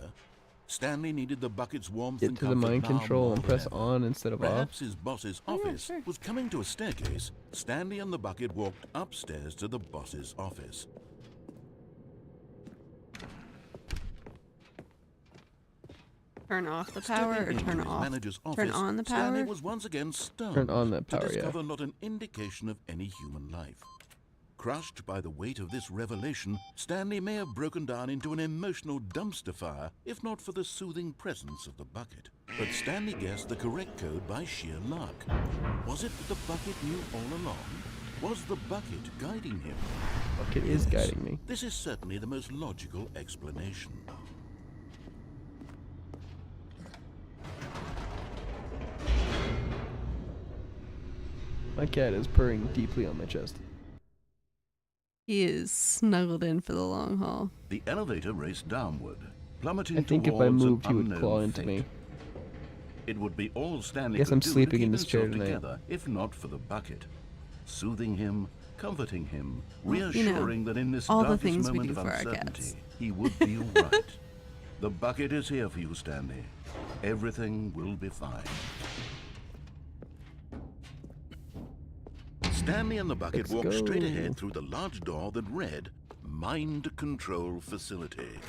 Stanley needed the bucket's warmth Get and to the comfort mind now control more and than press ever. on instead of Perhaps off. his boss's Oh, yeah, office sure. was coming to a staircase. Stanley and the bucket walked upstairs to the boss's office. Turn off the power or Stepping into turn his off? manager's Turn office, on the Stanley power? was once again stunned Turn on that to power, yeah. discover not an indication of any human life. Crushed by the weight of this revelation, Stanley may have broken down into an emotional dumpster fire if not for the soothing presence of the bucket. But Stanley guessed the correct code by sheer luck. Was it that the bucket knew all along? Was the bucket guiding him? Bucket is Yes, guiding me. This is certainly the most logical explanation. My cat is purring deeply on my chest. He is snuggled in for the long haul. The elevator raced downward, plummeting I think if I towards moved, an he would claw unknown into fate. me. It would be all Stanley Guess could I'm do sleeping to in keep this chair himself tonight. together, if not for the bucket. Soothing him, comforting him, Well, you know, reassuring that in this all the darkest things we moment do of for our uncertainty, cats. he would be all right. The bucket is here for you, Stanley. Everything will be fine. Stanley and the bucket Let's walked straight go. ahead through the large door that read, Mind Control Facility.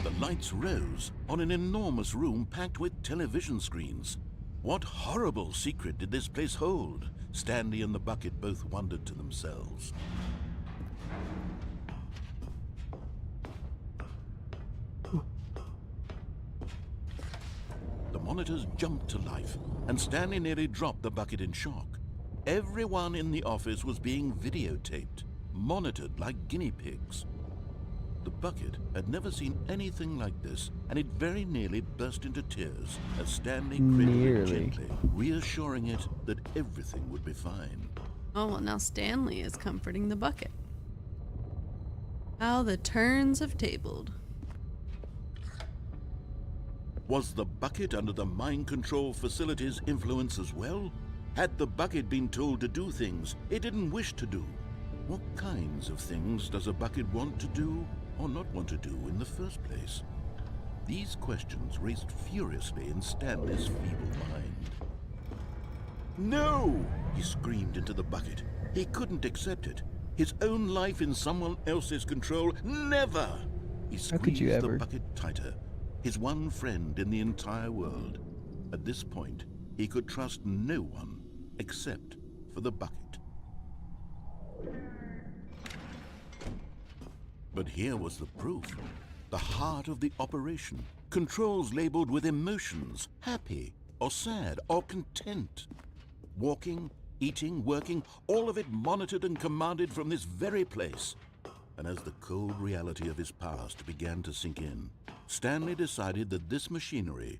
The lights rose on an enormous room packed with television screens. What horrible secret did this place hold? Stanley and the bucket both wondered to themselves. The monitors jumped to life, and Stanley nearly dropped the bucket in shock. Everyone in the office was being videotaped, monitored like guinea pigs. The bucket had never seen anything like this, and it very nearly burst into tears as Stanley cradled it Nearly. gently, reassuring it that everything would be fine. Oh, well, now Stanley is comforting the bucket. How the turns have tabled. Was the bucket under the mind control facility's influence as well? Had the bucket been told to do things it didn't wish to do? What kinds of things does a bucket want to do or not want to do in the first place? These questions raced furiously in Stanley's feeble mind. No! He screamed into the bucket. He couldn't accept it. His own life in someone else's control, never! He How could you squeezed the ever? bucket tighter. His one friend in the entire world. At this point, he could trust no one except for the bucket. But here was the proof. The heart of the operation. Controls labeled with emotions, happy or sad or content. Walking, eating, working, all of it monitored and commanded from this very place. And as the cold reality of his past began to sink in, Stanley decided that this machinery...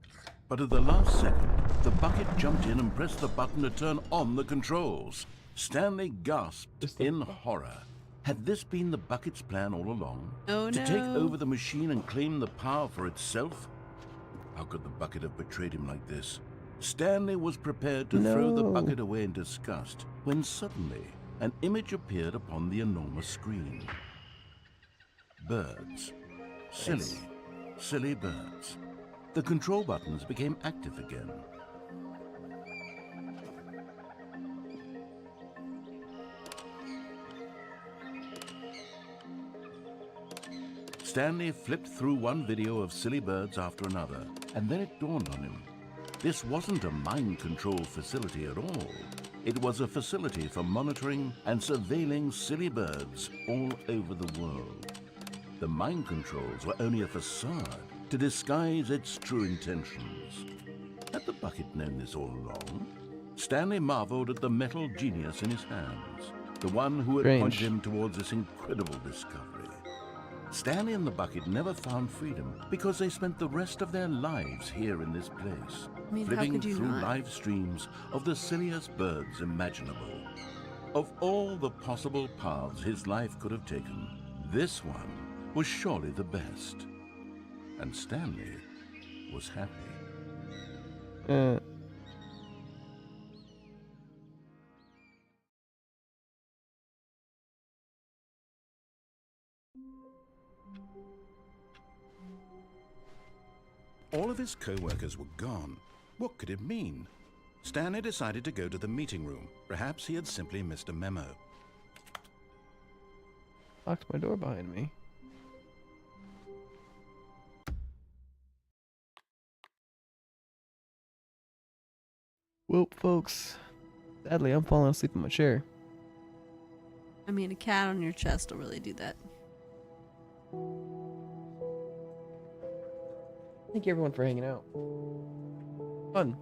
But at the last second, the bucket jumped in and pressed the button to turn on the controls. Stanley gasped in horror. Had this been the bucket's plan all along? Oh, to no. take over the machine and claim the power for itself? How could the bucket have betrayed him like this? Stanley was prepared to throw the No. bucket away in disgust when suddenly an image appeared upon the enormous screen. Birds. Silly, silly birds. The control buttons became active again. Stanley flipped through one video of silly birds after another, and then it dawned on him. This wasn't a mind control facility at all. It was a facility for monitoring and surveilling silly birds all over the world. The mind controls were only a facade to disguise its true intentions. Had the bucket known this all along? Stanley marveled at the metal genius in his hands, the one who had Strange. pointed him towards this incredible discovery. Stanley and the bucket never found freedom because they spent the rest of their lives here in this place, I mean, how flipping could you through not? live streams of the silliest birds imaginable. Of all the possible paths his life could have taken, this one was surely the best. And Stanley was happy. All of his co-workers were gone. What could it mean? Stanley decided to go to the meeting room. Perhaps he had simply missed a memo. Locked my door behind me. Well, folks, sadly, I'm falling asleep in my chair. I mean, a cat on your chest will really do that. Thank you, everyone, for hanging out. Fun.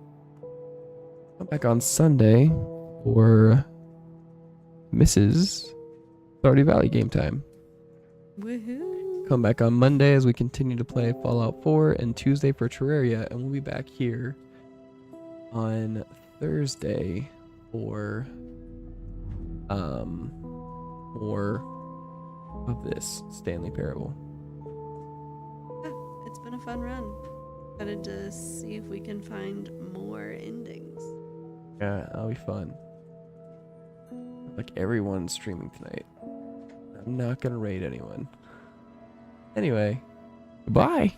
I'm back on Sunday for Mrs. Stardew Valley game time. Woohoo! Come back on Monday as we continue to play Fallout 4, and Tuesday for Terraria, and we'll be back here on Thursday for more of this Stanley Parable. Yeah, it's been a fun run. Excited to see if we can find more endings. Yeah, that'll be fun. Like everyone's streaming tonight. I'm not gonna raid anyone. Anyway, goodbye.